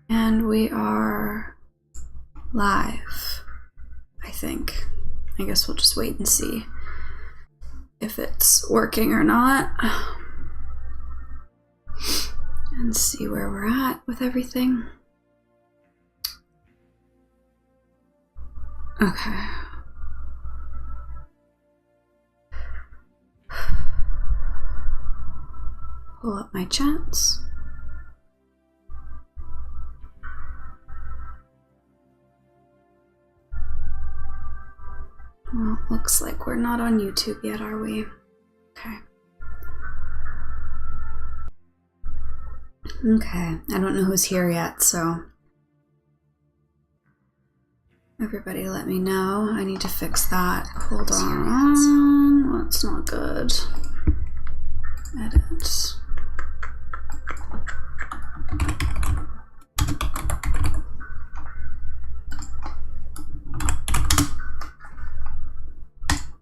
And we are live, I think. I guess we'll just wait and see if it's working or not. And see where we're at with everything. Okay. Pull up my chats. Well, looks like we're not on YouTube yet, are we? Okay. Okay, I don't know who's here yet, so everybody let me know. I need to fix that. Hold on. That's not good. Edit.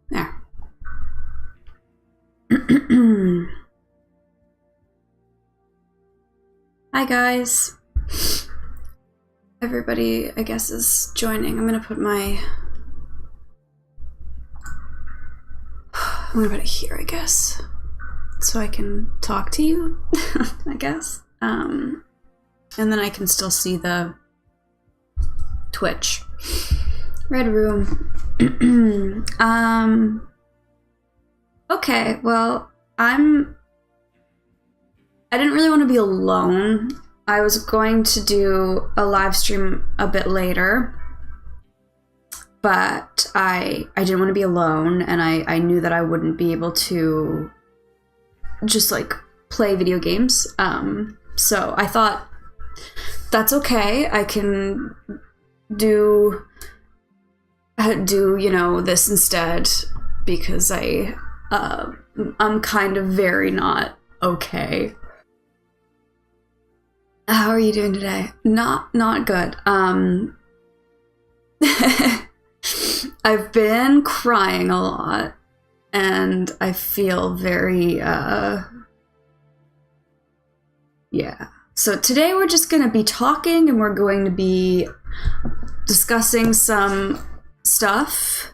There. Hi guys. Everybody, I guess, is joining. I'm gonna put it here, I guess, so I can talk to you, I guess. And then I can still see the Twitch. Red room. Okay, well, I didn't really want to be alone. I was going to do a live stream a bit later, but I didn't want to be alone, and I knew that I wouldn't be able to just like play video games. So I thought that's okay. I can do you know, this instead, because I'm kind of very not okay. How are you doing today? Not good. I've been crying a lot, and I feel very, yeah. So today we're just gonna be talking, and we're going to be discussing some stuff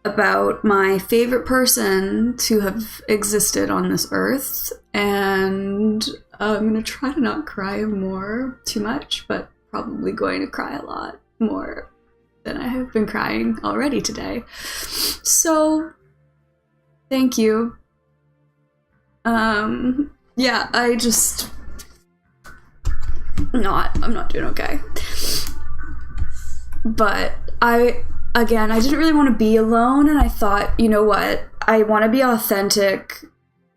about my favorite person to have existed on this earth, and I'm gonna try to not cry too much, but probably going to cry a lot more than I have been crying already today. So, thank you. Yeah, I'm not doing okay. But I didn't really want to be alone, and I thought, you know what? I want to be authentic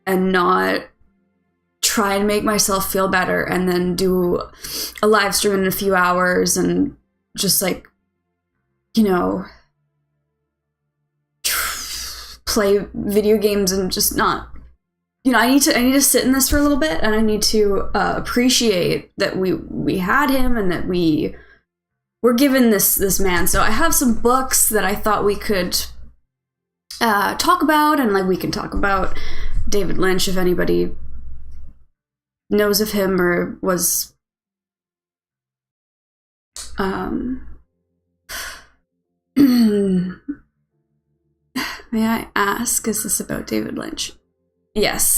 and not try and make myself feel better and then do a live stream in a few hours and just like, you know, play video games and just not, you know, I need to sit in this for a little bit, and I need to appreciate that we had him and that we were given this man. So I have some books that I thought we could talk about, and like we can talk about David Lynch if anybody knows of him or was may I ask, is this about David Lynch? Yes.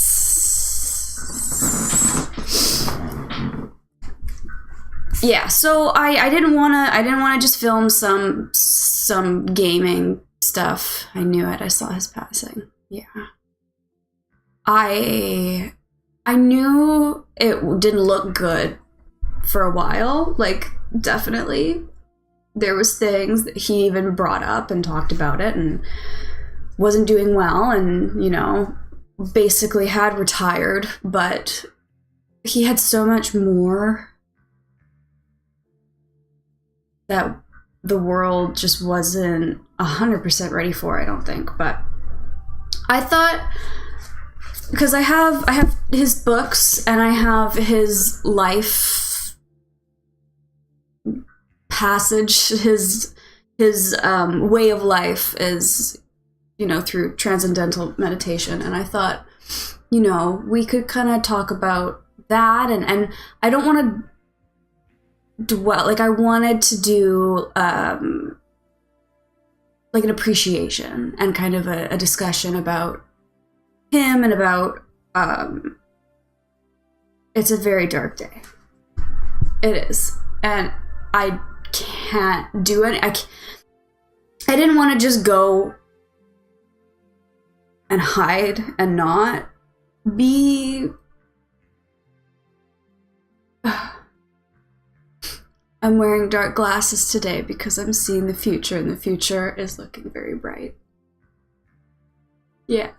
Yeah, so I didn't wanna just film some gaming stuff. I knew it. I saw his passing. Yeah. I knew it didn't look good for a while. Like, definitely. There was things that he even brought up and talked about it and wasn't doing well, and, you know, basically had retired, but he had so much more that the world just wasn't 100% ready for, I don't think. But I thought, because I have his books and I have his life passage, his way of life is, you know, through transcendental meditation, and I thought, you know, we could kind of talk about that, and I don't want to dwell, like I wanted to do like an appreciation and kind of a discussion about him and about it's a very dark day. It is. And I can't do it. I didn't want to just go and hide and not be. I'm wearing dark glasses today because I'm seeing the future, and the future is looking very bright. Yeah.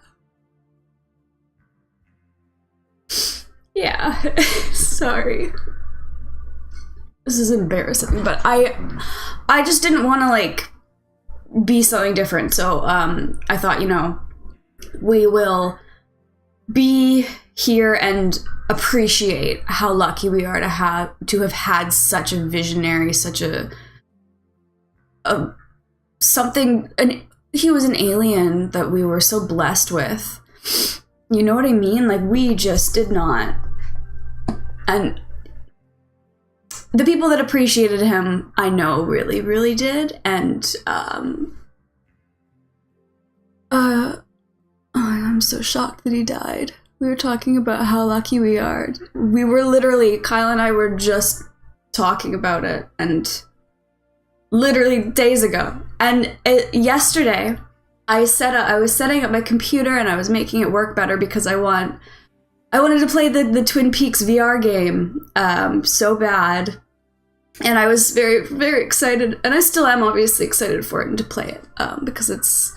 Yeah. Sorry. This is embarrassing, but I just didn't want to like be something different. So I thought, you know, we will be here and appreciate how lucky we are to have had such a visionary, such a something. He was an alien that we were so blessed with. You know what I mean? Like, we just did not. And the people that appreciated him, I know, really, really did. And I'm so shocked that he died. We were talking about how lucky we are. We were literally, Kyle and I were just talking about it, and literally days ago. And yesterday, I was setting up my computer and I was making it work better because I wanted to play the Twin Peaks VR game so bad. And I was very, very excited, and I still am obviously excited for it and to play it because it's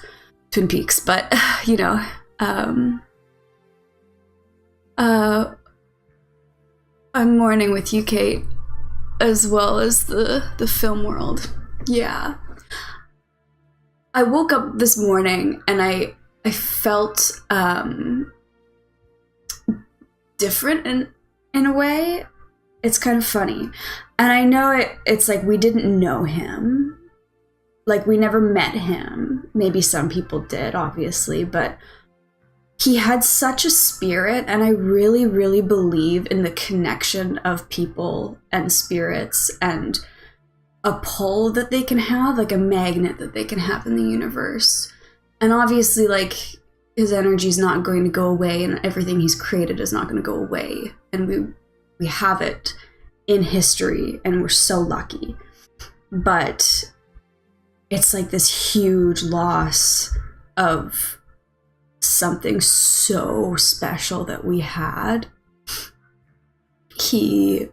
Twin Peaks. But, you know, I'm mourning with you, Kate, as well as the film world. Yeah. I woke up this morning and I felt different in a way. It's kind of funny. And I know it's like we didn't know him. Like, we never met him. Maybe some people did, obviously, but he had such a spirit, and I really, really believe in the connection of people and spirits and a pull that they can have, like a magnet that they can have in the universe. And obviously, like, his energy is not going to go away, and everything he's created is not going to go away. And we have it in history, and we're so lucky. But it's like this huge loss of something so special that we had. He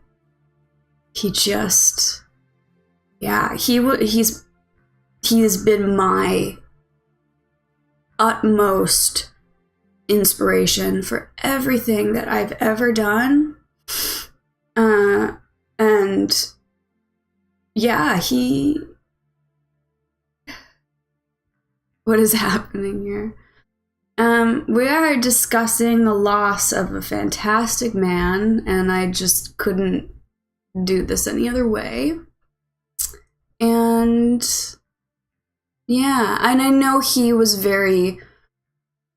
just, yeah, he's been my utmost inspiration for everything that I've ever done. And yeah, what is happening here? We are discussing the loss of a fantastic man, and I just couldn't do this any other way. And yeah, and I know he was very,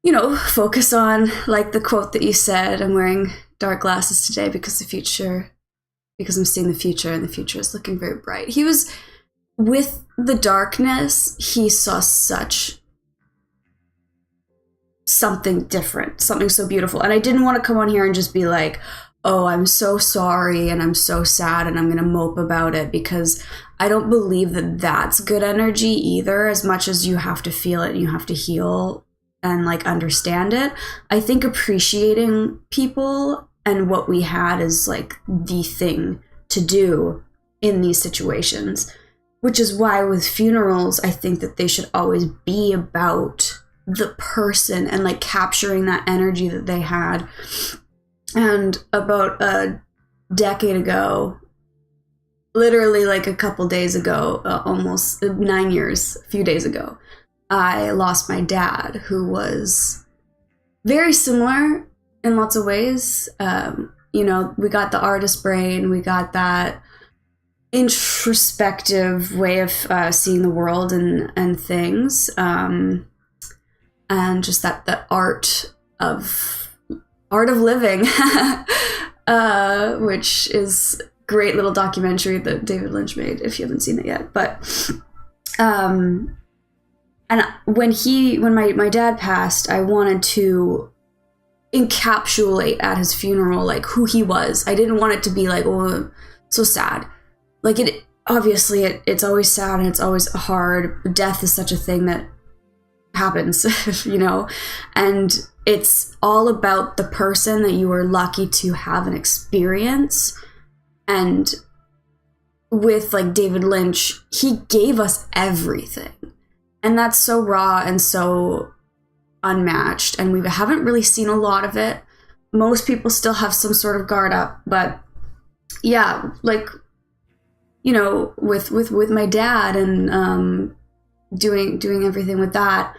you know, focused on, like the quote that you said, I'm wearing dark glasses today because I'm seeing the future, and the future is looking very bright. He was, with the darkness, he saw something different, something so beautiful. And I didn't want to come on here and just be like, oh, I'm so sorry and I'm so sad and I'm going to mope about it, because I don't believe that that's good energy either, as much as you have to feel it and you have to heal and like understand it. I think appreciating people and what we had is like the thing to do in these situations, which is why with funerals, I think that they should always be about the person and like capturing that energy that they had. And about a decade ago, literally like a couple days ago, almost 9 years, a few days ago, I lost my dad, who was very similar in lots of ways. You know, we got the artist brain, we got that introspective way of seeing the world and things. And just that the art of living, which is great little documentary that David Lynch made, if you haven't seen it yet. But and when my dad passed, I wanted to encapsulate at his funeral like who he was. I didn't want it to be like, oh, so sad. Like it obviously it's always sad and it's always hard. Death is such a thing that happens, you know, and it's all about the person that you were lucky to have an experience. And with like David Lynch, he gave us everything, and that's so raw and so unmatched, and we haven't really seen a lot of it. Most people still have some sort of guard up, but yeah, like, you know, with my dad and doing everything with that,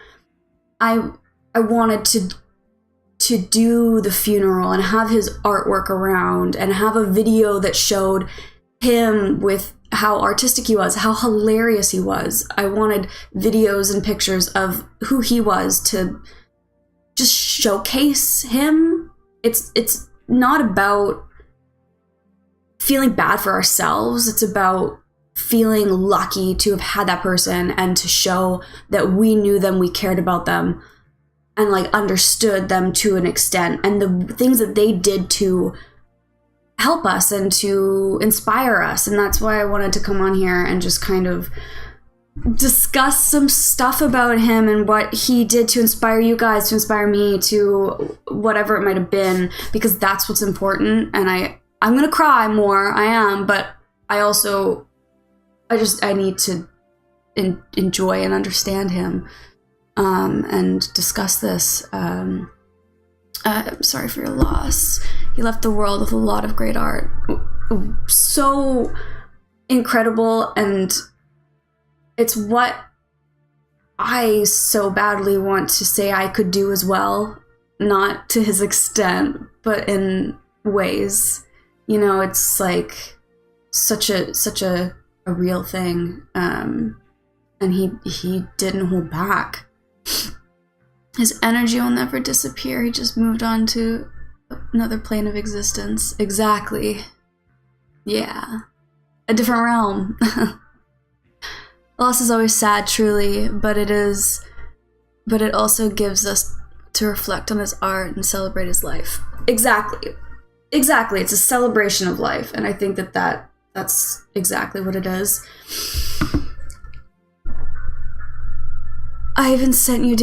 I wanted to do the funeral and have his artwork around and have a video that showed him with how artistic he was, how hilarious he was. I wanted videos and pictures of who he was to just showcase him. It's not about feeling bad for ourselves. It's about feeling lucky to have had that person and to show that we knew them, we cared about them, and like understood them to an extent, and the things that they did to help us and to inspire us. And that's why I wanted to come on here and just kind of discuss some stuff about him and what he did to inspire you guys, to inspire me, to whatever it might have been, because that's what's important. And I'm gonna cry more, I am, but I need to enjoy and understand him, and discuss this. I'm sorry for your loss. He left the world with a lot of great art. So incredible, and it's what I so badly want to say I could do as well. Not to his extent, but in ways. You know, it's like such a real thing. And he didn't hold back. His energy will never disappear. He just moved on to another plane of existence. Exactly. Yeah. A different realm. Loss is always sad, truly, but it also gives us to reflect on his art and celebrate his life. Exactly. It's a celebration of life, and I think that's exactly what it is. I even sent you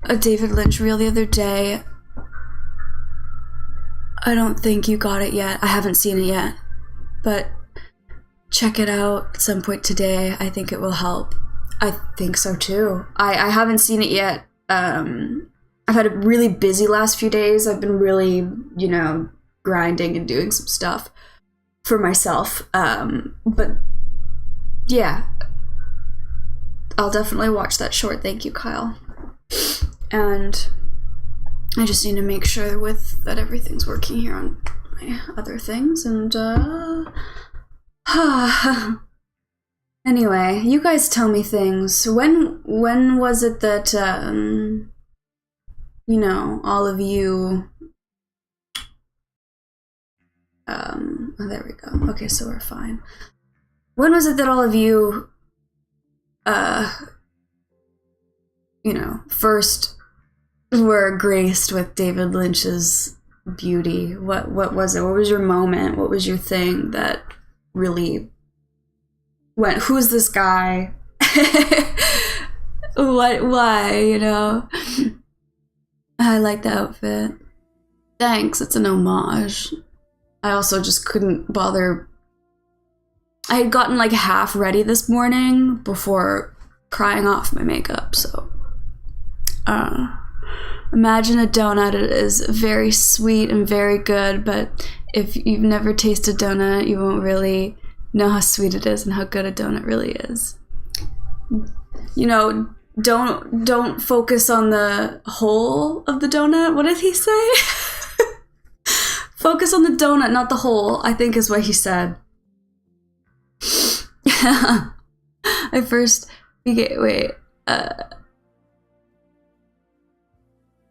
a David Lynch reel the other day. I don't think you got it yet. I haven't seen it yet, but check it out at some point today. I think it will help. I think so too. I haven't seen it yet. I've had a really busy last few days. I've been really, you know, grinding and doing some stuff for myself. But yeah, I'll definitely watch that short. Thank you, Kyle. And I just need to make sure that everything's working here on my other things. And anyway, you guys tell me things. When was it that you know, all of you oh, there we go. Okay, so we're fine. When was it that all of you you know, first were graced with David Lynch's beauty? What was it? What was your moment? What was your thing that really went, who's this guy? Why, you know? I like the outfit. Thanks, it's an homage. I also just couldn't bother. I had gotten like half ready this morning before crying off my makeup, so imagine a donut. It is very sweet and very good, but if you've never tasted donut, you won't really know how sweet it is and how good a donut really is. You know, don't focus on the whole of the donut. What did he say? Focus on the donut, not the whole, I think is what he said.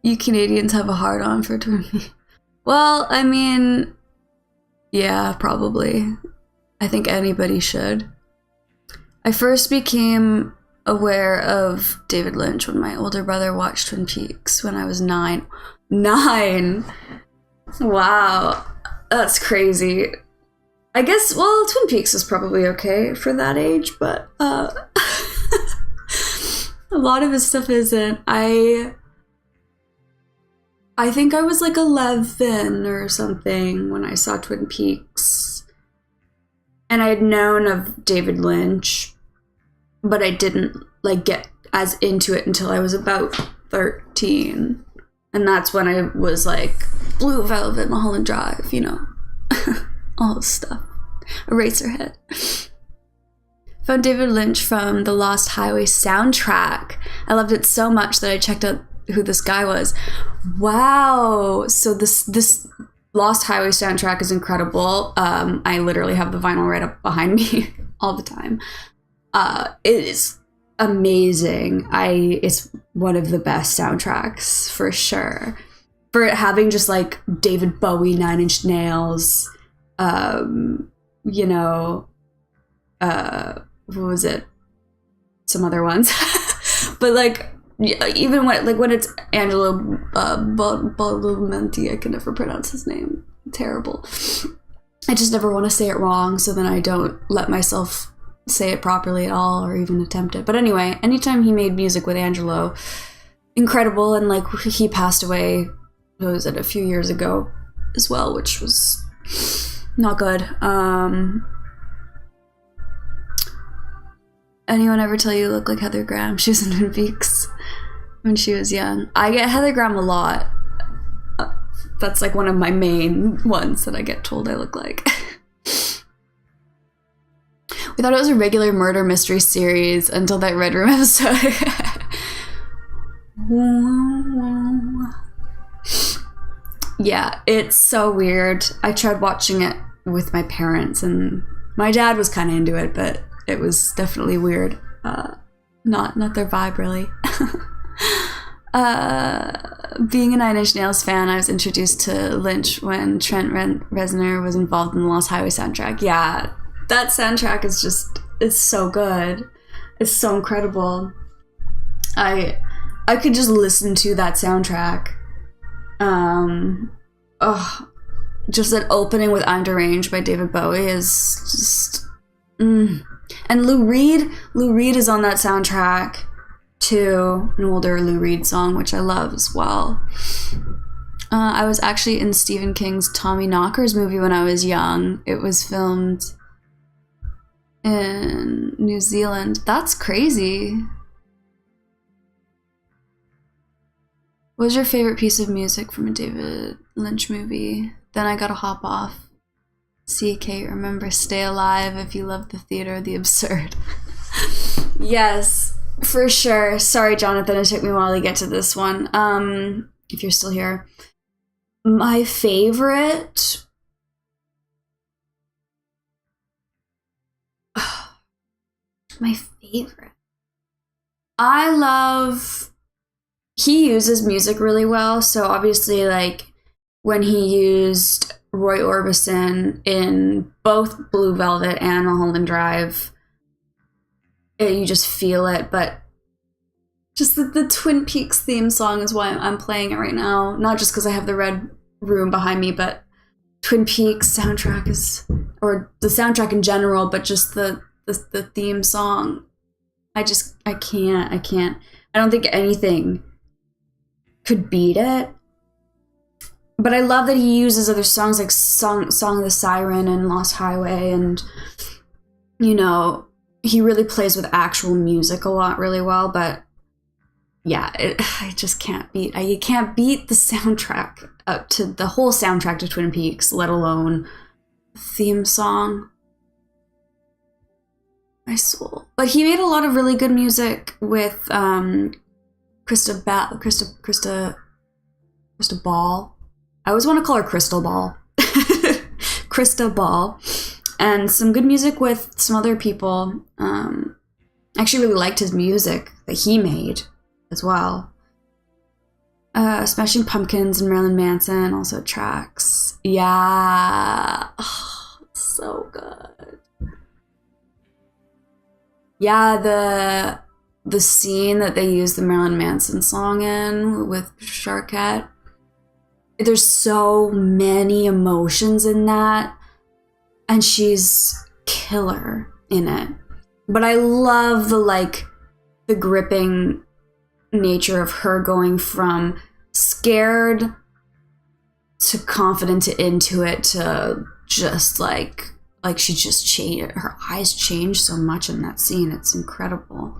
You Canadians have a hard-on for Tourmy. Well, I mean, Yeah, probably. I think anybody should. I first became aware of David Lynch when my older brother watched Twin Peaks when I was 9. 9! Wow. That's crazy. I guess, well, Twin Peaks is probably okay for that age, but a lot of his stuff isn't. I think I was like 11 or something when I saw Twin Peaks. And I had known of David Lynch, but I didn't like get as into it until I was about 13. And that's when I was like, Blue Velvet, Mulholland Drive, you know, all this stuff. Eraserhead. Found David Lynch from the Lost Highway soundtrack. I loved it so much that I checked out who this guy was. Wow. So this Lost Highway soundtrack is incredible. I literally have the vinyl right up behind me all the time. It is amazing. It's one of the best soundtracks for sure. For it having just like David Bowie, Nine Inch Nails, you know, what was it? Some other ones. But like, even when it's Angelo Badalamenti, I can never pronounce his name. Terrible. I just never want to say it wrong, so then I don't let myself say it properly at all or even attempt it. But anyway, anytime he made music with Angelo, incredible. And like, he passed away, what was it, a few years ago as well, which was not good. Anyone ever tell you look like Heather Graham? She was in Twin Peaks when she was young. I get Heather Graham a lot. That's like one of my main ones that I get told I look like. We thought it was a regular murder mystery series until that Red Room episode. Yeah, it's so weird. I tried watching it with my parents, and my dad was kind of into it, but it was definitely weird. Not their vibe, really. Being a Nine Inch Nails fan, I was introduced to Lynch when Trent Reznor was involved in the Lost Highway soundtrack. Yeah, that soundtrack is just, it's so good. It's so incredible. I could just listen to that soundtrack. Just that opening with I'm Deranged by David Bowie is just... And Lou Reed is on that soundtrack too, an older Lou Reed song, which I love as well. I was actually in Stephen King's Tommy Knockers movie when I was young. It was filmed in New Zealand. That's crazy. What was your favorite piece of music from a David Lynch movie? Then I gotta hop off. CK, remember, stay alive if you love the theater, the absurd. Yes, for sure. Sorry, Jonathan, it took me a while to get to this one. If you're still here. My favorite... My favorite. I love... He uses music really well, so obviously, like, when he used Roy Orbison in both Blue Velvet and Mulholland Drive, you just feel it. But just the Twin Peaks theme song is why I'm playing it right now. Not just because I have the Red Room behind me, but Twin Peaks soundtrack is, or the soundtrack in general, but just the theme song. I can't. I don't think anything could beat it. But I love that he uses other songs like Song of the Siren and Lost Highway, and, you know, he really plays with actual music a lot really well. But yeah, I just can't beat. You can't beat the soundtrack up to the whole soundtrack to Twin Peaks, let alone the theme song. My soul. But he made a lot of really good music with Krista Ball. I always want to call her Crystal Ball. Krista Ball. And some good music with some other people. I actually really liked his music that he made as well. Smashing Pumpkins and Marilyn Manson also tracks. Yeah. Oh, so good. Yeah, the scene that they use the Marilyn Manson song in with Sharkette. There's so many emotions in that, and she's killer in it. But I love the gripping nature of her going from scared to confident to into it to just like she just changed. Her eyes changed so much in that scene. It's incredible.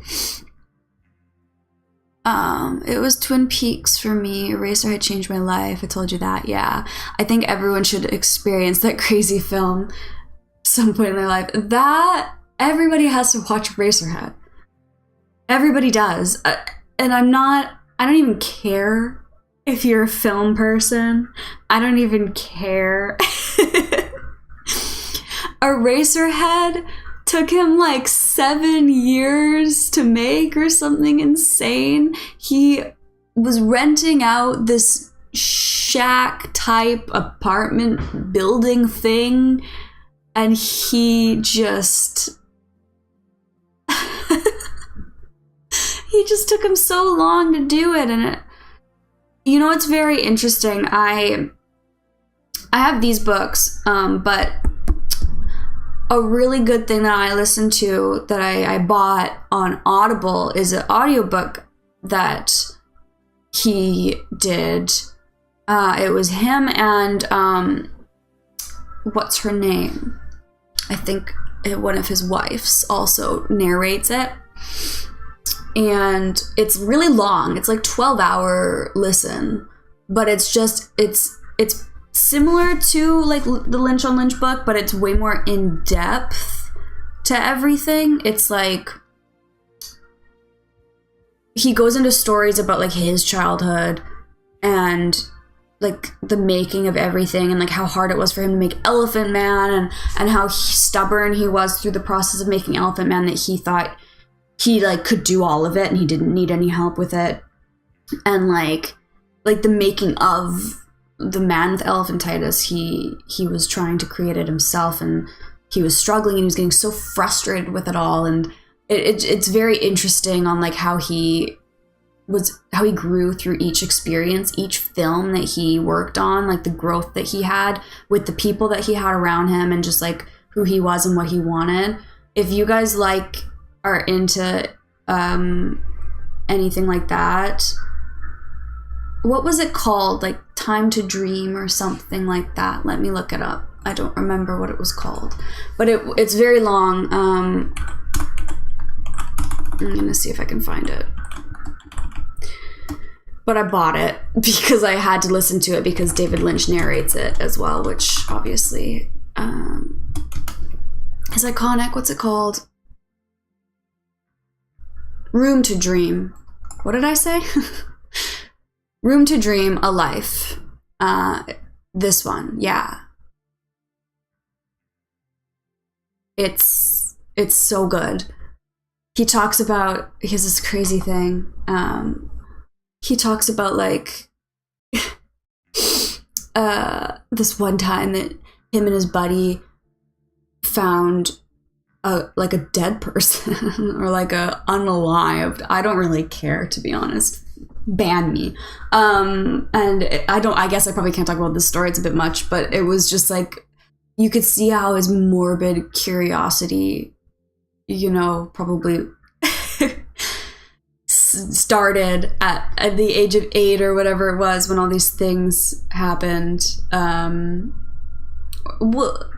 It was Twin Peaks for me. Eraserhead changed my life. I told you that. Yeah, I think everyone should experience that crazy film some point in their life. That everybody has to watch Eraserhead. Everybody does. And I don't even care if you're a film person. I don't even care. Eraserhead took him like 7 years to make or something insane. He was renting out this shack type apartment building thing, and he just took him so long to do it. And it's very interesting. I have these books, but a really good thing that I listened to that I bought on Audible is an audiobook that he did. It was him and what's her name? I think one of his wives also narrates it. And it's really long. It's like 12-hour listen, but it's similar to like the Lynch on Lynch book, but it's way more in depth to everything. It's like he goes into stories about like his childhood and like the making of everything, and like how hard it was for him to make Elephant Man, and how stubborn he was through the process of making Elephant Man, that he thought he like could do all of it and he didn't need any help with it. And like the making of the man with elephantitis, he was trying to create it himself, and he was struggling and he was getting so frustrated with it all. And it's very interesting on like how he grew through each experience, each film that he worked on, like the growth that he had with the people that he had around him, and just like who he was and what he wanted. If you guys are into anything like that, what was it called? Like Time to Dream or something like that. Let me look it up. I don't remember what it was called, but it's very long. I'm gonna see if I can find it. But I bought it because I had to listen to it because David Lynch narrates it as well, which obviously is iconic. What's it called? Room to Dream. What did I say? Room to Dream, A Life. This one, yeah. It's so good. He has this crazy thing. He talks about like this one time that him and his buddy found a dead person or like a unalived. I don't really care, to be honest. Ban me. And I guess I probably can't talk about this story. It's a bit much, but it was just like, you could see how his morbid curiosity, probably started at the age of 8 or whatever it was when all these things happened. Well,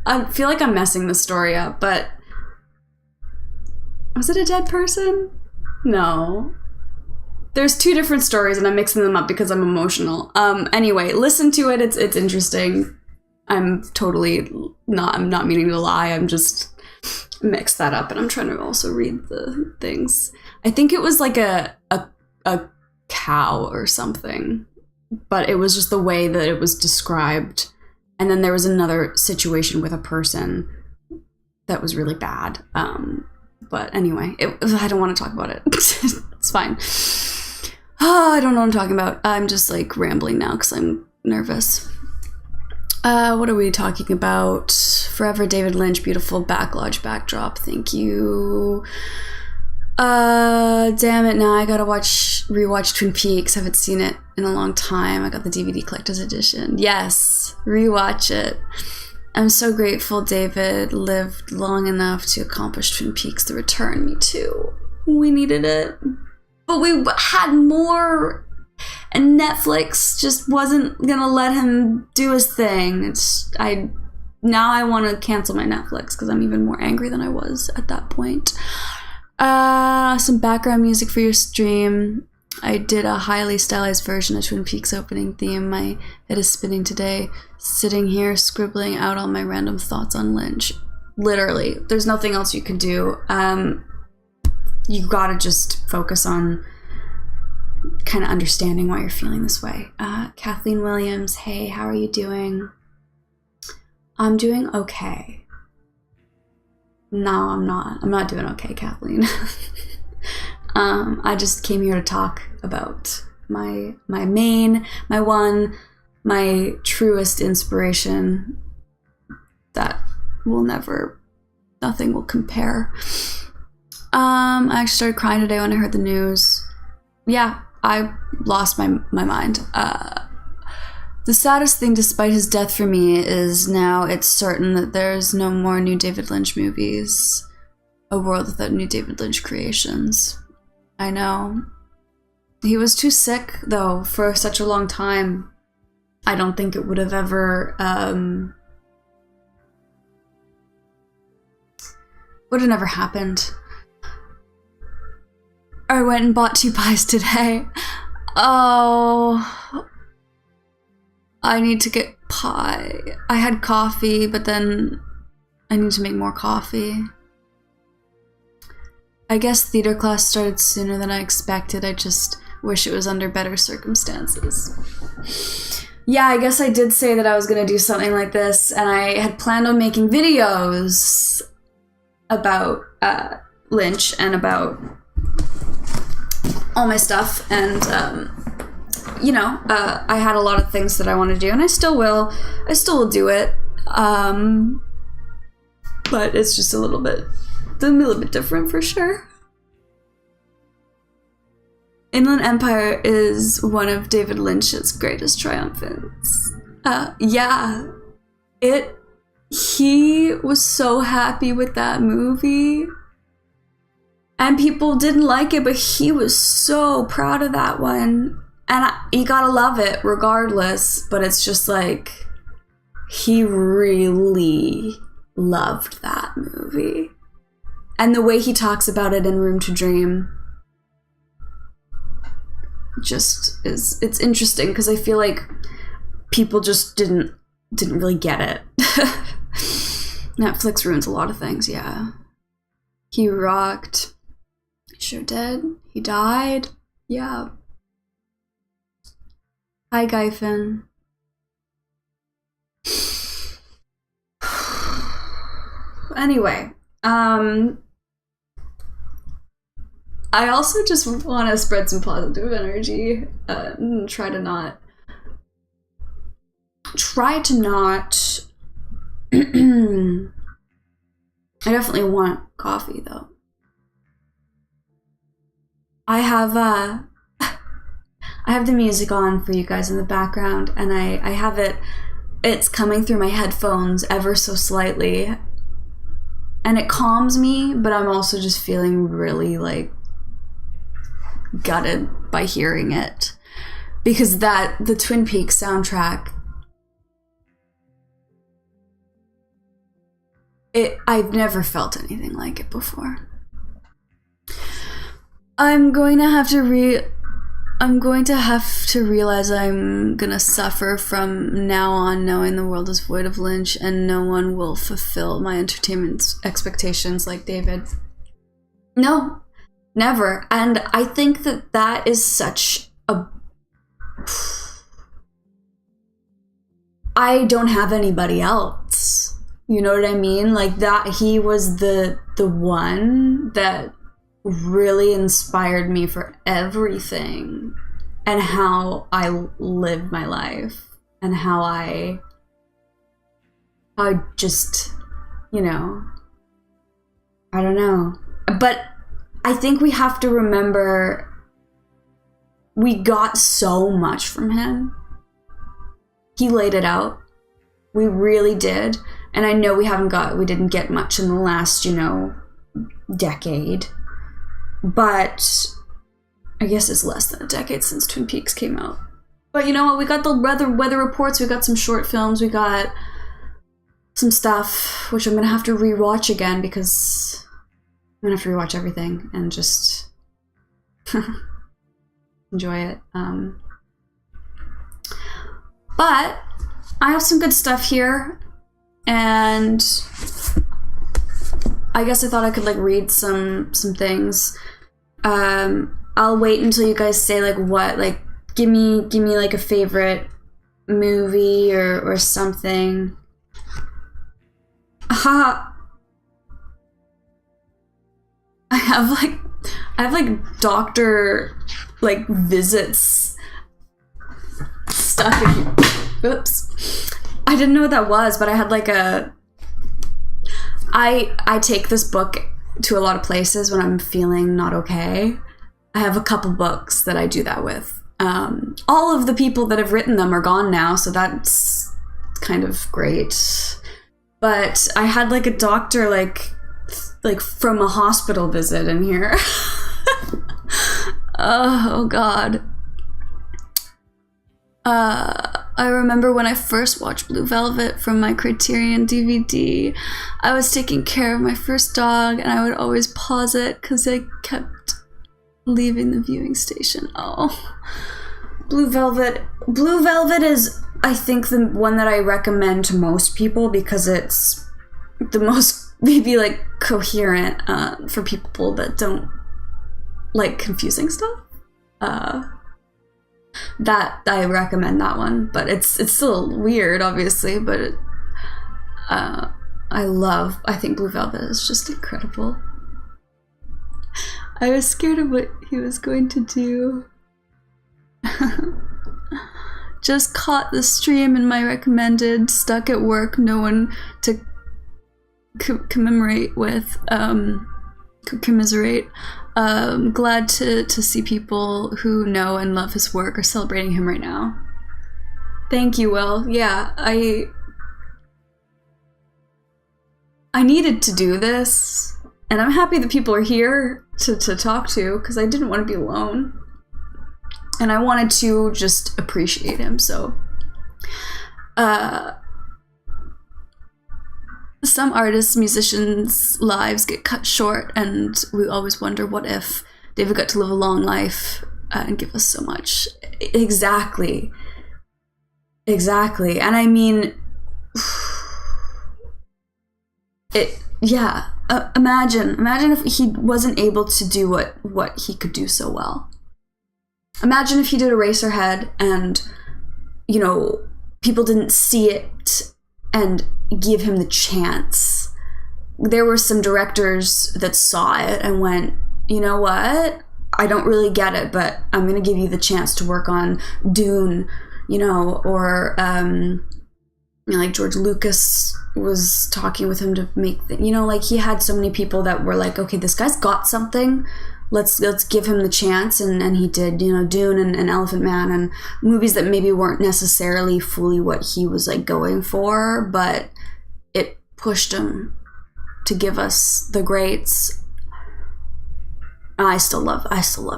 I feel like I'm messing the story up, but was it a dead person? No. There's 2 different stories and I'm mixing them up because I'm emotional. Anyway, listen to it. It's interesting. I'm not meaning to lie. I'm just mixed that up, and I'm trying to also read the things. I think it was like a cow or something, but it was just the way that it was described. And then there was another situation with a person that was really bad. But anyway, I don't want to talk about it. It's fine. Oh, I don't know what I'm talking about. I'm just like rambling now because I'm nervous. What are we talking about? Forever David Lynch, beautiful backlodge backdrop. Thank you. Damn it, now I gotta rewatch Twin Peaks. I haven't seen it in a long time. I got the DVD collector's edition. Yes, rewatch it. I'm so grateful David lived long enough to accomplish Twin Peaks: The Return. Me too. We needed it. But we had more, and Netflix just wasn't gonna let him do his thing. Now I want to cancel my Netflix because I'm even more angry than I was at that point. Some background music for your stream. I did a highly stylized version of Twin Peaks opening theme. My head is spinning today, sitting here scribbling out all my random thoughts on Lynch. Literally, there's nothing else you can do. You gotta just focus on kind of understanding why you're feeling this way. Kathleen Williams, hey, how are you doing? I'm doing okay. No, I'm not. I'm not doing okay, Kathleen. I just came here to talk about my truest inspiration that nothing will compare. I actually started crying today when I heard the news. Yeah, I lost my mind. The saddest thing, despite his death for me, is now it's certain that there's no more new David Lynch movies. A world without new David Lynch creations. I know. He was too sick, though, for such a long time. I don't think it would have ever, would have never happened. I went and bought 2 pies today. Oh, I need to get pie. I had coffee, but then I need to make more coffee. I guess theater class started sooner than I expected. I just wish it was under better circumstances. Yeah, I guess I did say that I was going to do something like this, and I had planned on making videos about Lynch and about all my stuff, and I had a lot of things that I want to do, and I still will do it, but it's just a little bit different for sure. Inland Empire is one of David Lynch's greatest triumphants. He was so happy with that movie. And people didn't like it, but he was so proud of that one. And you gotta love it regardless, but it's just like, he really loved that movie. And the way he talks about it in Room to Dream it's interesting, because I feel like people just didn't really get it. Netflix ruins a lot of things, yeah. He rocked. Sure did. He died. Yeah. Hi, Gyfin. Anyway, I also just want to spread some positive energy. Try to not. I definitely want coffee, though. I have the music on for you guys in the background, and I have it's coming through my headphones ever so slightly, and it calms me, but I'm also just feeling really like gutted by hearing it, because the Twin Peaks soundtrack, I've never felt anything like it before. I'm going to have to realize I'm gonna suffer from now on, knowing the world is void of Lynch and no one will fulfill my entertainment expectations like David. No, never. And I think that is such a... I don't have anybody else. You know what I mean? Like, that he was the one that really inspired me for everything, and how I live my life, and how I I just, you know, I don't know. But I think we have to remember we got so much from him. He laid it out. We really did. And I know we didn't get much in the last, you know, decade. But I guess it's less than a decade since Twin Peaks came out. But you know what? We got the weather reports. We got some short films. We got some stuff, which I'm going to have to rewatch again because I'm going to have to rewatch everything and just enjoy it. But I have some good stuff here, and I guess I thought I could like read some things. I'll wait until you guys say like what, like give me like a favorite movie or something. I have like doctor like visits stuff. Oops. I didn't know what that was, but I had like I take this book to a lot of places when I'm feeling not okay. I have a couple books that I do that with. All of the people that have written them are gone now, so that's kind of great. But I had like a doctor like from a hospital visit in here. Oh God. I remember when I first watched Blue Velvet from my Criterion DVD, I was taking care of my first dog and I would always pause it because I kept leaving the viewing station. Oh, Blue Velvet is, I think, the one that I recommend to most people because it's the most maybe like coherent for people that don't like confusing stuff. That I recommend that one, but it's still weird, obviously. But I think Blue Velvet is just incredible. I was scared of what he was going to do. Just caught the stream in my recommended. Stuck at work, no one to commiserate. Glad to see people who know and love his work are celebrating him right now. Thank you, Will. Yeah, I needed to do this, and I'm happy that people are here to talk to, because I didn't want to be alone. And I wanted to just appreciate him, so some artists, musicians' lives get cut short, and we always wonder what if David got to live a long life and give us so much. Exactly. And I mean, imagine if he wasn't able to do what he could do so well. Imagine if he did Eraserhead and, you know, people didn't see it and give him the chance. There were some directors that saw it and went, you know what? I don't really get it, but I'm going to give you the chance to work on Dune, you know, or, you know, like George Lucas was talking with him to make, you know, like he had so many people that were like, okay, this guy's got something. Let's give him the chance, and he did, you know, Dune and Elephant Man and movies that maybe weren't necessarily fully what he was like going for, but it pushed him to give us the greats. I still love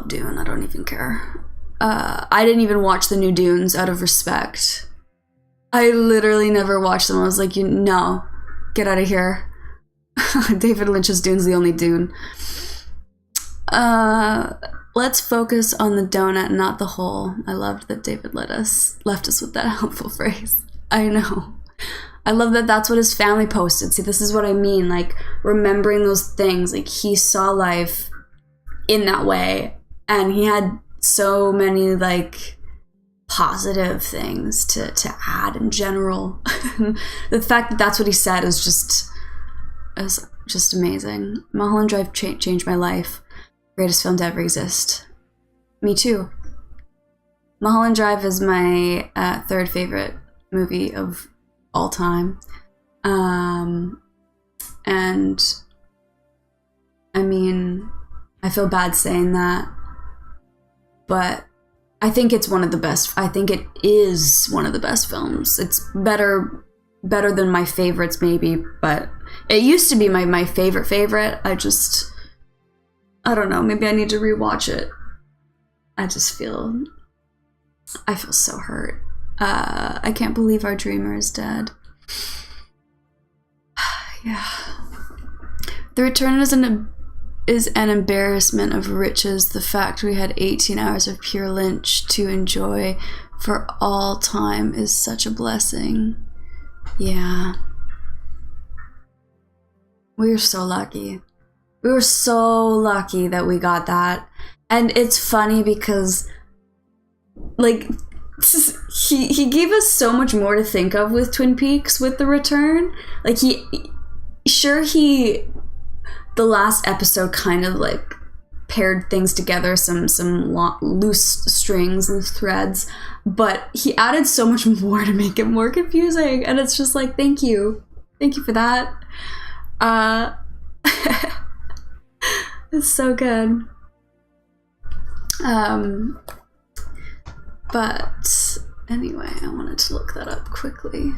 Dune. I don't even care. I didn't even watch the new Dunes out of respect. I literally never watched them. I was like, no, get out of here. David Lynch's Dune's the only Dune. Let's focus on the donut, not the hole. I loved that David left us with that helpful phrase. I know. I love that that's what his family posted. See, this is what I mean, like remembering those things. Like he saw life in that way, and he had so many like positive things to add in general. The fact that that's what he said is just amazing. Mulholland Drive changed my life. Greatest film to ever exist. Me too. Mulholland Drive is my third favorite movie of all time. And I mean, I feel bad saying that, but I think it's one of the best. I think it is one of the best films. It's better than my favorites maybe, but it used to be my favorite. I don't know, maybe I need to rewatch it. I feel so hurt. I can't believe our dreamer is dead. Yeah. The return is an embarrassment of riches. The fact we had 18 hours of pure Lynch to enjoy for all time is such a blessing. Yeah. We were so lucky. We were so lucky that we got that. And it's funny because, like, he gave us so much more to think of with Twin Peaks with The Return. Like, the last episode kind of, like, paired things together, some loose strings and threads, but he added so much more to make it more confusing, and it's just like, thank you for that. It's so good. But anyway, I wanted to look that up quickly.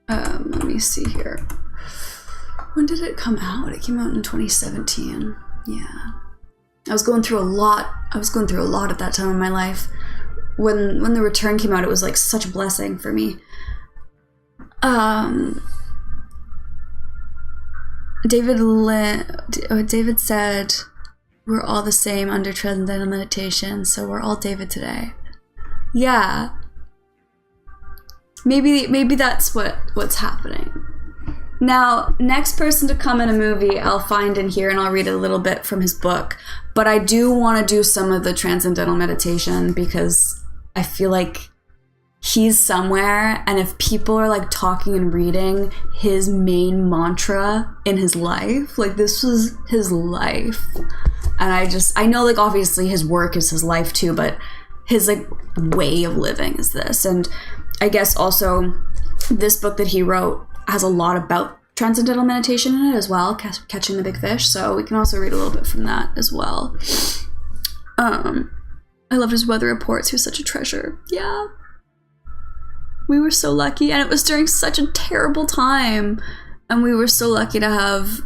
Let me see here. When did it come out? It came out in 2017. Yeah. I was going through a lot at that time in my life. When The Return came out, it was like such a blessing for me. David said, we're all the same under transcendental meditation, so we're all David today. Yeah. Maybe that's what's happening. Now, next person to come in a movie, I'll find in here and I'll read a little bit from his book. But I do want to do some of the transcendental meditation because I feel like he's somewhere, and if people are like talking and reading his main mantra in his life, like this was his life. And I know like obviously his work is his life too, but his like way of living is this. And I guess also this book that he wrote has a lot about transcendental meditation in it as well, Catching the Big Fish, so we can also read a little bit from that as well. I loved his weather reports. He was such a treasure. Yeah. We were so lucky, and it was during such a terrible time, and we were so lucky to have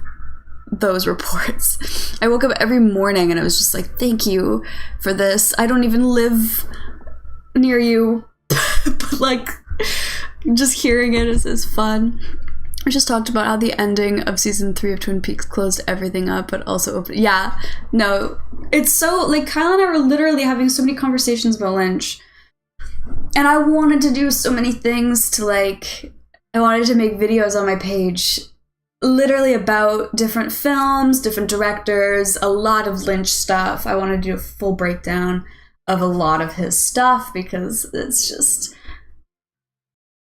those reports. I woke up every morning and it was just like, thank you for this. I don't even live near you, but like just hearing it is fun. I just talked about how the ending of season 3 of Twin Peaks closed everything up, but also opened. Yeah, no, it's so like Kyle and I were literally having so many conversations about Lynch, and I wanted to do so many things to like. I wanted to make videos on my page, literally about different films, different directors, a lot of Lynch stuff. I wanted to do a full breakdown of a lot of his stuff because it's just.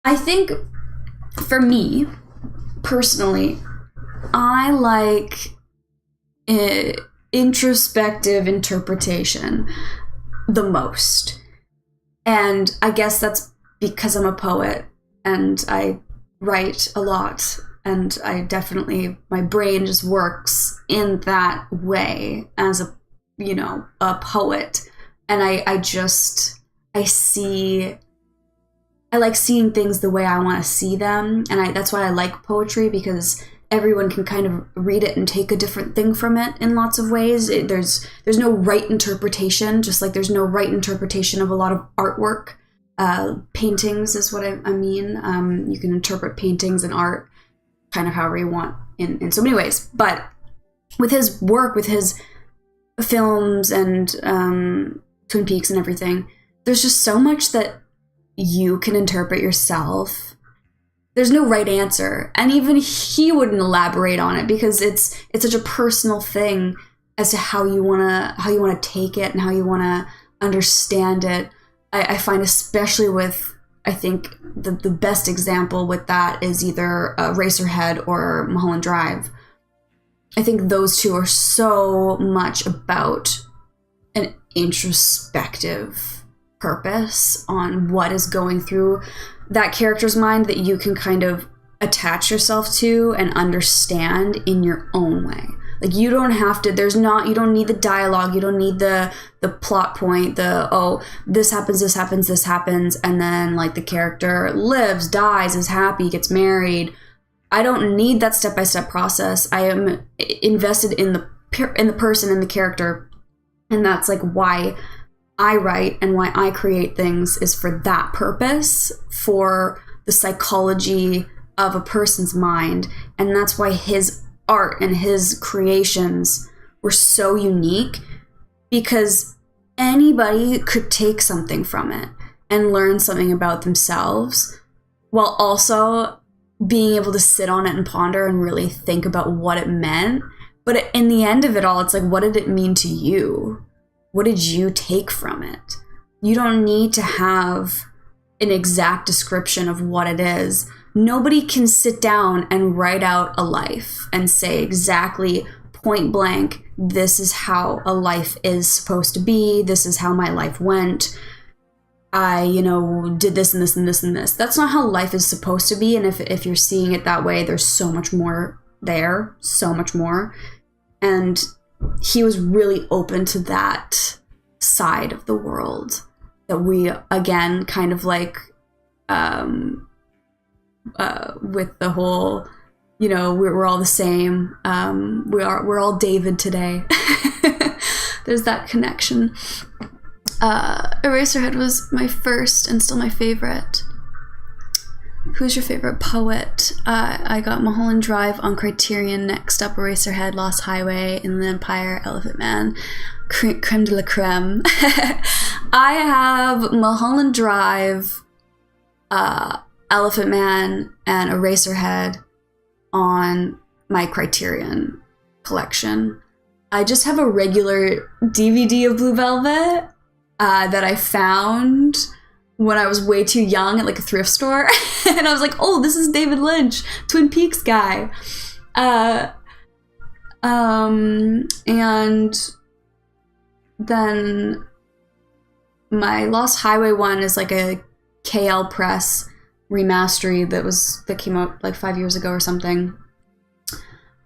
I think for me, personally, I like introspective interpretation the most. And I guess that's because I'm a poet and I write a lot, and I definitely, my brain just works in that way as a poet. And I like seeing things the way I want to see them, and that's why I like poetry, because everyone can kind of read it and take a different thing from it in lots of ways. There's no right interpretation, just like there's no right interpretation of a lot of artwork. Paintings is what I mean. You can interpret paintings and art kind of however you want in so many ways. But with his work, with his films and Twin Peaks and everything, there's just so much that you can interpret yourself. There's no right answer, and even he wouldn't elaborate on it because it's such a personal thing as to how you wanna take it and how you wanna understand it. I find, especially with, I think the best example with that is either Racerhead or Mulholland Drive. I think those two are so much about introspective purpose on what is going through that character's mind that you can kind of attach yourself to and understand in your own way. Like, you don't have to, you don't need the dialogue, you don't need the plot point, this happens, and then like the character lives, dies, is happy, gets married. I don't need that step-by-step process. I am invested in the person and the character, and that's like why I write and why I create things, is for that purpose, for the psychology of a person's mind. And that's why his art and his creations were so unique, because anybody could take something from it and learn something about themselves, while also being able to sit on it and ponder and really think about what it meant. But in the end of it all, it's like, what did it mean to you? What did you take from it? You don't need to have an exact description of what it is. Nobody can sit down and write out a life and say exactly, point blank, this is how a life is supposed to be. This is how my life went. I, did this and this and this and this. That's not how life is supposed to be. And if you're seeing it that way, there's so much more there, so much more. And he was really open to that side of the world that we, again, kind of like, with the whole, we're all the same. We're all David today. There's that connection. Eraserhead was my first and still my favorite. Who's your favorite poet? I got Mulholland Drive on Criterion, next up Eraserhead, Lost Highway, Inland Empire, Elephant Man, creme de la creme. I have Mulholland Drive, Elephant Man, and Eraserhead on my Criterion collection. I just have a regular DVD of Blue Velvet that I found when I was way too young at like a thrift store. And I was like, oh, this is David Lynch, Twin Peaks guy. And then my Lost Highway one is like a KL Press remastery that came out like 5 years ago or something.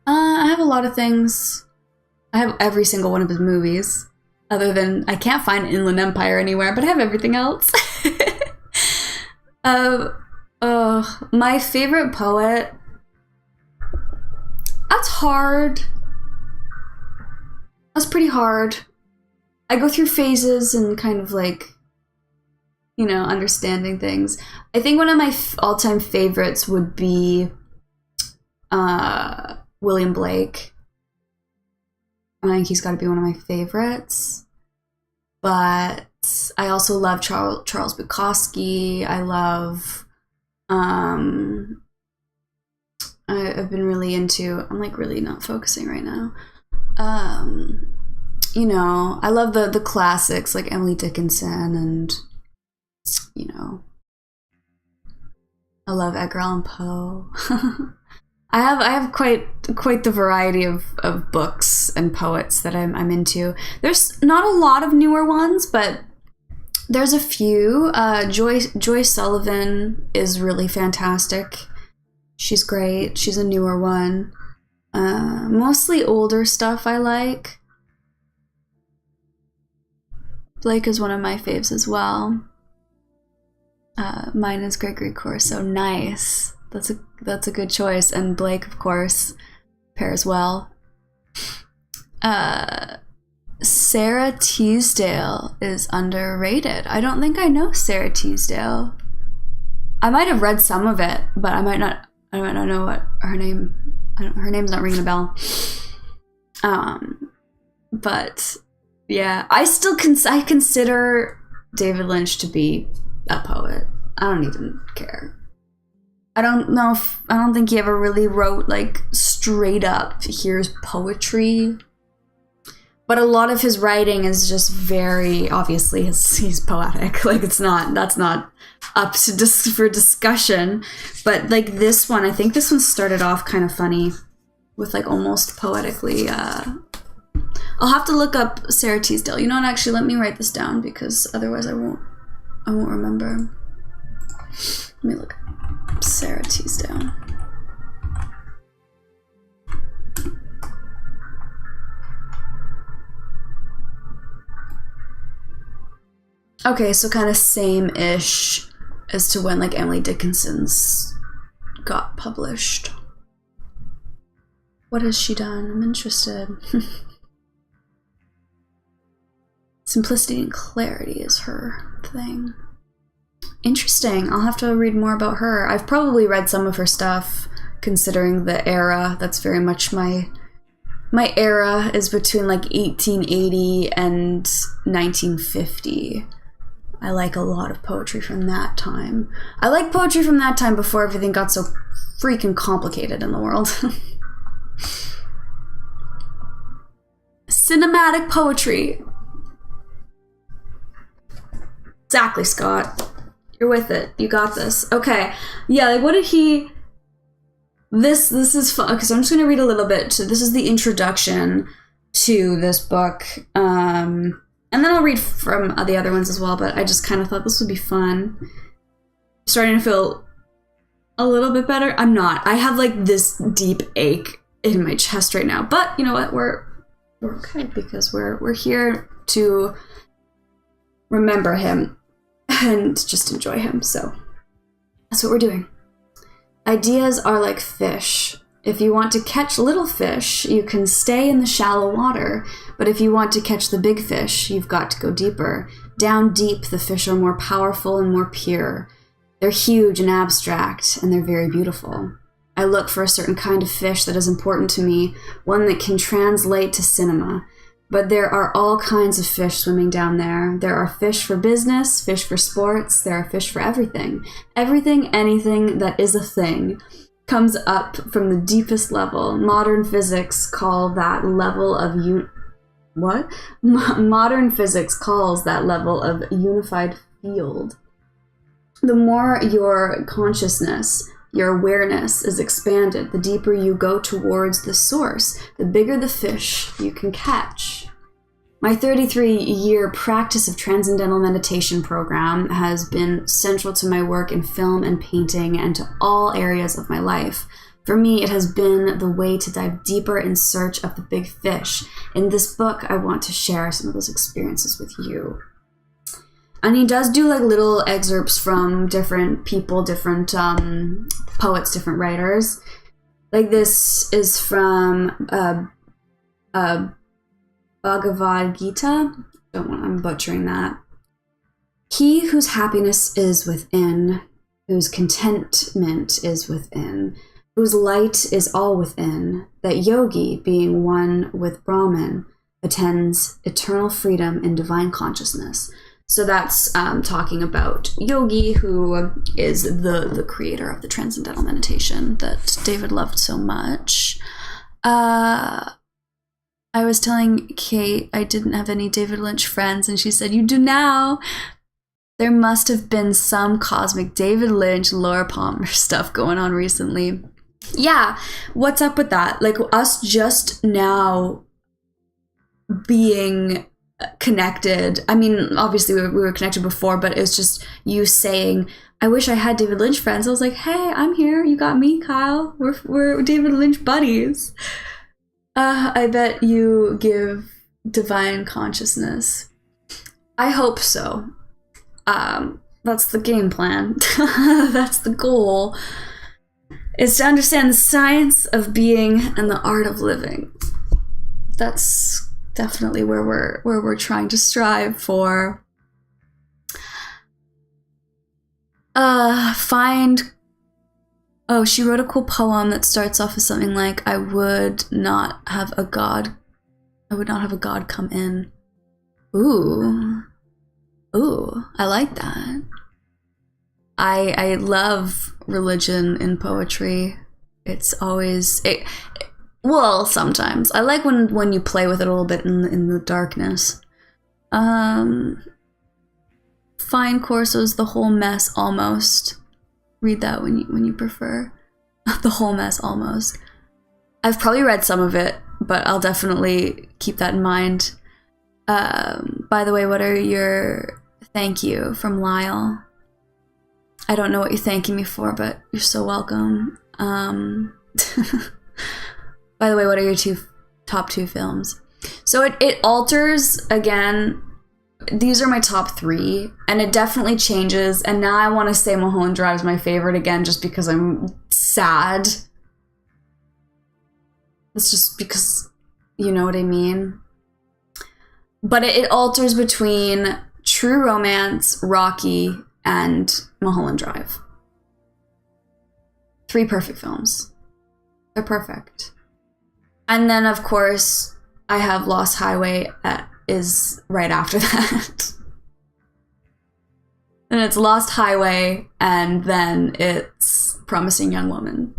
I have a lot of things. I have every single one of his movies, other than I can't find Inland Empire anywhere, but I have everything else. My favorite poet. That's hard. That's pretty hard. I go through phases and kind of like, understanding things. I think one of my all-time favorites would be William Blake. I think he's got to be one of my favorites. But I also love Charles Bukowski. I love... I've been really into... I'm like really not focusing right now. I love the classics like Emily Dickinson and... I love Edgar Allan Poe. I have quite the variety of books and poets that I'm into. There's not a lot of newer ones, but there's a few. Joy Sullivan is really fantastic. She's great. She's a newer one. Mostly older stuff I like. Blake is one of my faves as well. Mine is Gregory Corso. Nice. That's a good choice. And Blake, of course, pairs well. Sarah Teasdale is underrated. I don't think I know Sarah Teasdale. I might have read some of it, but I might not know what her name. Her name's not ringing a bell. But yeah, I consider David Lynch to be a poet. I don't even care. I don't think he ever really wrote like straight up, here's poetry. But a lot of his writing is just very obviously he's poetic. Like that's not up to for discussion. But like this one, I think this one started off kind of funny with like almost poetically I'll have to look up Sarah Teasdale. You know what? Actually, let me write this down because otherwise I won't remember. Let me look up Sarah Teasdale. Okay, so kind of same-ish as to when like Emily Dickinson's got published. What has she done? I'm interested. Simplicity and clarity is her thing. Interesting. I'll have to read more about her. I've probably read some of her stuff, considering the era. That's very much my era is between like 1880 and 1950. I like a lot of poetry from that time. I like poetry from that time before everything got so freaking complicated in the world. Cinematic poetry. Exactly, Scott. You're with it. You got this. Okay. Yeah, like what did he... This is fun, because I'm just going to read a little bit. So this is the introduction to this book. And then I'll read from the other ones as well, but I just kind of thought this would be fun. Starting to feel a little bit better. I'm not. I have like this deep ache in my chest right now. But you know what? We're okay because we're here to remember him and just enjoy him. So that's what we're doing. Ideas are like fish. If you want to catch little fish, you can stay in the shallow water. But if you want to catch the big fish, you've got to go deeper. Down deep, the fish are more powerful and more pure. They're huge and abstract, and they're very beautiful. I look for a certain kind of fish that is important to me, one that can translate to cinema. But there are all kinds of fish swimming down there. There are fish for business, fish for sports, there are fish for everything. Everything, anything that is a thing comes up from the deepest level. Modern physics call that level of Modern physics calls that level of unified field. The more your consciousness, your awareness is expanded, the deeper you go towards the source, the bigger the fish you can catch. My 33-year practice of transcendental meditation program has been central to my work in film and painting and to all areas of my life. For me, it has been the way to dive deeper in search of the big fish. In this book, I want to share some of those experiences with you. And he does do like little excerpts from different people, different poets, different writers. Like this is from Bhagavad Gita. I'm butchering that. He whose happiness is within, whose contentment is within, whose light is all within, that yogi, being one with Brahman, attains eternal freedom in divine consciousness. So that's talking about Yogi, who is the creator of the transcendental meditation that David loved so much. I was telling Kate I didn't have any David Lynch friends, and she said, "You do now." There must have been some cosmic David Lynch, Laura Palmer stuff going on recently. Yeah, what's up with that? Like us just now being connected. I mean, obviously we were connected before, but it's just you saying, "I wish I had David Lynch friends." I was like, "Hey, I'm here. You got me, Kyle. We're David Lynch buddies." I bet you give divine consciousness. I hope so. That's the game plan. That's the goal. Is to understand the science of being and the art of living. That's definitely where we're trying to strive for. She wrote a cool poem that starts off with something like, I would not have a god come in. Ooh, I like that. I love religion in poetry. It's always well, sometimes I like when you play with it a little bit in the darkness. Fine Corso's The Whole Mess Almost. Read that when you prefer. The Whole Mess Almost. I've probably read some of it, but I'll definitely keep that in mind. By the way, what are your thank you from Lyle? I don't know what you're thanking me for, but you're so welcome. By the way, what are your top two films? So it alters again. These are my top three, and it definitely changes. And now I want to say Mulholland Drive is my favorite again, just because I'm sad. It's just because, you know what I mean? But it alters between True Romance, Rocky, and Mulholland Drive. 3 perfect films. They're perfect. And then, of course, I have Lost Highway is right after that. And it's Lost Highway, and then it's Promising Young Woman,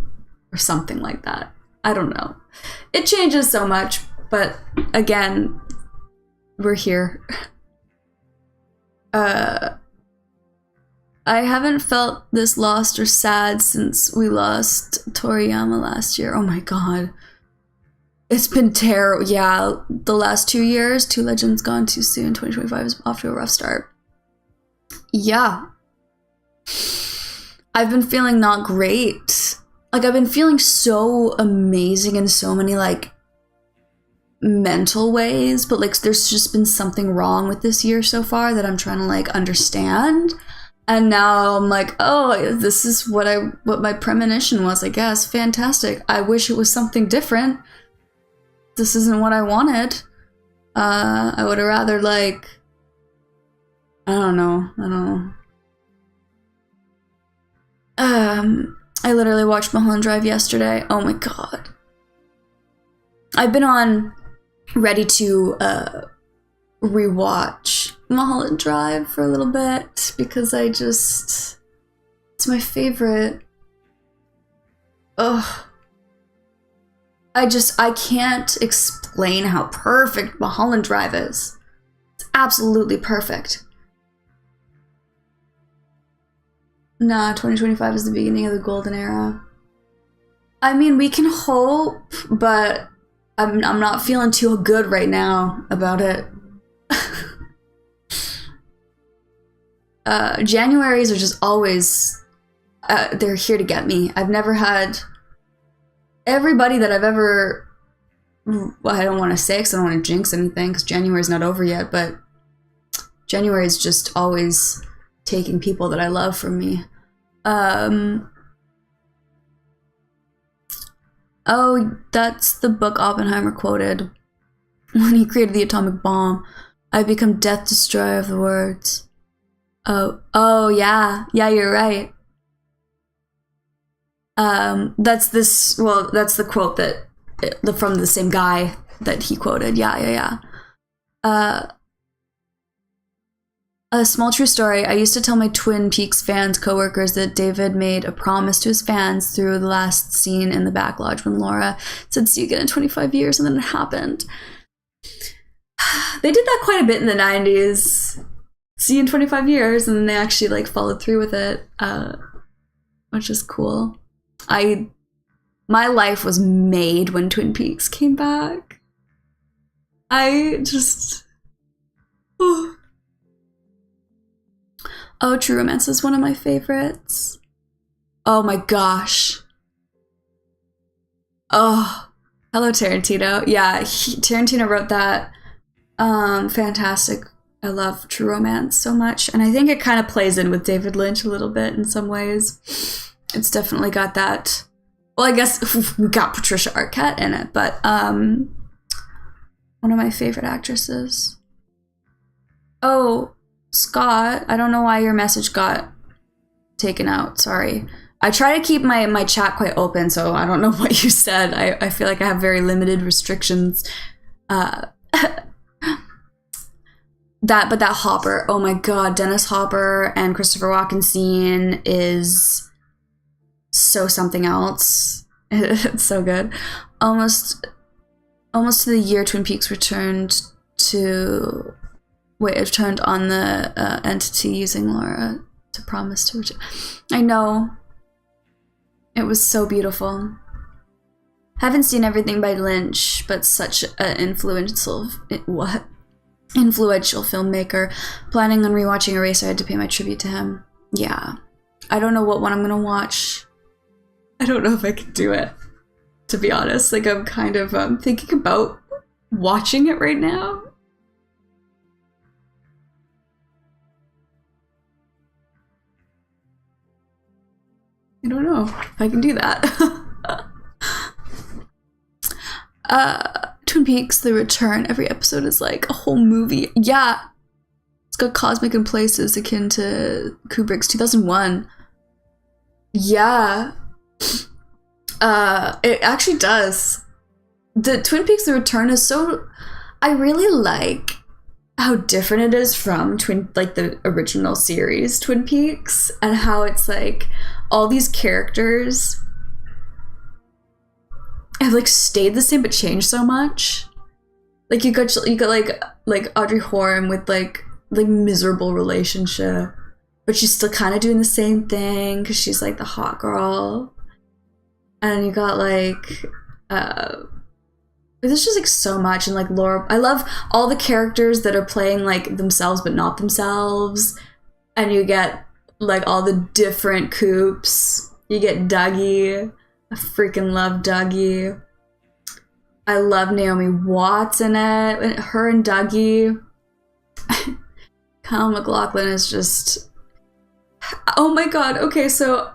or something like that. I don't know. It changes so much, but again, we're here. I haven't felt this lost or sad since we lost Toriyama last year. Oh my god. It's been terrible. Yeah, the last 2 years, Two Legends Gone Too Soon, 2025 is off to a rough start. Yeah. I've been feeling not great. Like, I've been feeling so amazing in so many, like, mental ways, but, like, there's just been something wrong with this year so far that I'm trying to, like, understand. And now I'm like, oh, this is what my premonition was, I guess. Fantastic. I wish it was something different. This isn't what I wanted. I would have rather, like, I don't know. I literally watched Mulholland Drive yesterday. Oh my god. I've been on ready to rewatch Mulholland Drive for a little bit because it's my favorite. Ugh. I can't explain how perfect Mulholland Drive is. It's absolutely perfect. Nah, 2025 is the beginning of the golden era. I mean, we can hope, but I'm not feeling too good right now about it. Januaries are just always, they're here to get me. I've never had everybody that I've ever, well, I don't want to say because I don't want to jinx anything because January's not over yet, but January is just always taking people that I love from me. Oh, that's the book Oppenheimer quoted when he created the atomic bomb. I become death destroyer of the words. Oh yeah, you're right. That's the quote that from the same guy that he quoted. Yeah. A small true story. I used to tell my Twin Peaks fans, coworkers, that David made a promise to his fans through the last scene in the back lodge when Laura said, "See you again in 25 years," and then it happened. They did that quite a bit in the 90s. See you in 25 years, and then they actually like followed through with it, which is cool. My life was made when Twin Peaks came back. Oh, True Romance is one of my favorites. Oh my gosh. Oh, hello Tarantino. Yeah, Tarantino wrote that. Fantastic. I love True Romance so much, and I think it kind of plays in with David Lynch a little bit in some ways. It's definitely got that. Well, I guess we got Patricia Arquette in it, but one of my favorite actresses. Oh, Scott, I don't know why your message got taken out. Sorry. I try to keep my chat quite open, so I don't know what you said. I feel like I have very limited restrictions. But that Hopper, oh my god, Dennis Hopper and Christopher Walken scene is so something else. It's so good. Almost to the year Twin Peaks returned to... Wait, it turned on the entity using Laura to promise to return. I know. It was so beautiful. Haven't seen everything by Lynch, but such an influential filmmaker. Planning on rewatching Eraser. I had to pay my tribute to him. Yeah. I don't know what one I'm gonna watch. I don't know if I can do it, to be honest. Like, I'm kind of thinking about watching it right now. I don't know if I can do that. Twin Peaks: The Return. Every episode is like a whole movie. Yeah. It's got cosmic in places akin to Kubrick's 2001. Yeah. It actually does. The Twin Peaks: The Return is so... I really like how different it is from the original series Twin Peaks, and how it's like all these characters have like stayed the same but changed so much. Like you got like Audrey Horne with like miserable relationship, but she's still kind of doing the same thing because she's like the hot girl. And you got like there's just like so much. And like Laura, I love all the characters that are playing like themselves but not themselves. And you get like all the different Coops. You get Dougie. I freaking love Dougie. I love Naomi Watts in it. Her and Dougie. Kyle MacLachlan is just... Oh my god. Okay, so...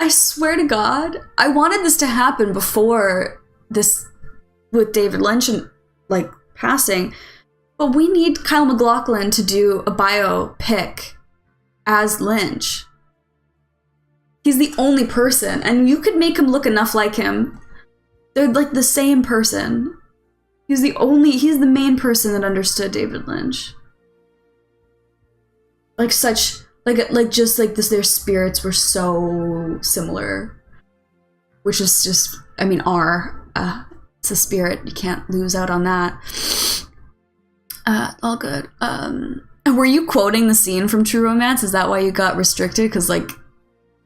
I swear to God, I wanted this to happen before this with David Lynch and like passing, but we need Kyle MacLachlan to do a biopic as Lynch. He's the only person, and you could make him look enough like him. They're like the same person. He's the main person that understood David Lynch. Like such, like just like this, their spirits were so similar. Which is just, I mean, it's a spirit. You can't lose out on that. All good. Were you quoting the scene from True Romance? Is that why you got restricted? Because like,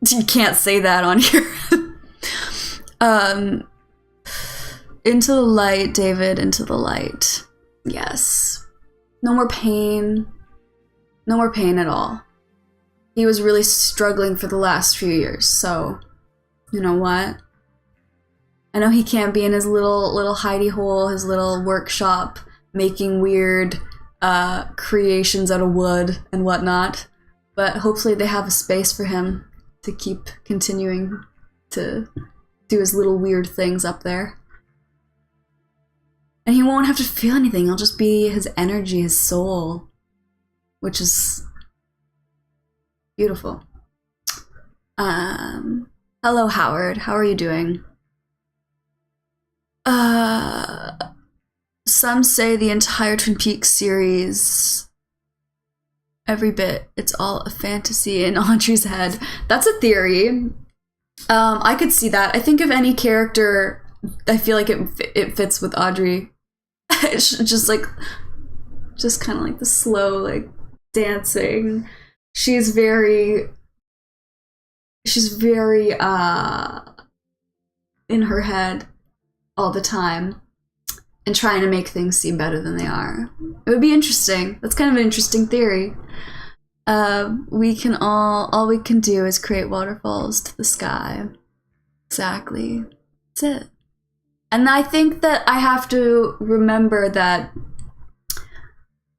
you can't say that on here. Into the light, David, into the light. Yes. No more pain. No more pain at all. He was really struggling for the last few years, so you know what? I know he can't be in his little hidey hole, his little workshop, making weird creations out of wood and whatnot, but hopefully they have a space for him to keep continuing to do his little weird things up there. And he won't have to feel anything. It'll just be his energy, his soul, which is beautiful. Hello, Howard. How are you doing? Some say the entire Twin Peaks series, every bit, it's all a fantasy in Audrey's head. That's a theory. I could see that. I think of any character, I feel like it fits with Audrey. It's just kind of like the slow, like, dancing. She's very in her head all the time and trying to make things seem better than they are. It would be interesting. That's kind of an interesting theory. All we can do is create waterfalls to the sky. Exactly. That's it. And I think that I have to remember that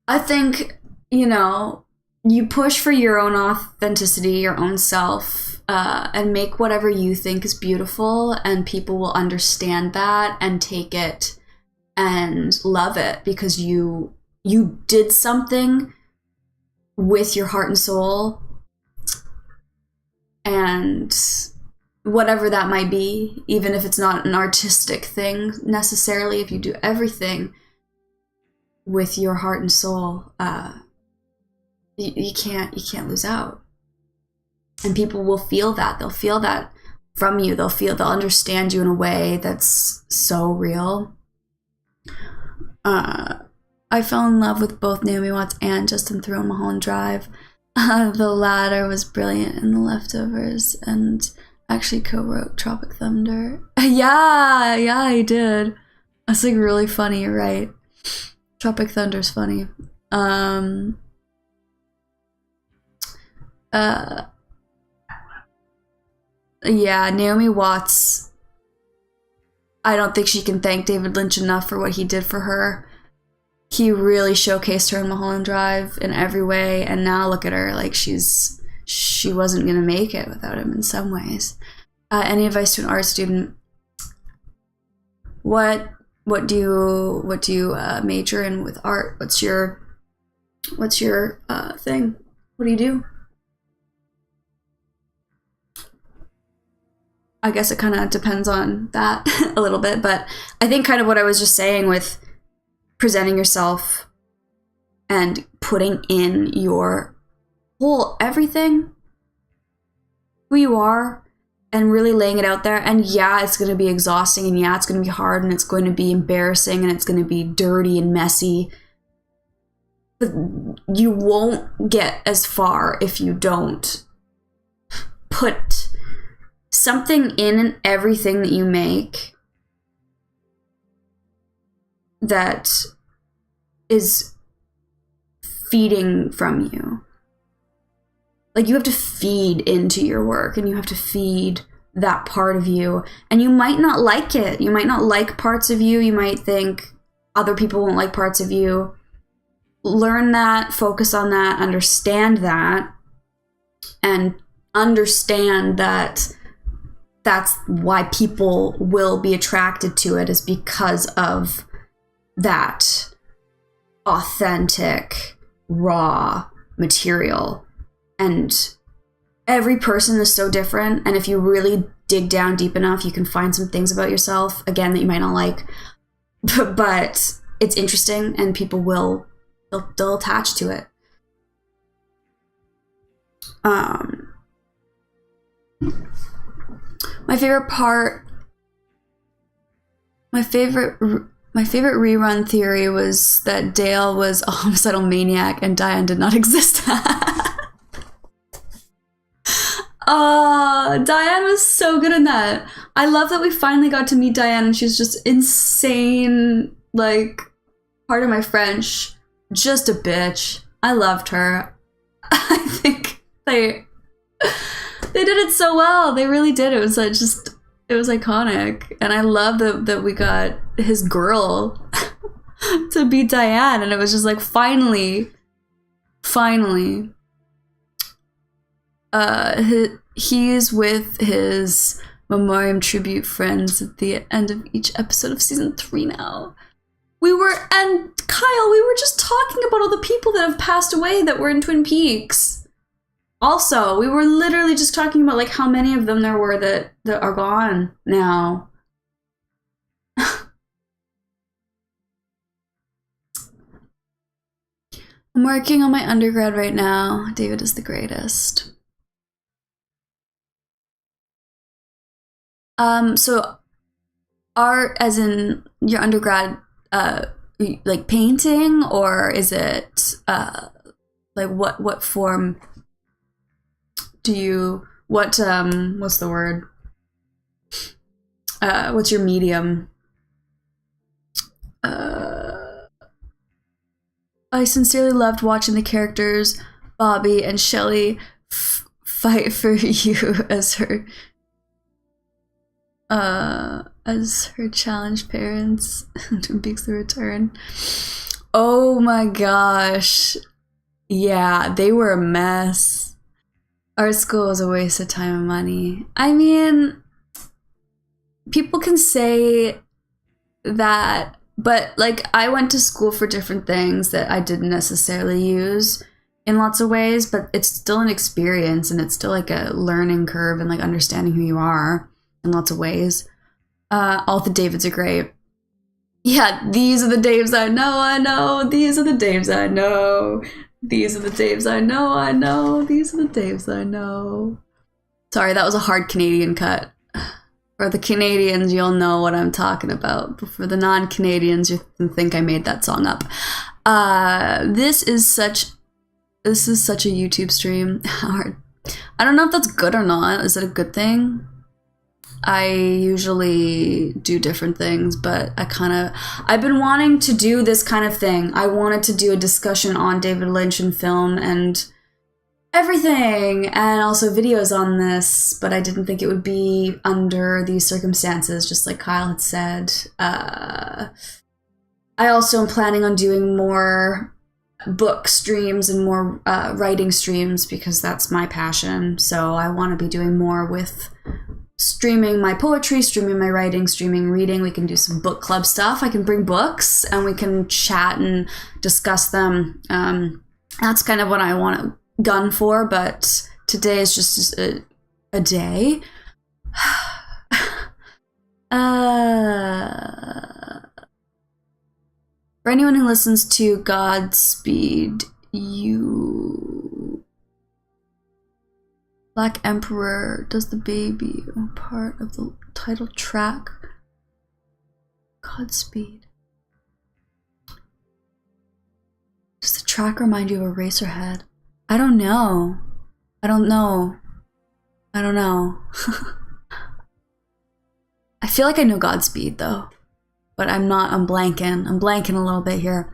I think, you push for your own authenticity, your own self, and make whatever you think is beautiful, and people will understand that and take it and love it because you did something with your heart and soul, and whatever that might be, even if it's not an artistic thing necessarily, if you do everything with your heart and soul, you can't lose out. And people will feel that. They'll feel that from you. They'll understand you in a way that's so real. I fell in love with both Naomi Watts and Justin Theroux, Mulholland Drive. The latter was brilliant in The Leftovers, and actually co-wrote Tropic Thunder. Yeah, he did. That's like really funny, you're right. Tropic Thunder's funny. Yeah, Naomi Watts, I don't think she can thank David Lynch enough for what he did for her. He really showcased her in Mulholland Drive in every way, and now look at her, like she wasn't gonna make it without him in some ways. Any advice to an art student? What do you major in with art? What's your thing? What do you do? I guess it kind of depends on that a little bit, but I think kind of what I was just saying with presenting yourself and putting in your whole everything, who you are, and really laying it out there. And yeah, it's going to be exhausting, and yeah, it's going to be hard, and it's going to be embarrassing, and it's going to be dirty and messy. But you won't get as far if you don't put something in everything that you make that is feeding from you. Like, you have to feed into your work, and you have to feed that part of you. And you might not like it. You might not like parts of you. You might think other people won't like parts of you. Learn that, focus on that, understand that, and understand that that's why people will be attracted to it, is because of that authentic, raw material. And every person is so different, and if you really dig down deep enough, you can find some things about yourself, again, that you might not like, but it's interesting, and people will, they'll attach to it. My favorite rerun theory was that Dale was a homicidal maniac and Diane did not exist. Diane was so good in that. I love that we finally got to meet Diane, and she's just insane, like, pardon my French, just a bitch. I loved her. I think they did it so well. They really did. It was like it was iconic. And I love that we got his girl to be Diane, and it was just like, finally. He's with his Memoriam tribute friends at the end of each episode of season 3 now. And Kyle, we were just talking about all the people that have passed away that were in Twin Peaks. Also, we were literally just talking about like how many of them there were that are gone now. I'm working on my undergrad right now. David is the greatest. So art as in your undergrad, like painting, or is it like what form do you, what's the word? What's your medium? I sincerely loved watching the characters Bobby and Shelley fight for you as her challenged parents. Twin Peaks: The Return. Oh my gosh. Yeah, they were a mess. Art school was a waste of time and money. I mean, people can say that, but like, I went to school for different things that I didn't necessarily use in lots of ways, but it's still an experience, and it's still like a learning curve and like understanding who you are in lots of ways. All the Davids are great. Yeah, these are the Daves I know. These are the Daves I know. These are the Daves I know. These are the Daves I know. Sorry, that was a hard Canadian cut. For the Canadians, you'll know what I'm talking about. But for the non-Canadians, you can think I made that song up. This is such a YouTube stream. Hard. I don't know if that's good or not. Is it a good thing? I usually do different things, but I've been wanting to do this kind of thing. I wanted to do a discussion on David Lynch and film and everything, and also videos on this, but I didn't think it would be under these circumstances, just like Kyle had said. I also am planning on doing more book streams and more writing streams because that's my passion. So I want to be doing more with streaming my poetry, streaming my writing, streaming reading. We can do some book club stuff. I can bring books and we can chat and discuss them. That's kind of what I want to gun for, but today is just a day. For anyone who listens to Godspeed You, Black Emperor does the baby part of the title track. Godspeed. Does the track remind you of Eraserhead? I don't know. I feel like I know Godspeed though, but I'm blanking. I'm blanking a little bit here.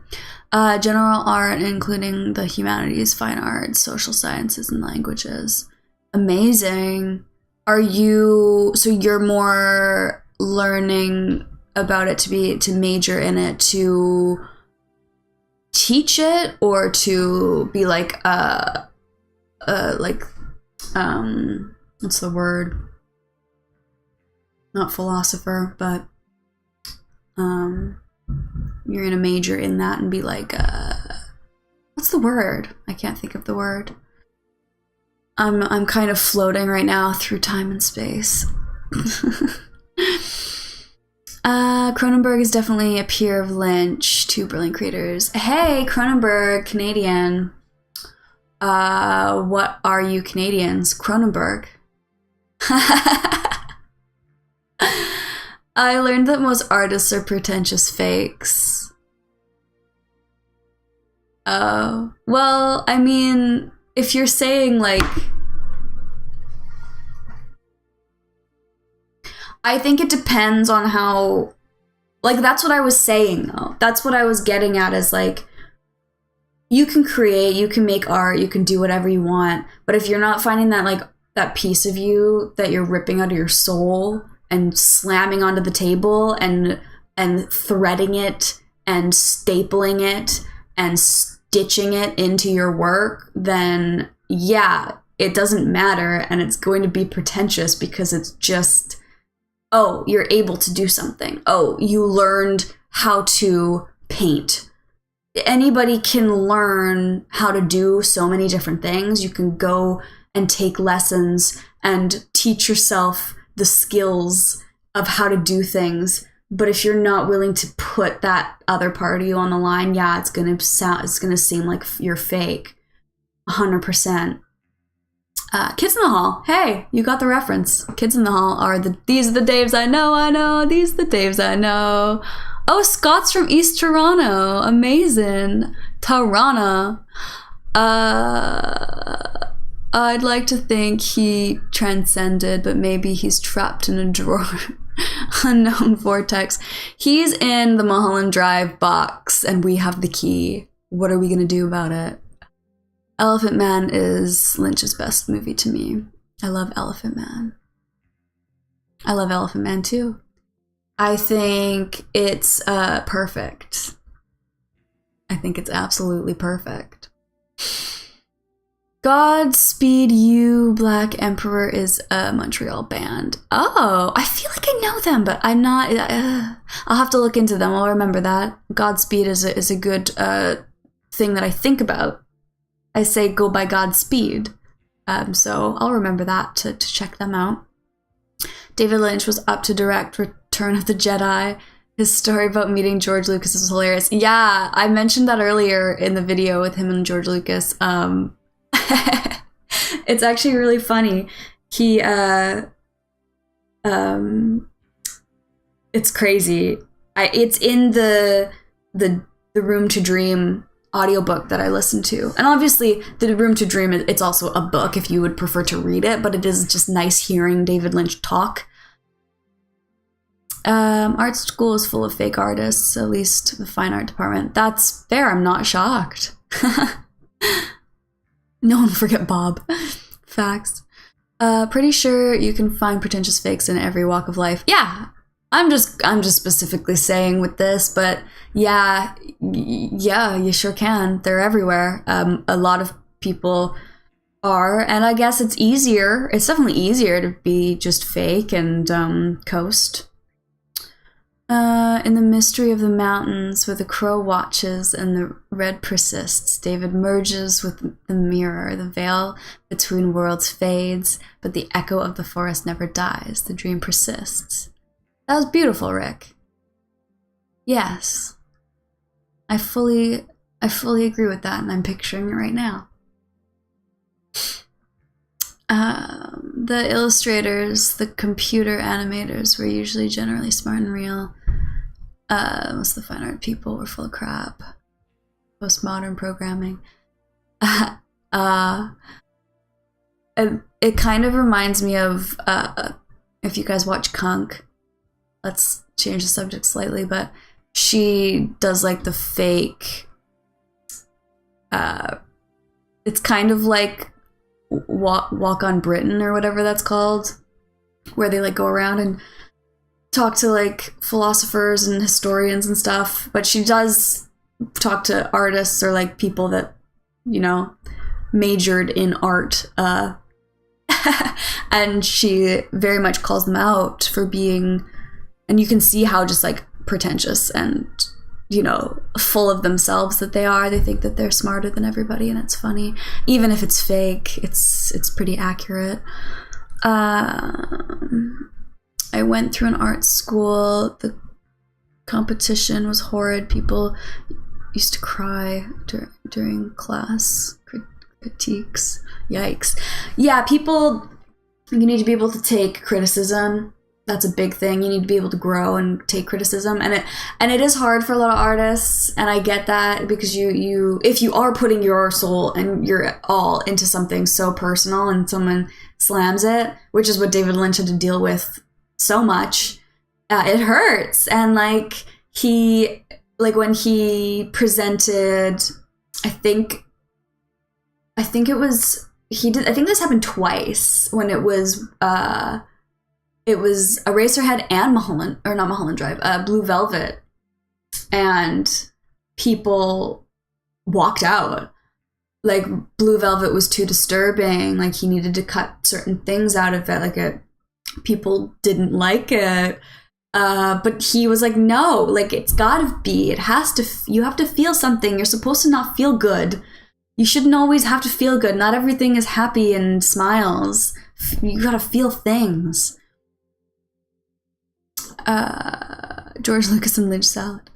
General art, including the humanities, fine arts, social sciences, and languages. Amazing. So you're more learning about it to major in it, to teach it, or to be like what's the word? Not philosopher, but you're gonna major in that and be like what's the word? I can't think of the word. I'm kind of floating right now through time and space. Cronenberg is definitely a peer of Lynch, two brilliant creators. Hey, Cronenberg, Canadian. What are you Canadians? Cronenberg. I learned that most artists are pretentious fakes. Oh, well, I mean, if you're saying like, I think it depends on how, like, that's what I was saying though. That's what I was getting at, is like, you can create, you can make art, you can do whatever you want, but if you're not finding that, like, that piece of you that you're ripping out of your soul and slamming onto the table and threading it and stapling it and stitching it into your work, then yeah, it doesn't matter, and it's going to be pretentious because it's just, oh, you're able to do something. Oh, you learned how to paint. Anybody can learn how to do so many different things. You can go and take lessons and teach yourself the skills of how to do things. But if you're not willing to put that other part of you on the line, yeah, it's gonna seem like you're fake. 100%. Kids in the Hall. Hey, you got the reference. Kids in the Hall are these are the Daves I know. These are the Daves I know. Oh, Scott's from East Toronto. Amazing. Toronto. I'd like to think he transcended, but maybe he's trapped in a drawer. Unknown vortex. He's in the Mulholland Drive box, and we have the key. What are we gonna do about it? Elephant Man is Lynch's best movie to me. I love Elephant Man. I love Elephant Man too. I think it's perfect. I think it's absolutely perfect. Godspeed You, Black Emperor is a Montreal band. Oh, I feel like I know them, but I'm not. I'll have to look into them. I'll remember that. Godspeed is a good thing that I think about. I say go by Godspeed. So I'll remember that to check them out. David Lynch was up to direct Return of the Jedi. His story about meeting George Lucas is hilarious. Yeah, I mentioned that earlier in the video with him and George Lucas. It's actually really funny. He it's crazy. It's in the Room to Dream audiobook that I listened to. And obviously the Room to Dream, it's also a book if you would prefer to read it, but it is just nice hearing David Lynch talk. Art school is full of fake artists, at least the fine art department. That's fair. I'm not shocked. No one will forget Bob. Facts. Pretty sure you can find pretentious fakes in every walk of life. Yeah, I'm just specifically saying with this, but yeah, you sure can. They're everywhere. A lot of people are, and I guess it's easier. It's definitely easier to be just fake and coast. In the mystery of the mountains, where the crow watches and the red persists, David merges with the mirror. The veil between worlds fades, but the echo of the forest never dies. The dream persists. That was beautiful, Rick. Yes. I fully agree with that, and I'm picturing it right now. The illustrators, the computer animators were usually generally smart and real. Most of the fine art people were full of crap. Postmodern programming. It kind of reminds me of, if you guys watch Kunk, let's change the subject slightly, but she does like the fake, it's kind of like Walk on Britain or whatever that's called, where they like go around and talk to like philosophers and historians and stuff, but she does talk to artists or like people that, you know, majored in art, and she very much calls them out for being, and you can see how just like pretentious and, you know, full of themselves that they are. They think that they're smarter than everybody, and it's funny. Even if it's fake, it's pretty accurate. I went through an art school. The competition was horrid. People used to cry during class critiques. Yikes. Yeah, people, you need to be able to take criticism. That's a big thing. You need to be able to grow and take criticism, and it is hard for a lot of artists, and I get that, because you if you are putting your soul and your all into something so personal and someone slams it, which is what David Lynch had to deal with so much, it hurts. And like when he presented, I think it was, he did, I think this happened twice, when it was Eraserhead and not Mulholland Drive, Blue Velvet, and people walked out. Like, Blue Velvet was too disturbing. Like, he needed to cut certain things out of it. Like, people didn't like it. But he was like, no, like, it's gotta be. It has to. You have to feel something. You're supposed to not feel good. You shouldn't always have to feel good. Not everything is happy and smiles. You gotta feel things. George Lucas and Lynch salad.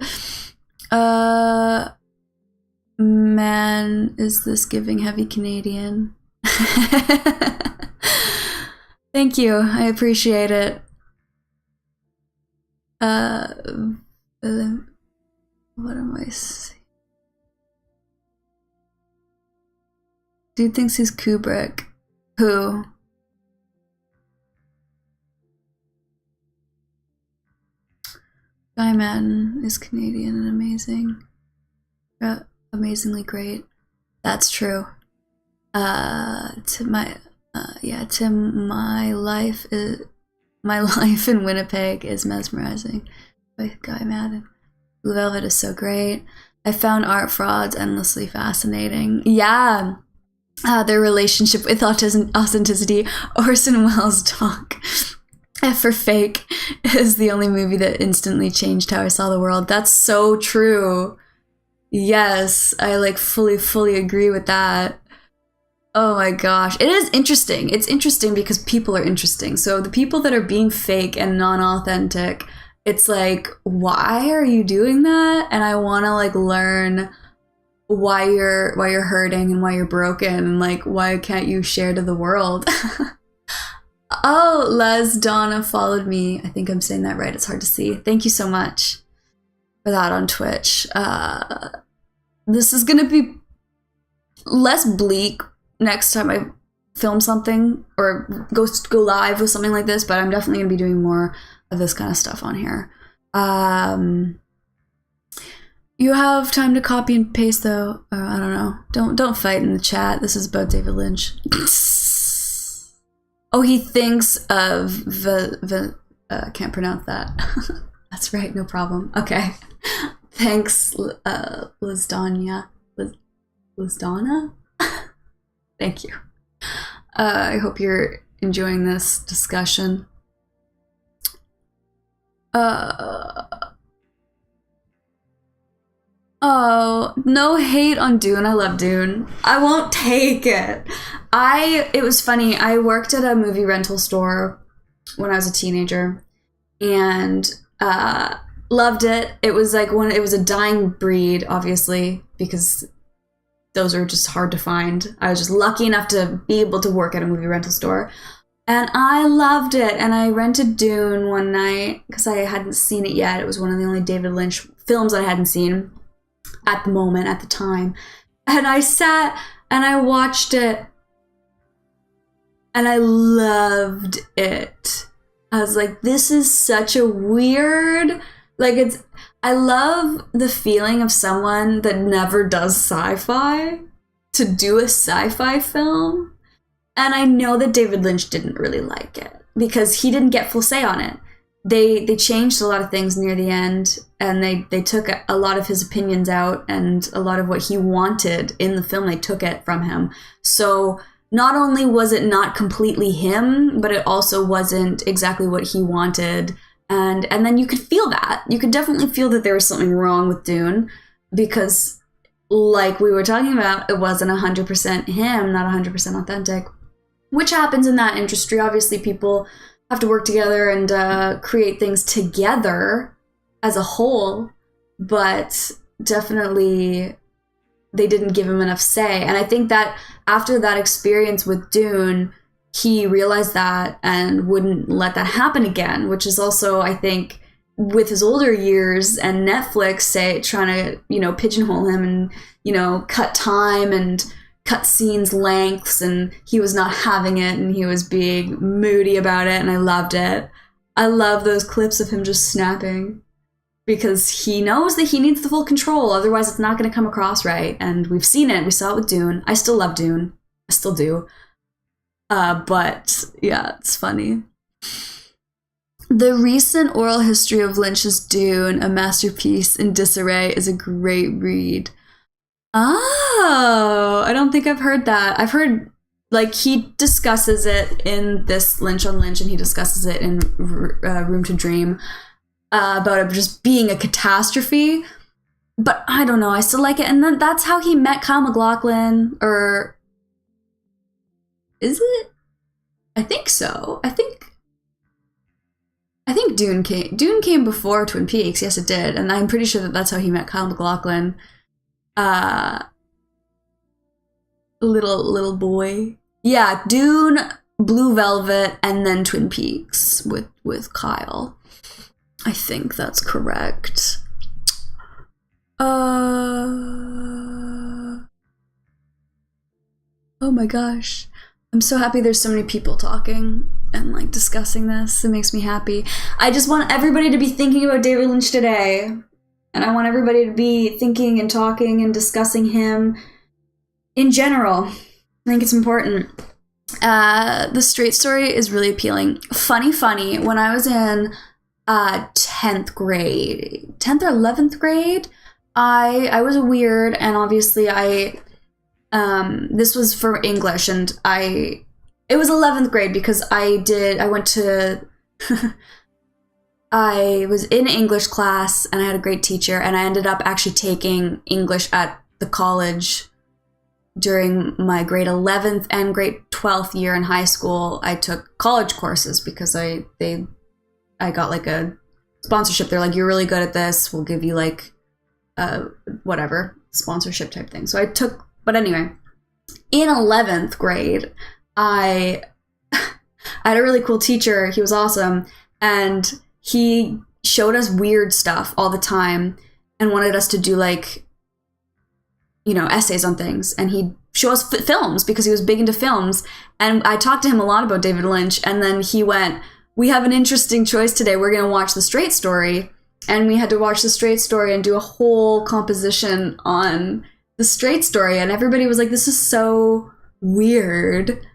Man, is this giving heavy Canadian? Thank you. I appreciate it. What am I saying? Dude thinks he's Kubrick. Who? Guy Madden is Canadian and amazing. Amazingly great. That's true. Tim, my life in Winnipeg is mesmerizing. By Guy Madden. Blue Velvet is so great. I found art frauds endlessly fascinating. Yeah. Their relationship with authenticity. Orson Welles' talk. F for Fake is the only movie that instantly changed how I saw the world. That's so true. Yes, I like fully agree with that. Oh my gosh. It is interesting. It's interesting because people are interesting. So the people that are being fake and non-authentic, it's like, why are you doing that? And I want to like learn why you're hurting and why you're broken, and like, why can't you share to the world? Oh, Les Donna followed me. I think I'm saying that right. It's hard to see. Thank you so much for that on Twitch. This is gonna be less bleak next time I film something or go live with something like this, but I'm definitely gonna be doing more of this kind of stuff on here. You have time to copy and paste though. I don't know. Don't fight in the chat. This is about David Lynch. Oh, he thinks of can't pronounce that. That's right, no problem. Okay. Thanks, Lizdana. Lizdana? Thank you. I hope you're enjoying this discussion. Oh, no hate on Dune. I love Dune. I won't take it. It was funny. I worked at a movie rental store when I was a teenager and loved it. It was like it was a dying breed, obviously, because those are just hard to find. I was just lucky enough to be able to work at a movie rental store. And I loved it. And I rented Dune one night because I hadn't seen it yet. It was one of the only David Lynch films I hadn't seen at the time. And I sat and I watched it. And I loved it. I was like, this is such a weird... I love the feeling of someone that never does sci-fi to do a sci-fi film. And I know that David Lynch didn't really like it because he didn't get full say on it. They changed a lot of things near the end, and they took a lot of his opinions out, and a lot of what he wanted in the film, they took it from him. So not only was it not completely him, but it also wasn't exactly what he wanted. And then you could feel that. You could definitely feel that there was something wrong with Dune because, like we were talking about, it wasn't 100% him, not 100% authentic, which happens in that industry. Obviously, people have to work together and create things together as a whole, but definitely they didn't give him enough say. And I think that after that experience with Dune, he realized that and wouldn't let that happen again, which is also, I think, with his older years and Netflix trying to, pigeonhole him and, cut time and cut scenes lengths, and he was not having it and he was being moody about it, and I loved it. I love those clips of him just snapping because he knows that he needs the full control, otherwise it's not going to come across right. And we've seen it. We saw it with Dune. I still love Dune. I still do. But yeah, it's funny. The recent oral history of Lynch's Dune, a masterpiece in disarray, is a great read. Oh, I don't think I've heard that. I've heard, he discusses it in this Lynch on Lynch, and he discusses it in Room to Dream, about it just being a catastrophe. But I don't know, I still like it. And then that's how he met Kyle MacLachlan, or... Is it? I think so. I think Dune came before Twin Peaks. Yes, it did. And I'm pretty sure that that's how he met Kyle MacLachlan. Little boy. Yeah, Dune, Blue Velvet, and then Twin Peaks with Kyle. I think that's correct. Oh my gosh. I'm so happy there's so many people talking and discussing this. It makes me happy. I just want everybody to be thinking about David Lynch today. And I want everybody to be thinking and talking and discussing him in general. I think it's important. The straight story is really appealing. Funny. When I was in 10th grade, 10th or 11th grade, I was a weird, and obviously this was for English, and it was 11th grade because I was in English class and I had a great teacher, and I ended up actually taking English at the college during my grade 11th and grade 12th year in high school. I took college courses because I got a sponsorship. They're like, you're really good at this, we'll give you whatever sponsorship type thing. So I took, but anyway, in 11th grade, I had a really cool teacher. He was awesome, and he showed us weird stuff all the time and wanted us to do essays on things, and he'd show us films because he was big into films. And I talked to him a lot about David Lynch, and then he went, we have an interesting choice today. We're going to watch The Straight Story, and we had to watch The Straight Story and do a whole composition on The Straight Story, and everybody was like, this is so weird.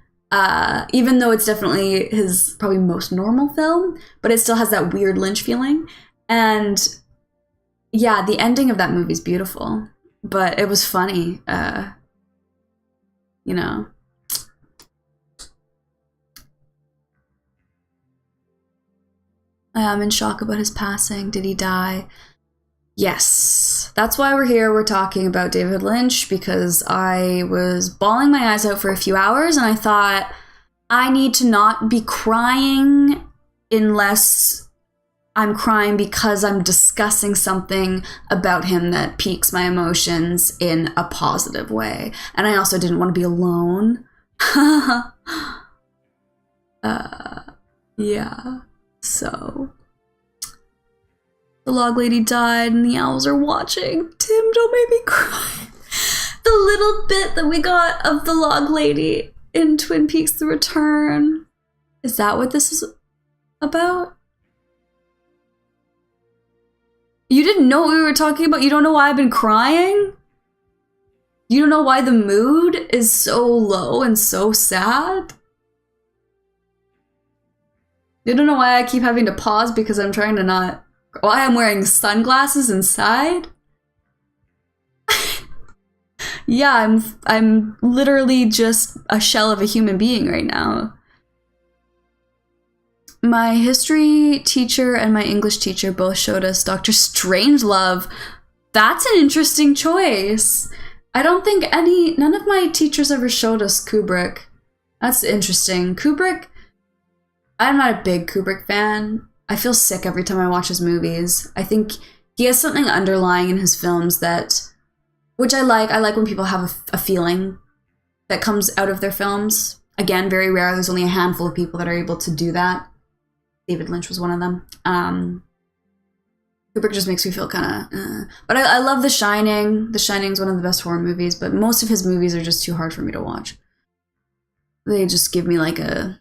Even though it's definitely his probably most normal film, but it still has that weird Lynch feeling. And yeah, the ending of that movie is beautiful, but it was funny. You know. I'm in shock about his passing. Did he die? Yes. That's why we're here. We're talking about David Lynch, because I was bawling my eyes out for a few hours and I thought, I need to not be crying unless I'm crying because I'm discussing something about him that piques my emotions in a positive way. And I also didn't want to be alone. Yeah. So, the log lady died and the owls are watching. Tim, don't make me cry. The little bit that we got of the log lady in Twin Peaks: The Return. Is that what this is about? You didn't know what we were talking about? You don't know why I've been crying? You don't know why the mood is so low and so sad? You don't know why I keep having to pause because I'm trying to not... Why I'm wearing sunglasses inside? Yeah, I'm literally just a shell of a human being right now. My history teacher and my English teacher both showed us Dr. Strangelove. That's an interesting choice. I don't think none of my teachers ever showed us Kubrick. That's interesting. Kubrick... I'm not a big Kubrick fan. I feel sick every time I watch his movies. I think he has something underlying in his films which I like. I like when people have a feeling that comes out of their films. Again, very rare. There's only a handful of people that are able to do that. David Lynch was one of them. Kubrick just makes me feel kind of... But I love The Shining. The Shining is one of the best horror movies, but most of his movies are just too hard for me to watch. They just give me like a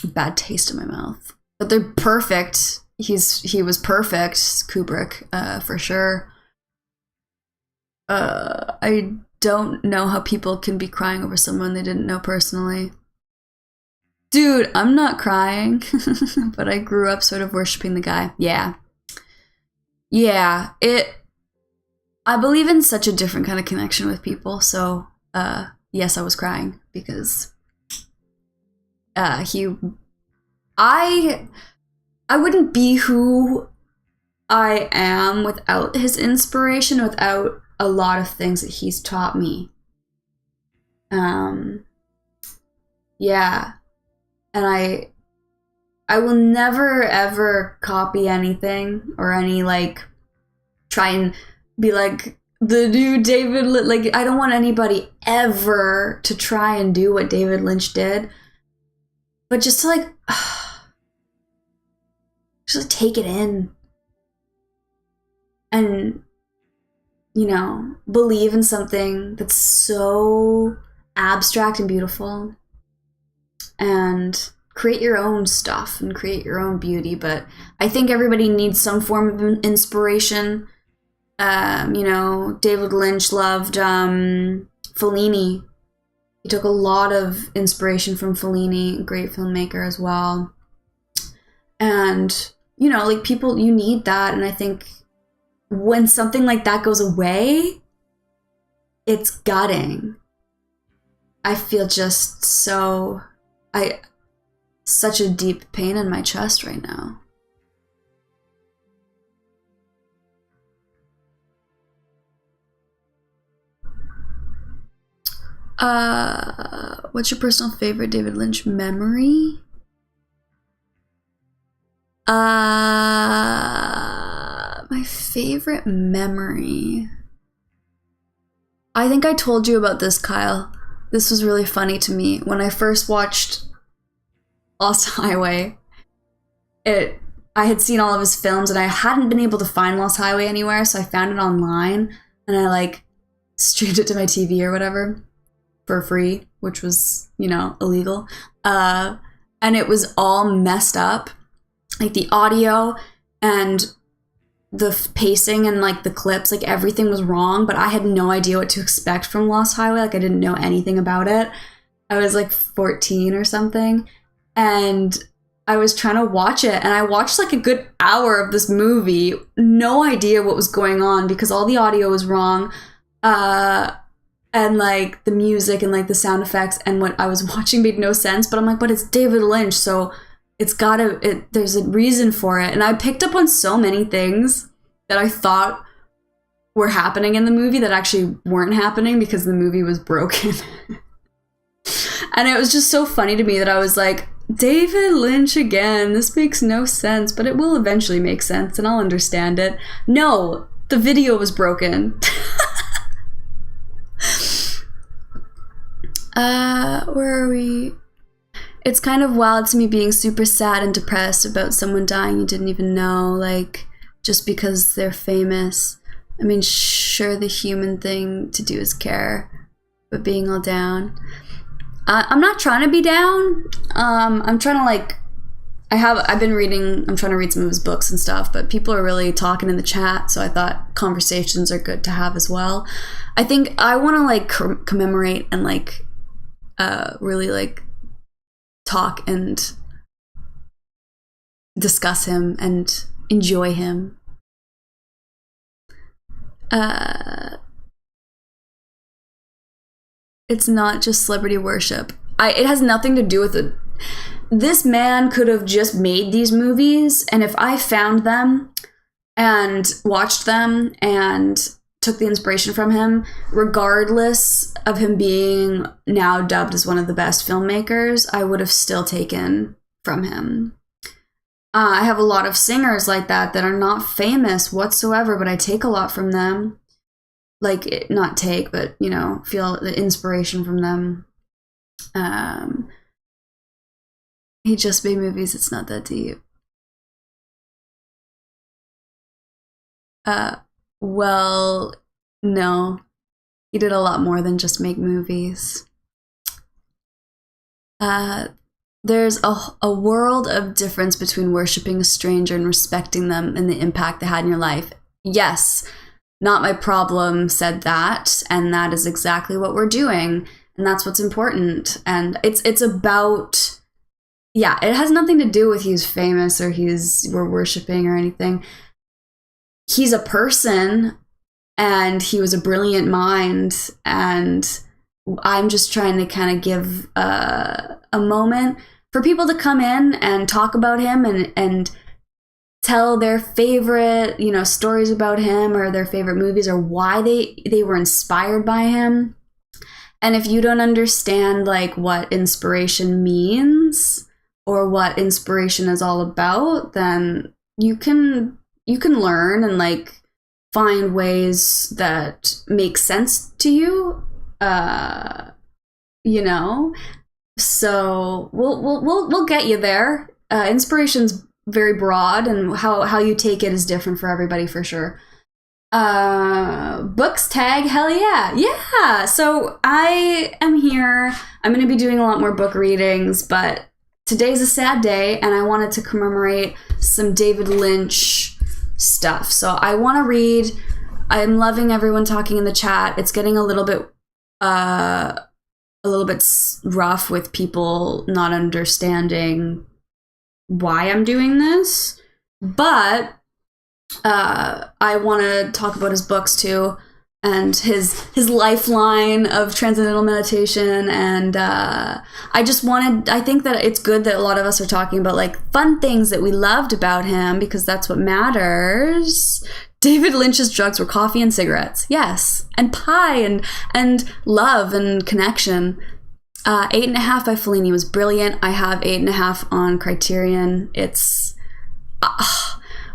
bad taste in my mouth, but they're perfect. He was perfect, Kubrick, for sure. I don't know how people can be crying over someone they didn't know personally. Dude, I'm not crying, but I grew up sort of worshiping the guy. Yeah, I believe in such a different kind of connection with people, so yes, I was crying because I wouldn't be who I am without his inspiration, without a lot of things that he's taught me. Yeah. And I will never ever copy anything or try and be like the new David Lynch. I don't want anybody ever to try and do what David Lynch did. But just to just take it in and, believe in something that's so abstract and beautiful and create your own stuff and create your own beauty. But I think everybody needs some form of inspiration. David Lynch loved Fellini. He took a lot of inspiration from Fellini, a great filmmaker as well. And, people, you need that. And I think when something like that goes away, it's gutting. I feel just such a deep pain in my chest right now. What's your personal favorite David Lynch memory? My favorite memory. I think I told you about this, Kyle. This was really funny to me. When I first watched Lost Highway, I had seen all of his films and I hadn't been able to find Lost Highway anywhere, so I found it online and I streamed it to my TV or whatever for free, which was, illegal. and it was all messed up. Like the audio and the pacing and like the clips, like everything was wrong, but I had no idea what to expect from Lost Highway. Like I didn't know anything about it. I was like 14 or something, and I was trying to watch it, and I watched like a good hour of this movie, no idea what was going on because all the audio was wrong, and like the music and like the sound effects and what I was watching made no sense. But I'm like, but it's David Lynch, so there's a reason for it. And I picked up on so many things that I thought were happening in the movie that actually weren't happening because the movie was broken. And it was just so funny to me that I was like, David Lynch again, this makes no sense, but it will eventually make sense and I'll understand it. No, the video was broken. Where are we? It's kind of wild to me being super sad and depressed about someone dying you didn't even know, like, just because they're famous. I mean, sure, the human thing to do is care, but being all down. I'm not trying to be down. I'm trying to like, I'm trying to read some of his books and stuff, but people are really talking in the chat, so I thought conversations are good to have as well. I think I want to like commemorate and like, really like talk and discuss him and enjoy him. It's not just celebrity worship. It has nothing to do with it. This man could have just made these movies, and if I found them and watched them and took the inspiration from him, regardless of him being now dubbed as one of the best filmmakers, I would have still taken from him. I have a lot of singers like that are not famous whatsoever, but I take a lot from them. Like, not take, but, you know, feel the inspiration from them. He just made movies, it's not that deep. Well, no. He did a lot more than just make movies. There's a world of difference between worshiping a stranger and respecting them and the impact they had in your life. Yes, Not My Problem said that, and that is exactly what we're doing, and that's what's important. And it's about, yeah, it has nothing to do with he's famous or we're worshiping or anything. He's a person, and he was a brilliant mind, and I'm just trying to kind of give a moment for people to come in and talk about him and tell their favorite, you know, stories about him or their favorite movies or why they were inspired by him. And if you don't understand like what inspiration means or what inspiration is all about, then you can learn and like find ways that make sense to you, you know. So we'll get you there. Inspiration's very broad, and how you take it is different for everybody for sure. Books tag, hell yeah. So I am here. I'm going to be doing a lot more book readings, but today's a sad day, and I wanted to commemorate some David Lynch stuff. So I want to read. I'm loving everyone talking in the chat. It's getting a little bit rough with people not understanding why I'm doing this, but I want to talk about his books too, and his lifeline of transcendental meditation. And I think that it's good that a lot of us are talking about like fun things that we loved about him, because that's what matters. David Lynch's drugs were coffee and cigarettes, yes, and pie and love and connection. 8.5 by Fellini was brilliant. I have 8.5 on Criterion. It's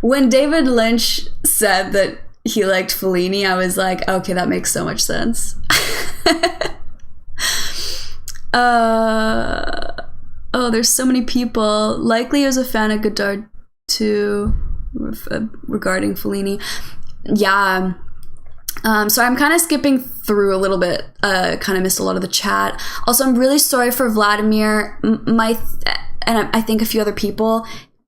when David Lynch said that he liked Fellini, I was like, okay, that makes so much sense. There's so many people. Likely was a fan of Godard too, regarding Fellini. Yeah. So I'm kind of skipping through a little bit, kind of missed a lot of the chat. Also, I'm really sorry for Vladimir. and I think a few other people,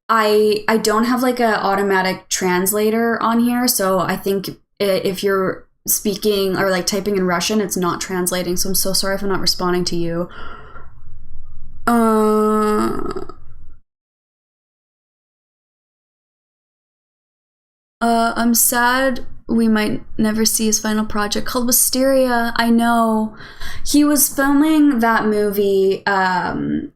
I don't have like a automatic translator on here, so I think if you're speaking or like typing in Russian, it's not translating, so I'm so sorry if I'm not responding to you. I'm sad we might never see his final project called Wisteria. I know. He was filming that movie, or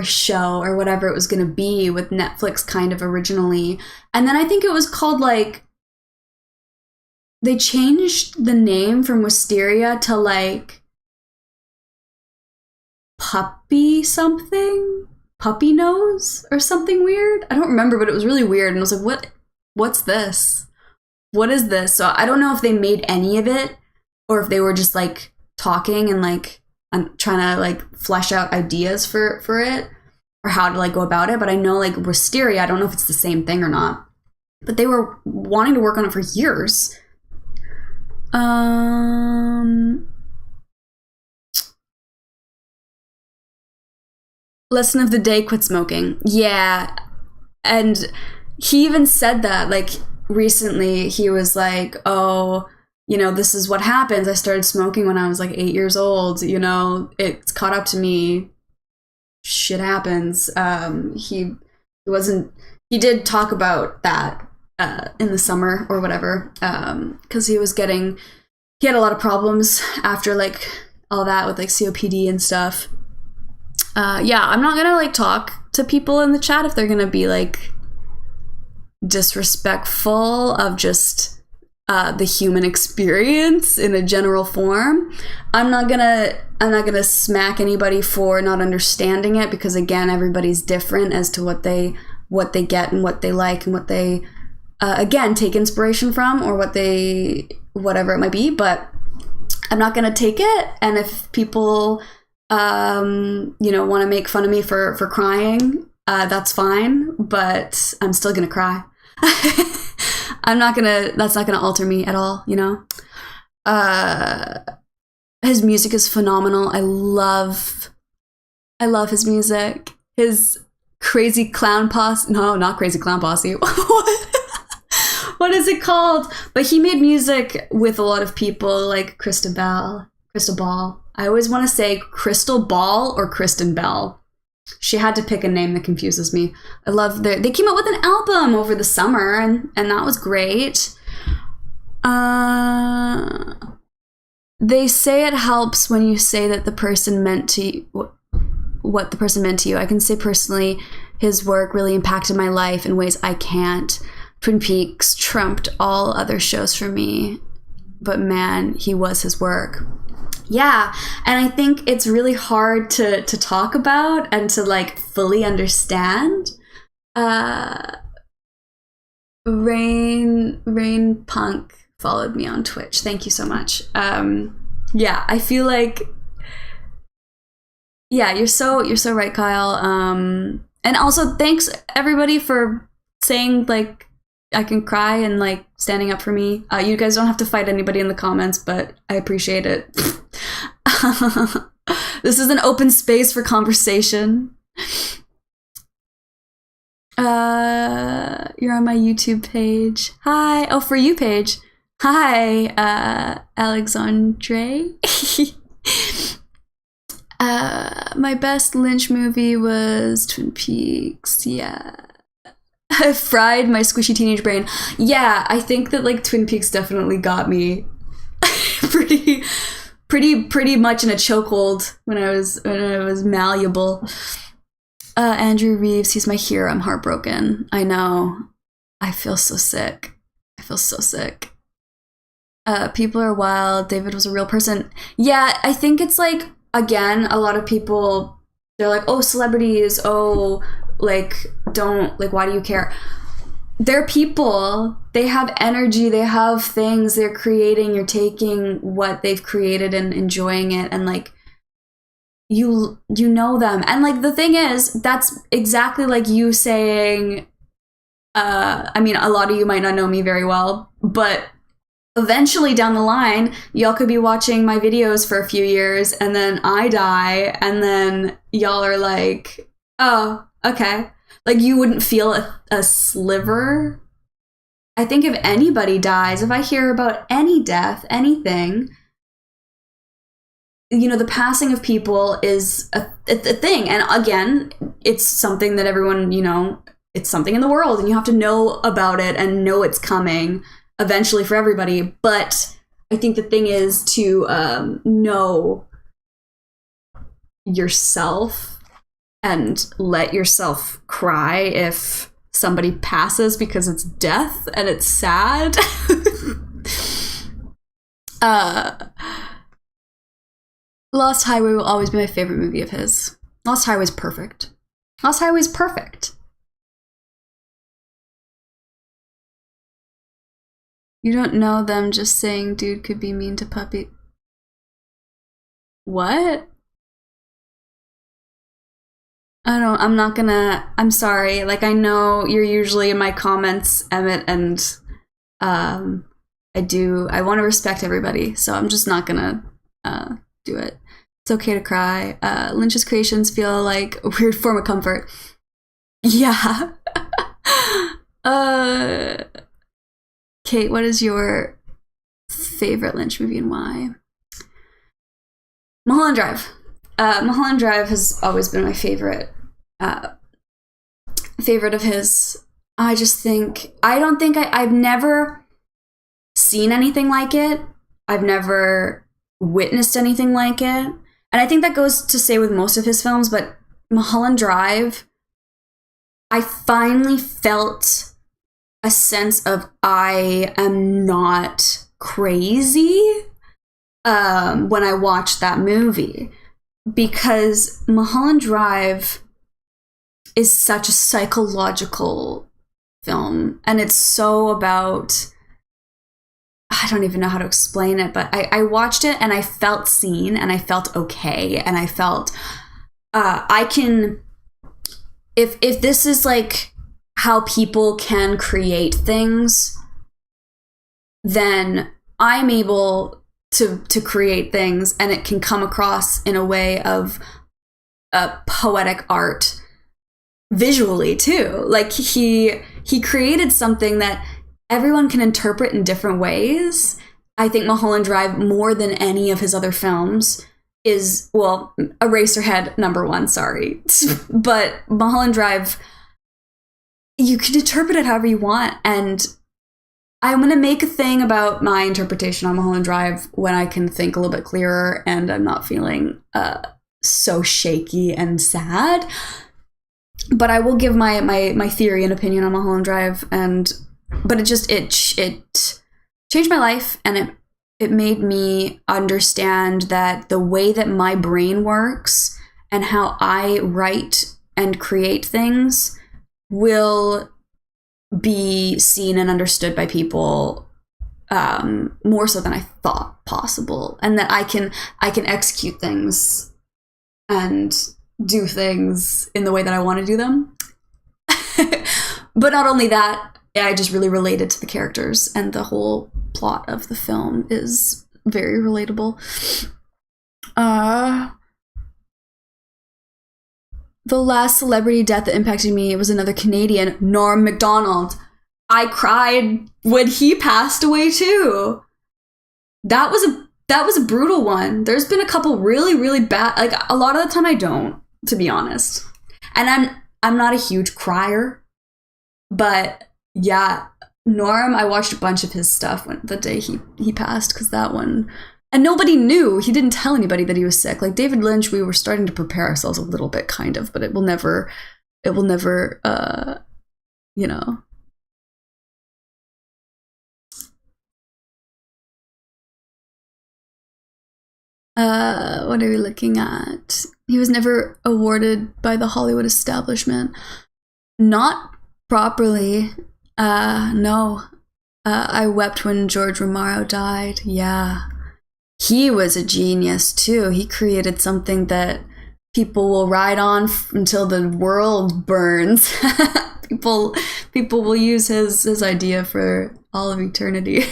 show or whatever it was going to be with Netflix kind of originally. And then I think it was called like, they changed the name from Wisteria to like Puppy something? Puppy Nose or something weird? I don't remember, but it was really weird. And I was like, what's this? What is this? So I don't know if they made any of it or if they were just like talking and like trying to like flesh out ideas for it or how to like go about it. But I know like Wisteria, I don't know if it's the same thing or not, but they were wanting to work on it for years. Lesson of the day, quit smoking. Yeah. And he even said that like recently. He was like, oh, you know, this is what happens. I started smoking when I was like 8 years old. You know, it's caught up to me. Shit happens. He did talk about that in the summer or whatever, because he had a lot of problems after like all that with like COPD and stuff. Yeah, I'm not gonna like talk to people in the chat if they're gonna be like disrespectful of just the human experience in a general form. I'm not gonna smack anybody for not understanding it, because again, everybody's different as to what they get and what they like and what they again take inspiration from, or whatever it might be. But I'm not gonna take it. And if people you know, want to make fun of me for crying, that's fine, but I'm still gonna cry. That's not gonna alter me at all, you know. His music is phenomenal. I love his music. His Crazy Clown Posse, no, not Crazy Clown Posse. What is it called? But he made music with a lot of people like Crystal Ball. I always want to say Crystal Ball or Kristen Bell. She had to pick a name that confuses me. I love they came out with an album over the summer, and that was great. They say it helps when you say that the person meant to you, what the person meant to you. I can say personally, his work really impacted my life in ways I can't. Twin Peaks trumped all other shows for me, but man, he was his work. Yeah, and I think it's really hard to talk about and to like fully understand. Rain Punk followed me on Twitch. Thank you so much. Yeah, I feel like, yeah, you're so right, Kyle. And also thanks everybody for saying like I can cry and like standing up for me. You guys don't have to fight anybody in the comments, but I appreciate it. This is an open space for conversation. You're on my YouTube page. Hi. Oh, for you page. Hi, Alexandre. My best Lynch movie was Twin Peaks. Yeah. I fried my squishy teenage brain. Yeah, I think that like Twin Peaks definitely got me pretty much in a chokehold when I was malleable. Andrew Reeves, he's my hero. I'm heartbroken. I know. I feel so sick. People are wild. David was a real person. Yeah, I think it's like, again, a lot of people, they're like, oh, celebrities, oh, like, don't, like, why do you care? They're people. They have energy. They have things they're creating. You're taking what they've created and enjoying it. And like, you know them. And like, the thing is, that's exactly like you saying, I mean, a lot of you might not know me very well, but eventually down the line, y'all could be watching my videos for a few years and then I die. And then y'all are like, Oh, okay. Like you wouldn't feel a sliver. I think if anybody dies, if I hear about any death, anything, you know, the passing of people is a thing. And again, it's something that everyone, you know, it's something in the world and you have to know about it and know it's coming eventually for everybody. But I think the thing is to know yourself and let yourself cry if somebody passes because it's death and it's sad. Lost Highway will always be my favorite movie of his. Lost Highway's perfect. Lost Highway's perfect. You don't know them just saying dude could be mean to puppy. What? I'm sorry. Like, I know you're usually in my comments, Emmett, and I want to respect everybody, so I'm just not gonna do it. It's okay to cry. Lynch's creations feel like a weird form of comfort. Yeah. Kate, what is your favorite Lynch movie and why? Mulholland Drive. Mulholland Drive has always been my favorite of his. I've never seen anything like it. I've never witnessed anything like it. And I think that goes to say with most of his films, but Mulholland Drive, I finally felt a sense of I am not crazy when I watched that movie. Because Mulholland Drive is such a psychological film, and it's so about, I don't even know how to explain it, but I watched it and I felt seen and I felt okay and I felt if this is like how people can create things, then I'm able to create things, and it can come across in a way of poetic art visually too. Like he created something that everyone can interpret in different ways. I think Mulholland Drive, more than any of his other films, is, well, Eraserhead #1, sorry. But Mulholland Drive, you can interpret it however you want, and I'm going to make a thing about my interpretation on Mulholland Drive when I can think a little bit clearer and I'm not feeling so shaky and sad. But I will give my theory and opinion on Mulholland Drive, but it changed my life, and it made me understand that the way that my brain works and how I write and create things will be seen and understood by people more so than I thought possible, and that I can execute things and do things in the way that I want to do them. But not only that, I just really related to the characters, and the whole plot of the film is very relatable. The last celebrity death that impacted me was another Canadian, Norm Macdonald. I cried when he passed away too. That was a brutal one. There's been a couple really, really bad, like a lot of the time I don't, to be honest. And I'm not a huge crier, but yeah, Norm, I watched a bunch of his stuff the day he passed, because that one, and nobody knew. He didn't tell anybody that he was sick. Like David Lynch, we were starting to prepare ourselves a little bit, kind of, but it will never, you know. What are we looking at? He was never awarded by the Hollywood establishment. Not properly. No. I wept when George Romero died. Yeah. He was a genius too. He created something that people will ride on until the world burns. people will use his idea for all of eternity.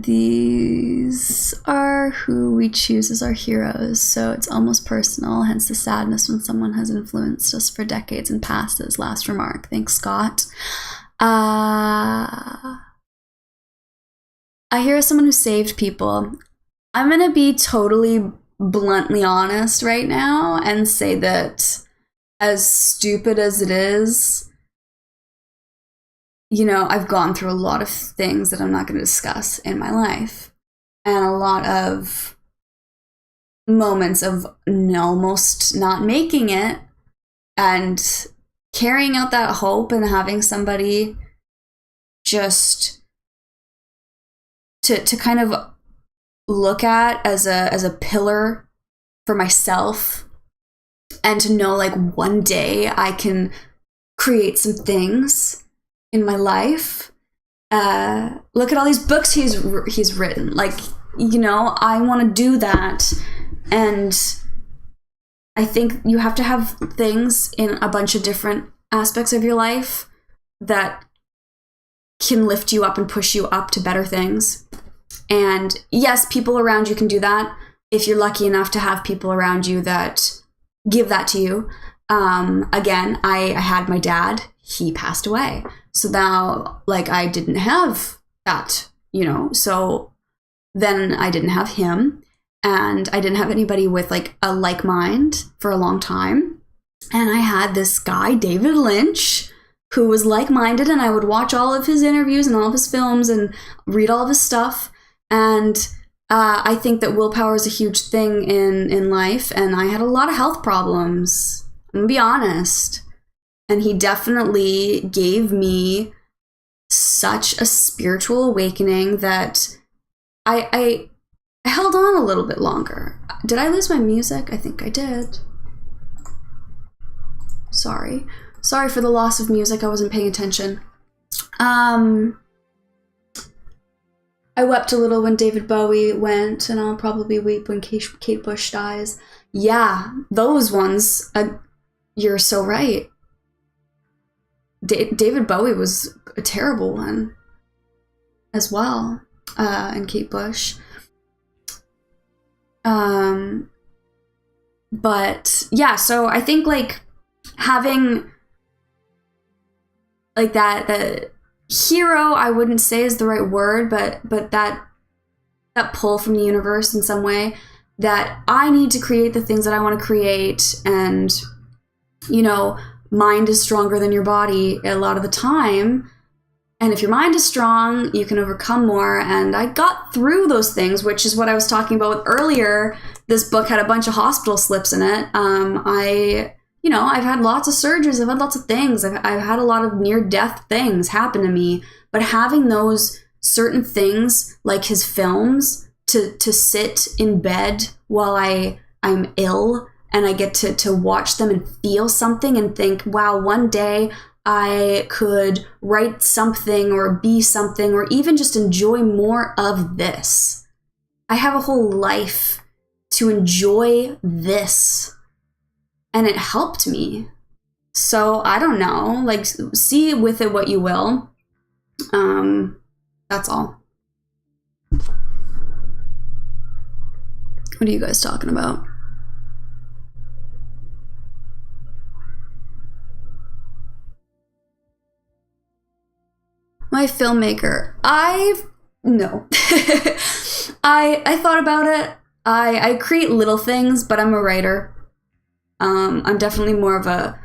These are who we choose as our heroes, so it's almost personal, hence the sadness when someone has influenced us for decades and passes. Last remark. Thanks, Scott. A hero is someone who saved people. I'm going to be totally bluntly honest right now and say that, as stupid as it is, you know, I've gone through a lot of things that I'm not going to discuss in my life, and a lot of moments of almost not making it, and carrying out that hope and having somebody just to kind of look at as a pillar for myself, and to know like one day I can create some things in my life. Look at all these books he's written. Like, you know, I want to do that. And I think you have to have things in a bunch of different aspects of your life that can lift you up and push you up to better things. And yes, people around you can do that if you're lucky enough to have people around you that give that to you. Again, I had my dad. He passed away. So now, like, I didn't have that, you know? So then I didn't have him, and I didn't have anybody with, like, a like mind for a long time. And I had this guy, David Lynch, who was like-minded, and I would watch all of his interviews and all of his films and read all of his stuff. And I think that willpower is a huge thing in life, and I had a lot of health problems. I'm gonna be honest. And he definitely gave me such a spiritual awakening that I held on a little bit longer. Did I lose my music? I think I did. Sorry for the loss of music. I wasn't paying attention. I wept a little when David Bowie went, and I'll probably weep when Kate Bush dies. Yeah, those ones. You're so right. David Bowie was a terrible one as well, and Kate Bush. But yeah, so I think like having like that hero, I wouldn't say is the right word, but that pull from the universe in some way, that I need to create the things that I want to create. And, you know, mind is stronger than your body a lot of the time. And if your mind is strong, you can overcome more. And I got through those things, which is what I was talking about earlier. This book had a bunch of hospital slips in it. I've had lots of surgeries. I've had lots of things. I've had a lot of near-death things happen to me. But having those certain things, like his films, to sit in bed while I'm ill, and I get to watch them and feel something and think, wow, one day I could write something or be something, or even just enjoy more of this. I have a whole life to enjoy this. And it helped me. So I don't know, like, see with it what you will. That's all. What are you guys talking about? My filmmaker. No. I thought about it. I create little things, but I'm a writer. I'm definitely more of a,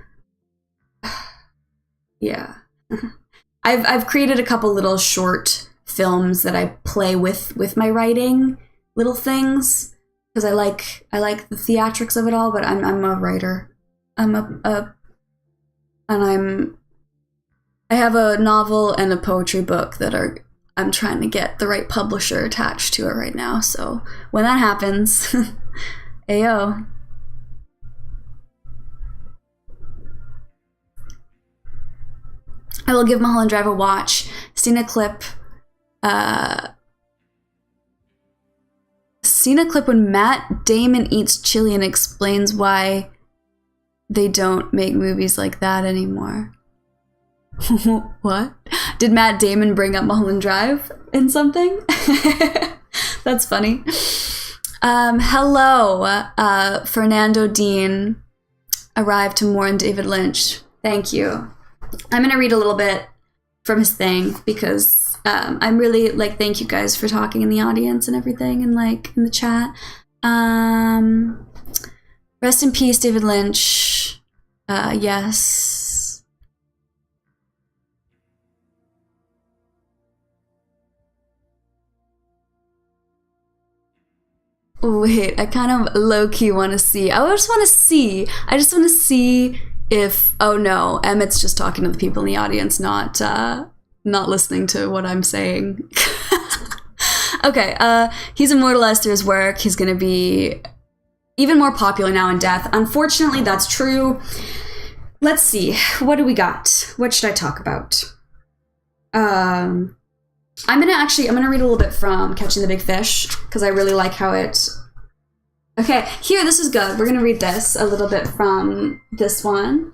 yeah. I've created a couple little short films that I play with my writing, little things, because I like the theatrics of it all. But I'm a writer. I have a novel and a poetry book that I'm trying to get the right publisher attached to it right now. So when that happens, ayo. I will give Mulholland Drive a watch. Seen a clip when Matt Damon eats chili and explains why they don't make movies like that anymore. What? Did Matt Damon bring up Mulholland Drive in something? That's funny. Hello, Fernando Dean arrived to mourn David Lynch. Thank you. I'm going to read a little bit from his thing because I'm really, like, thank you guys for talking in the audience and everything and, like, in the chat. Rest in peace, David Lynch. Yes. Wait, I kind of low-key want to see. I just want to see if, oh no, Emmett's just talking to the people in the audience, not listening to what I'm saying. Okay, he's immortalized through his work. He's going to be even more popular now in death. Unfortunately, that's true. Let's see. What do we got? What should I talk about? I'm gonna read a little bit from Catching the Big Fish because I really like how it. Okay, here, this is good. We're gonna read this a little bit from this one.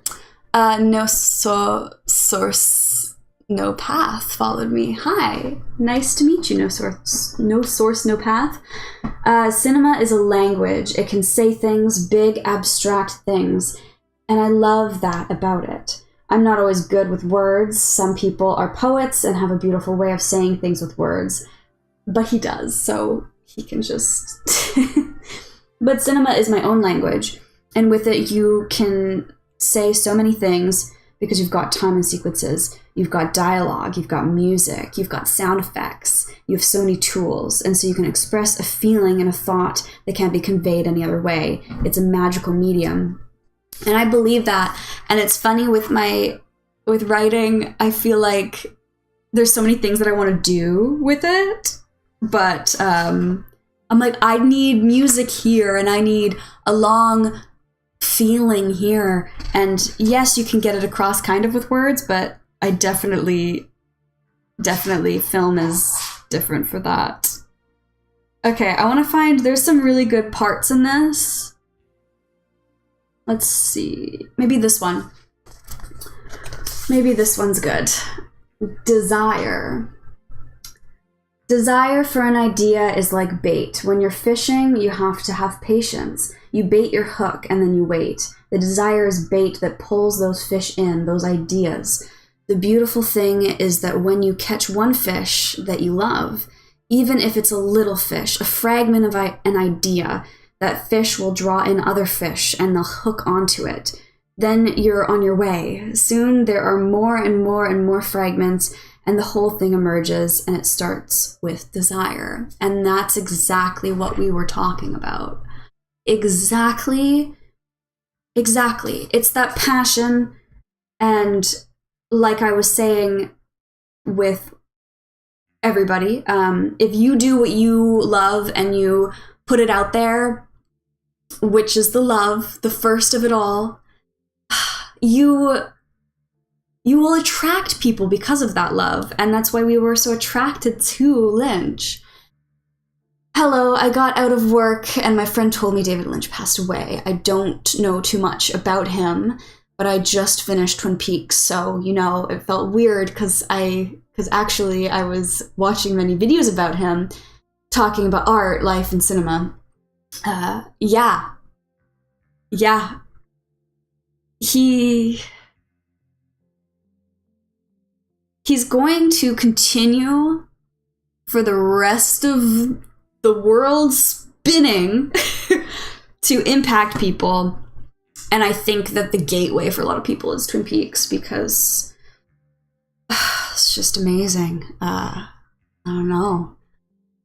No source, no path followed me. Hi, nice to meet you. No source, no path. Cinema is a language. It can say things, big abstract things, and I love that about it. I'm not always good with words. Some people are poets and have a beautiful way of saying things with words. But he does, so he can just... But cinema is my own language. And with it, you can say so many things because you've got time and sequences. You've got dialogue. You've got music. You've got sound effects. You have so many tools. And so you can express a feeling and a thought that can't be conveyed any other way. It's a magical medium. And I believe that. And it's funny with writing, I feel like there's so many things that I want to do with it. But I'm like, I need music here and I need a long feeling here. And yes, you can get it across kind of with words, but I definitely film is different for that. Okay, I want to find, there's some really good parts in this. Let's see. Maybe this one. Maybe this one's good. Desire. Desire for an idea is like bait. When you're fishing, you have to have patience. You bait your hook and then you wait. The desire is bait that pulls those fish in, those ideas. The beautiful thing is that when you catch one fish that you love, even if it's a little fish, a fragment of an idea, that fish will draw in other fish and they'll hook onto it. Then you're on your way. Soon there are more and more and more fragments and the whole thing emerges and it starts with desire. And that's exactly what we were talking about. Exactly. It's that passion. And like I was saying with everybody, if you do what you love and you put it out there, which is the love, the first of it all, you will attract people because of that love. And that's why we were so attracted to Lynch. Hello, I got out of work and my friend told me David Lynch passed away. I don't know too much about him, but I just finished Twin Peaks, so, you know, it felt weird because actually I was watching many videos about him talking about art, life, and cinema. Yeah. He's going to continue for the rest of the world spinning to impact people. And I think that the gateway for a lot of people is Twin Peaks because it's just amazing. I don't know.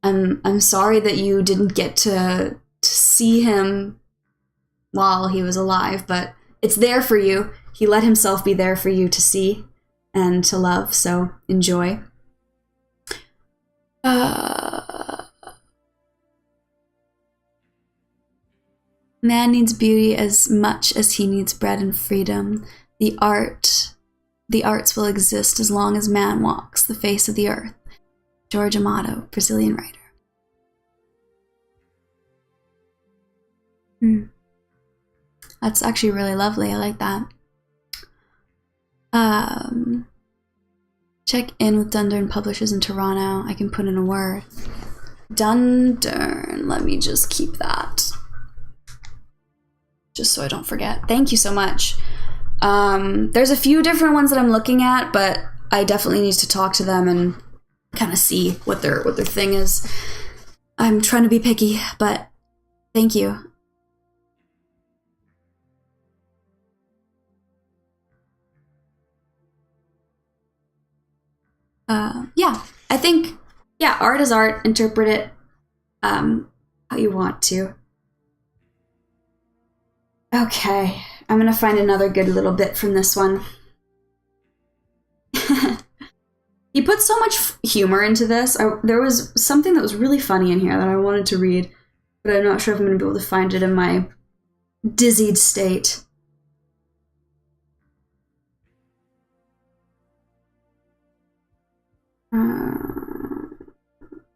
I'm sorry that you didn't get to see him while he was alive, but it's there for you. He let himself be there for you to see and to love, so enjoy. Man needs beauty as much as he needs bread and freedom. The arts will exist as long as man walks the face of the earth. George Amado, Brazilian writer. That's actually really lovely. I like that. Check in with Dundurn Publishers in Toronto. I can put in a word. Dundurn. Let me just keep that. Just so I don't forget. Thank you so much. There's a few different ones that I'm looking at, but I definitely need to talk to them and kind of see what their thing is. I'm trying to be picky, but thank you. Yeah, I think, yeah, art is art. Interpret it how you want to. Okay, I'm gonna find another good little bit from this one. He put so much humor into this. There was something that was really funny in here that I wanted to read, but I'm not sure if I'm gonna be able to find it in my dizzied state.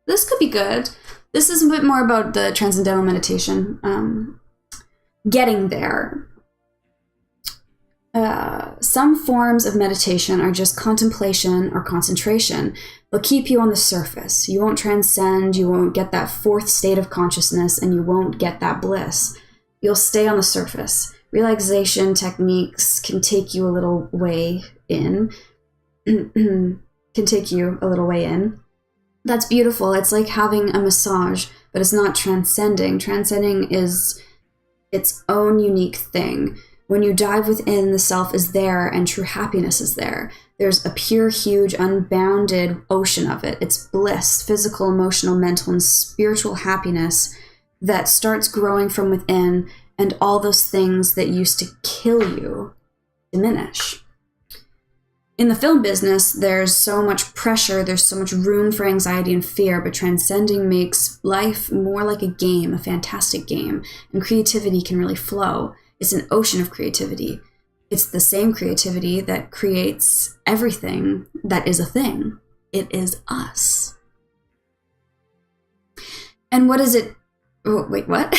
This could be good. This is a bit more about the transcendental meditation. Getting there. Some forms of meditation are just contemplation or concentration. They'll keep you on the surface. You won't transcend, you won't get that fourth state of consciousness, and you won't get that bliss. You'll stay on the surface. Relaxation techniques can take you a little way in. That's beautiful. It's like having a massage, but it's not transcending. Transcending is its own unique thing. When you dive within, the self is there and true happiness is there. There's a pure, huge, unbounded ocean of it. It's bliss, physical, emotional, mental, and spiritual happiness that starts growing from within, and all those things that used to kill you diminish. In the film business, there's so much pressure, there's so much room for anxiety and fear, but transcending makes life more like a game, a fantastic game, and creativity can really flow. It's an ocean of creativity. It's the same creativity that creates everything that is a thing. It is us. And what is it? Oh, wait, what?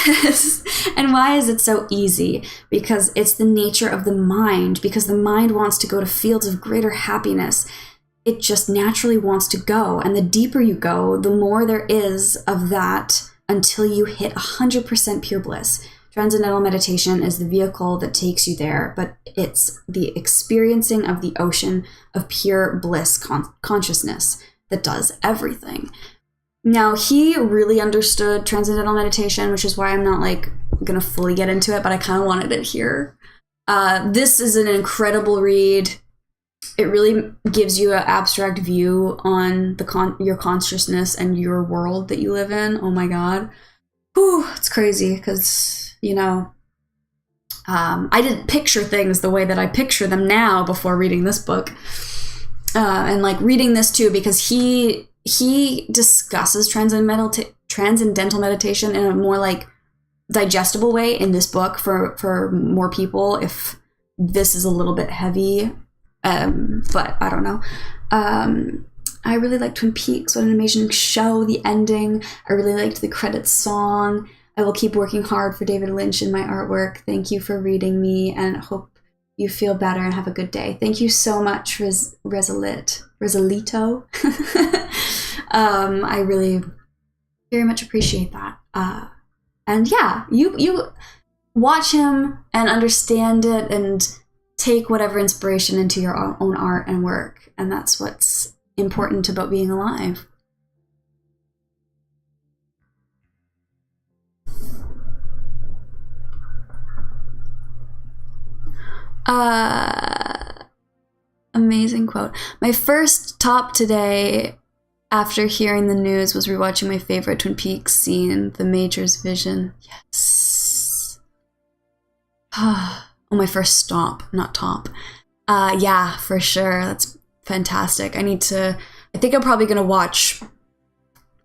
And why is it so easy? Because it's the nature of the mind, because the mind wants to go to fields of greater happiness. It just naturally wants to go. And the deeper you go, the more there is of that until you hit 100% pure bliss. Transcendental meditation is the vehicle that takes you there, but it's the experiencing of the ocean of pure bliss consciousness that does everything. Now, he really understood transcendental meditation, which is why I'm not going to fully get into it, but I kind of wanted it here. This is an incredible read. It really gives you an abstract view on your consciousness and your world that you live in. Oh my God. Whew, it's crazy because, I didn't picture things the way that I picture them now before reading this book. And reading this too, because he discusses transcendental meditation in a more digestible way in this book for more people if this is a little bit heavy. But I don't know. I really liked Twin Peaks. What an amazing show. The ending. I really liked the credits song. I will keep working hard for David Lynch in my artwork. Thank you for reading me and hope you feel better and have a good day. Thank you so much, Resolito. I really very much appreciate that. And yeah, you watch him and understand it and take whatever inspiration into your own art and work. And that's what's important about being alive. Amazing quote. My first top today after hearing the news was rewatching my favorite Twin Peaks scene, the Major's vision. Yes. Oh, my first stop, not top. Yeah, for sure. That's fantastic. I think I'm probably going to watch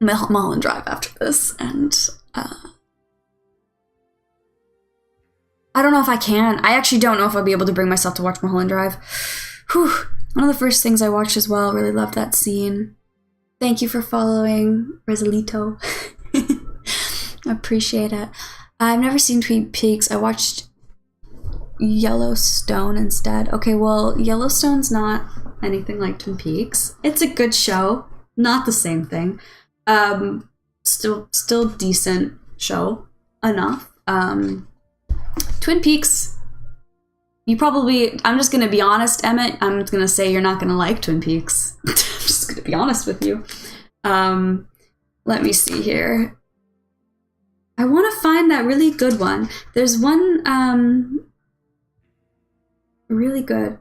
Mulholland Drive after this. And I don't know if I can. I actually don't know if I'll be able to bring myself to watch Mulholland Drive. Whew. One of the first things I watched as well. Really loved that scene. Thank you for following, Resolito. I appreciate it. I've never seen Twin Peaks. I watched Yellowstone instead. Okay, well, Yellowstone's not anything like Twin Peaks. It's a good show, not the same thing. Still decent show enough. Twin Peaks, I'm just gonna be honest, Emmett, I'm gonna say you're not gonna like Twin Peaks. I'm just gonna be honest with you. Let me see here. I want to find that really good one. There's one really good.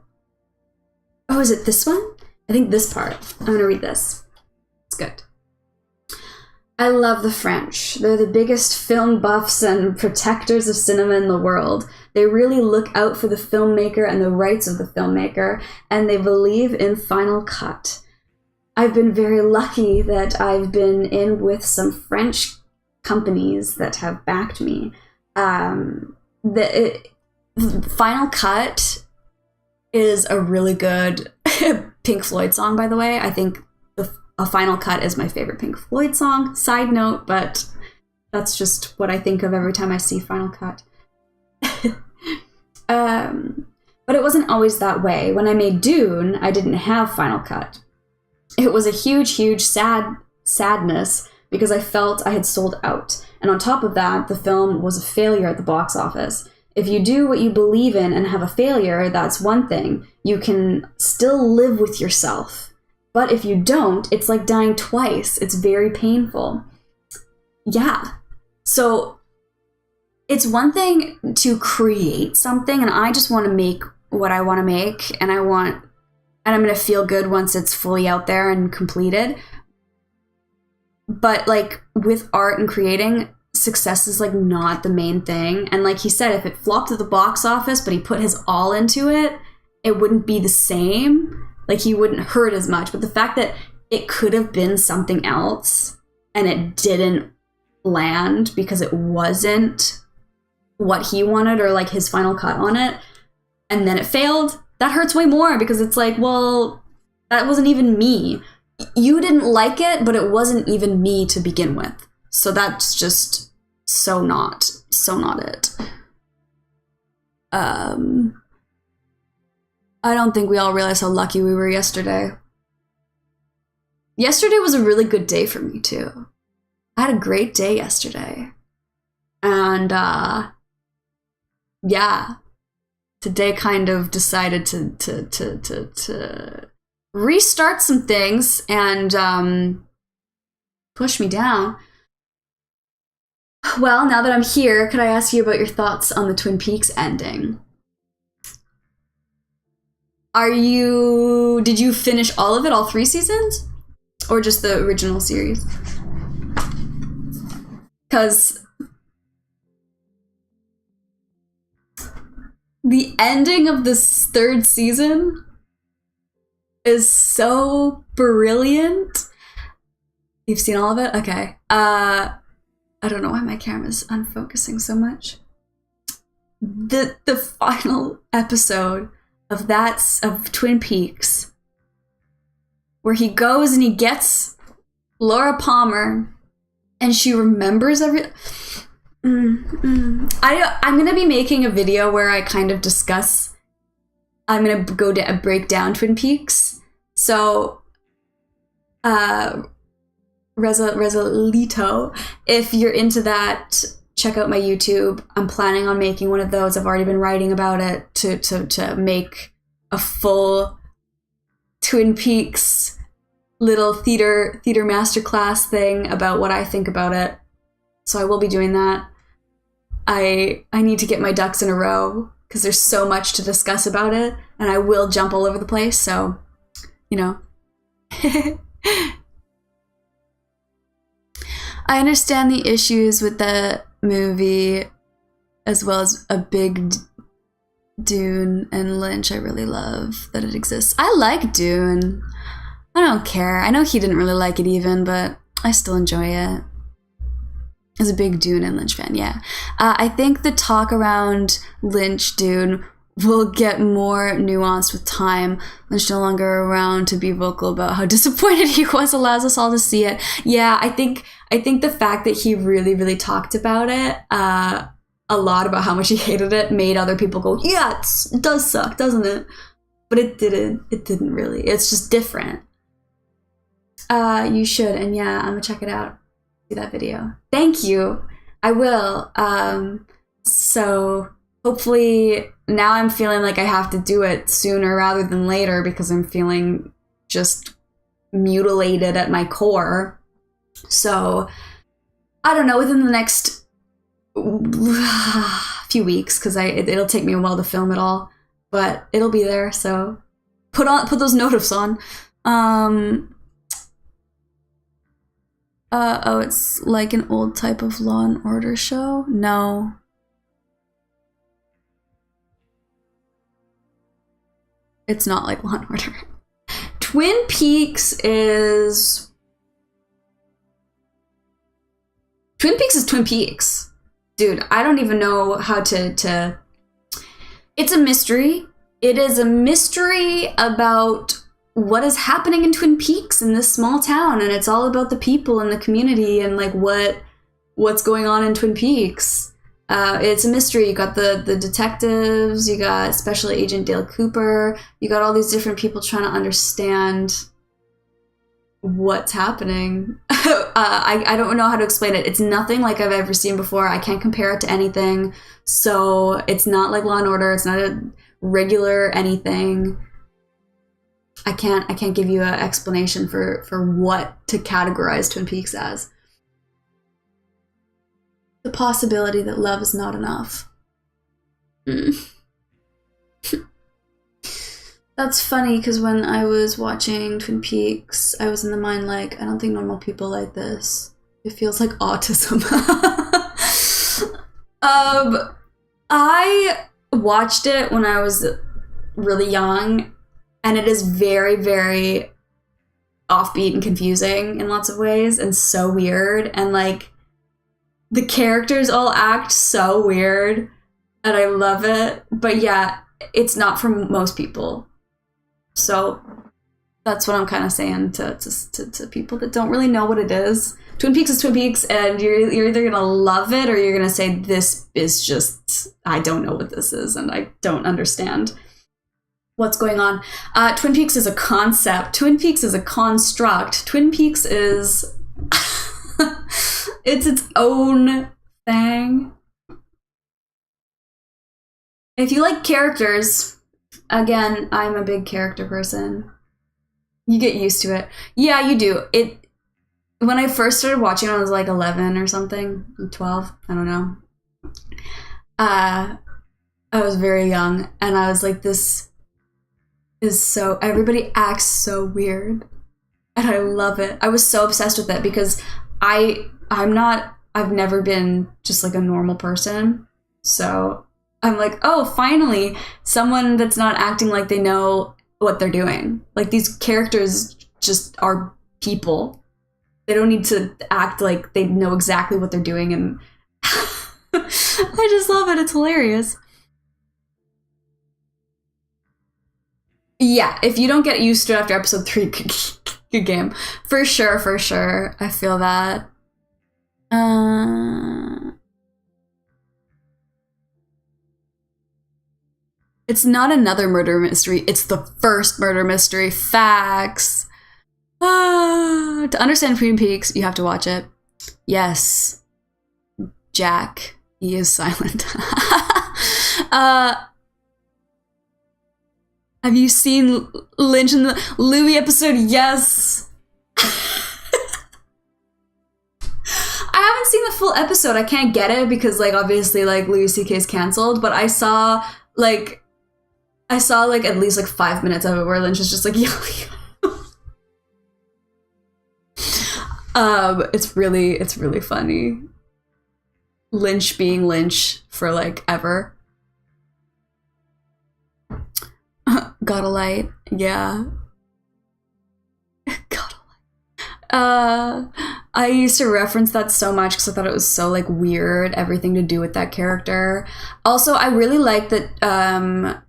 Oh, is it this one? I think this part. I'm gonna read this. It's good. I love the French. They're the biggest film buffs and protectors of cinema in the world. They really look out for the filmmaker and the rights of the filmmaker, and they believe in Final Cut. I've been very lucky that I've been in with some French companies that have backed me. Final Cut is a really good Pink Floyd song, by the way. I think A Final Cut is my favorite Pink Floyd song. Side note, but that's just what I think of every time I see Final Cut. But it wasn't always that way. When I made Dune, I didn't have Final Cut. It was a huge sadness because I felt I had sold out. And on top of that, the film was a failure at the box office. If you do what you believe in and have a failure, that's one thing. You can still live with yourself. But if you don't, it's like dying twice. It's very painful. Yeah. So it's one thing to create something, and I just want to make what I want to make, and I'm going to feel good once it's fully out there and completed. But like with art and creating, success is like not the main thing. And like he said, if it flopped at the box office, but he put his all into it, it wouldn't be the same. Like he wouldn't hurt as much. But the fact that it could have been something else and it didn't land because it wasn't what he wanted or like his final cut on it, and then it failed, that hurts way more because it's like, well, that wasn't even me. You didn't like it, but it wasn't even me to begin with. So that's just so not it. I don't think we all realize how lucky we were yesterday. Yesterday was a really good day for me too. I had a great day yesterday. And yeah, today kind of decided to restart some things and push me down. Well, now that I'm here, could I ask you about your thoughts on the Twin Peaks ending? Did you finish all of it, all 3 seasons? Or just the original series? Because the ending of this 3rd season is so brilliant. You've seen all of it? Okay. I don't know why my camera's unfocusing so much. The final episode of Twin Peaks, where he goes and he gets Laura Palmer and she remembers everything. I'm going to be making a video where I kind of discuss, I'm going to go to break down Twin Peaks. So, Resolito, if you're into that, check out my YouTube. I'm planning on making one of those. I've already been writing about it to make a full Twin Peaks little theater masterclass thing about what I think about it. So I will be doing that. I need to get my ducks in a row because there's so much to discuss about it, and I will jump all over the place. So, you know. I understand the issues with the movie, as well as a big Dune and Lynch. I really love that it exists. I like Dune. I don't care. I know he didn't really like it even, but I still enjoy it. As a big Dune and Lynch fan, yeah. I think the talk around Lynch Dune will get more nuanced with time. Lynch no longer around to be vocal about how disappointed he was allows us all to see it. Yeah, I think the fact that he really, really talked about it a lot, about how much he hated it, made other people go, yeah, it does suck, doesn't it? but it didn't really. It's just different. You should, and yeah, I'm gonna check it out. See that video. Thank you. I will. So hopefully now I'm feeling like I have to do it sooner rather than later because I'm feeling just mutilated at my core. So I don't know, within the next few weeks, because it'll take me a while to film it all, but it'll be there. So put those notifs on. Oh, it's like an old type of Law and Order show? No. It's not like Law and Order. Twin Peaks is Twin Peaks. Dude, I don't even know how to... It's a mystery. It is a mystery about what is happening in Twin Peaks in this small town, and it's all about the people and the community and like what's going on in Twin Peaks. It's a mystery. You got the detectives, you got Special Agent Dale Cooper, you got all these different people trying to understand what's happening. I don't know how to explain it. It's nothing like I've ever seen before. I can't compare it to anything. So it's not like Law and Order. It's not a regular anything. I can't give you an explanation for what to categorize Twin Peaks as. The possibility that love is not enough. That's funny, because when I was watching Twin Peaks, I was in the mind like, I don't think normal people like this. It feels like autism. I watched it when I was really young, and it is very, very offbeat and confusing in lots of ways, and so weird, and like, the characters all act so weird, and I love it. But yeah, it's not for most people. So that's what I'm kind of saying to people that don't really know what it is. Twin Peaks is Twin Peaks, and you're either going to love it or you're going to say, this is just, I don't know what this is, and I don't understand what's going on. Twin Peaks is a concept. Twin Peaks is a construct. Twin Peaks is... it's its own thing. If you like characters, again, I'm a big character person. You get used to it. Yeah, you do. When I first started watching it, I was like 11 or something, 12, I don't know. I was very young, and I was like, this is so... Everybody acts so weird, and I love it. I was so obsessed with it because I've never been just like a normal person. So I'm like, oh, finally, someone that's not acting like they know what they're doing. Like, these characters just are people. They don't need to act like they know exactly what they're doing. And I just love it. It's hilarious. Yeah, if you don't get used to it after episode 3, good game. For sure. I feel that. It's not another murder mystery. It's the first murder mystery. Facts. To understand Twin Peaks, you have to watch it. Yes. Jack. He is silent. Have you seen Lynch in the Louis episode? Yes. I haven't seen the full episode. I can't get it because, like, obviously, like, Louis C.K. is canceled. But I saw like at least like 5 minutes of it where Lynch is just like yelling. It's really funny. Lynch being Lynch for like ever. Got a light. Yeah. Got a light. I used to reference that so much because I thought it was so like weird, everything to do with that character. Also, I really like that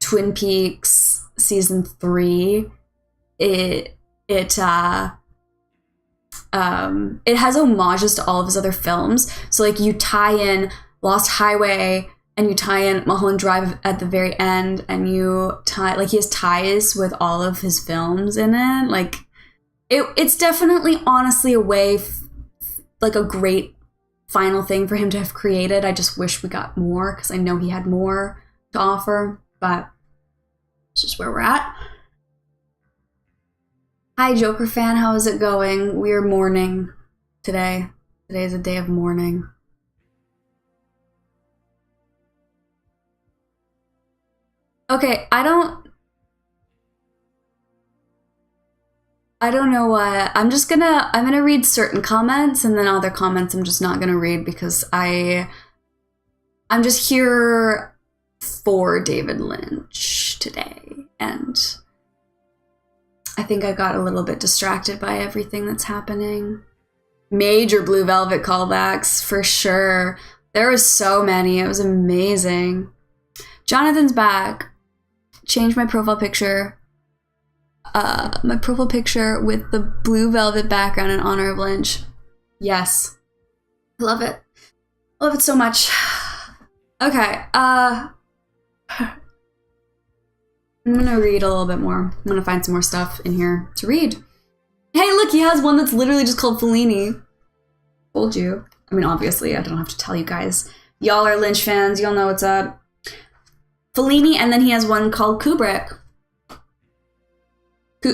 Twin Peaks season 3, it has homages to all of his other films. So like you tie in Lost Highway and you tie in Mulholland Drive at the very end, and you tie, like, he has ties with all of his films in it. Like, it's definitely, honestly, a way, like, a great final thing for him to have created. I just wish we got more, because I know he had more to offer, but it's just where we're at. Hi, Joker fan. How is it going? We're mourning today. Today is a day of mourning. Okay, I don't know what. I'm gonna read certain comments, and then other comments I'm just not gonna read, because I'm just here for David Lynch today, and I think I got a little bit distracted by everything that's happening. Major Blue Velvet callbacks, for sure. There was so many. It was amazing. Jonathan's back. Changed my profile picture. My profile picture with the Blue Velvet background in honor of Lynch. Yes. I love it. I love it so much. Okay. I'm gonna read a little bit more. I'm gonna find some more stuff in here to read. Hey, look, he has one that's literally just called Fellini. Told you. I mean, obviously, I don't have to tell you guys. Y'all are Lynch fans. Y'all know what's up. Fellini, and then he has one called Kubrick.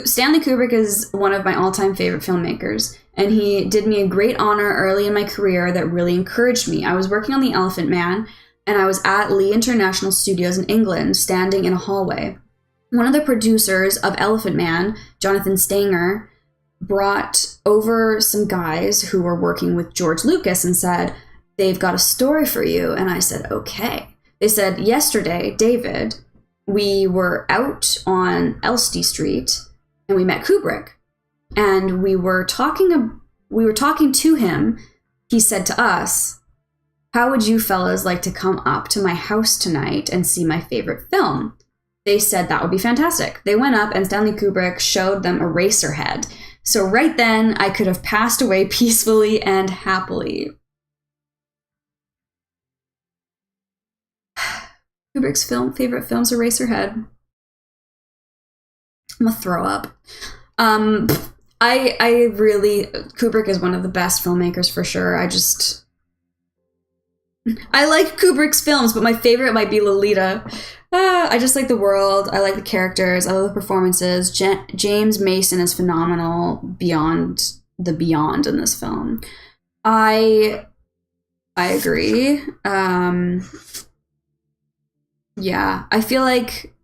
Stanley Kubrick is one of my all-time favorite filmmakers, and he did me a great honor early in my career that really encouraged me. I was working on The Elephant Man, and I was at Lee International Studios in England, standing in a hallway. One of the producers of Elephant Man, Jonathan Stanger, brought over some guys who were working with George Lucas and said, "They've got a story for you." And I said, "Okay." They said, "Yesterday, David, we were out on Elstree Street and we met Kubrick, and we were talking to him. He said to us, 'How would you fellas like to come up to my house tonight and see my favorite film?' They said that would be fantastic." They went up, and Stanley Kubrick showed them Eraserhead. So right then, I could have passed away peacefully and happily. Kubrick's favorite film's Eraserhead. I'm gonna throw up. I really, Kubrick is one of the best filmmakers for sure. I like Kubrick's films, but my favorite might be Lolita. I just like the world. I like the characters. I love the performances. James Mason is phenomenal beyond the beyond in this film. I agree. Yeah, I feel like,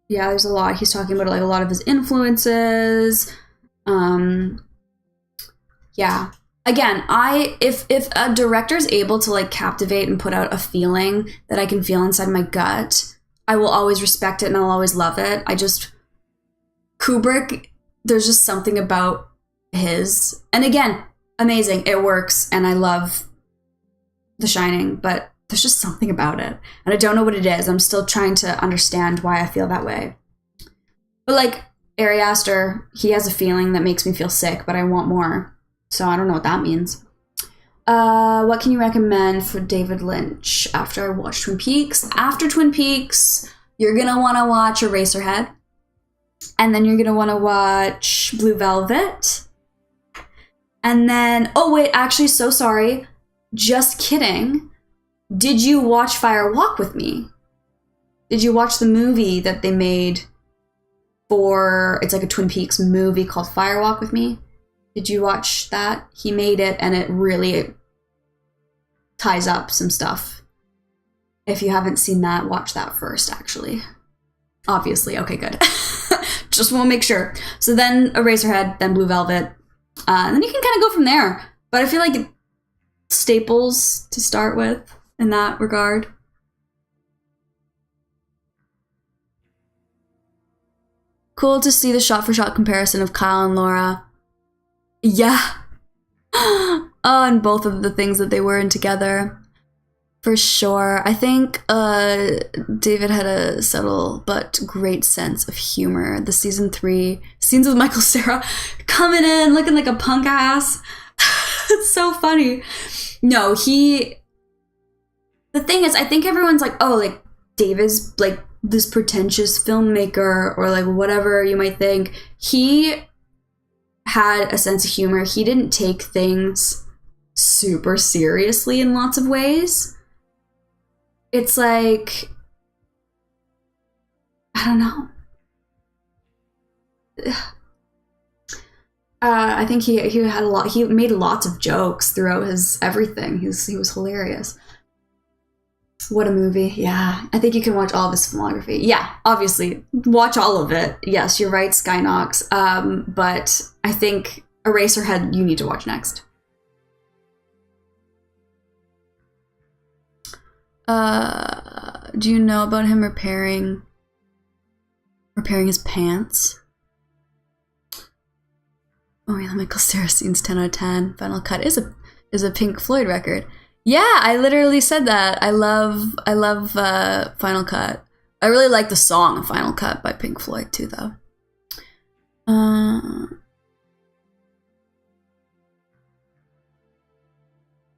yeah, there's a lot. He's talking about, like, a lot of his influences. Yeah. Again, if a director's able to, like, captivate and put out a feeling that I can feel inside my gut, I will always respect it and I'll always love it. Kubrick, there's just something about his, and again, amazing, it works, and I love The Shining, but there's just something about it, and I don't know what it is. I'm still trying to understand why I feel that way. But, like, Ari Aster, he has a feeling that makes me feel sick, but I want more. So I don't know what that means. What can you recommend for David Lynch after I watch Twin Peaks? After Twin Peaks, you're going to want to watch Eraserhead. And then you're going to want to watch Blue Velvet. And then, oh wait, actually, so sorry. Just kidding. Did you watch Fire Walk with Me? Did you watch the movie that they made for, it's like a Twin Peaks movie called Fire Walk with Me? Did you watch that? He made it, and it really ties up some stuff. If you haven't seen that, watch that first, actually. Obviously. Okay, good. Just want to make sure. So then Eraserhead, then Blue Velvet. And then you can kind of go from there. But I feel like staples to start with in that regard. Cool to see the shot-for-shot comparison of Kyle and Laura. Yeah. Oh, and both of the things that they were in together. For sure. I think David had a subtle but great sense of humor. The season 3 scenes with Michael Cera coming in looking like a punk ass. It's so funny. No, the thing is, I think everyone's like, oh, like, David's, like, this pretentious filmmaker, or, like, whatever you might think. He had a sense of humor. He didn't take things super seriously in lots of ways. It's like, I don't know. I think he had a lot. He made lots of jokes throughout his everything. He was hilarious. What a movie! Yeah, I think you can watch all of his filmography. Yeah, obviously, watch all of it. Yes, you're right, Skynox. But I think Eraserhead you need to watch next. Do you know about him repairing his pants? Oh yeah, Michael Sarracene's 10 out of 10. Final Cut is a Pink Floyd record. Yeah, I literally said that. I love Final Cut. I really like the song Final Cut by Pink Floyd too, though.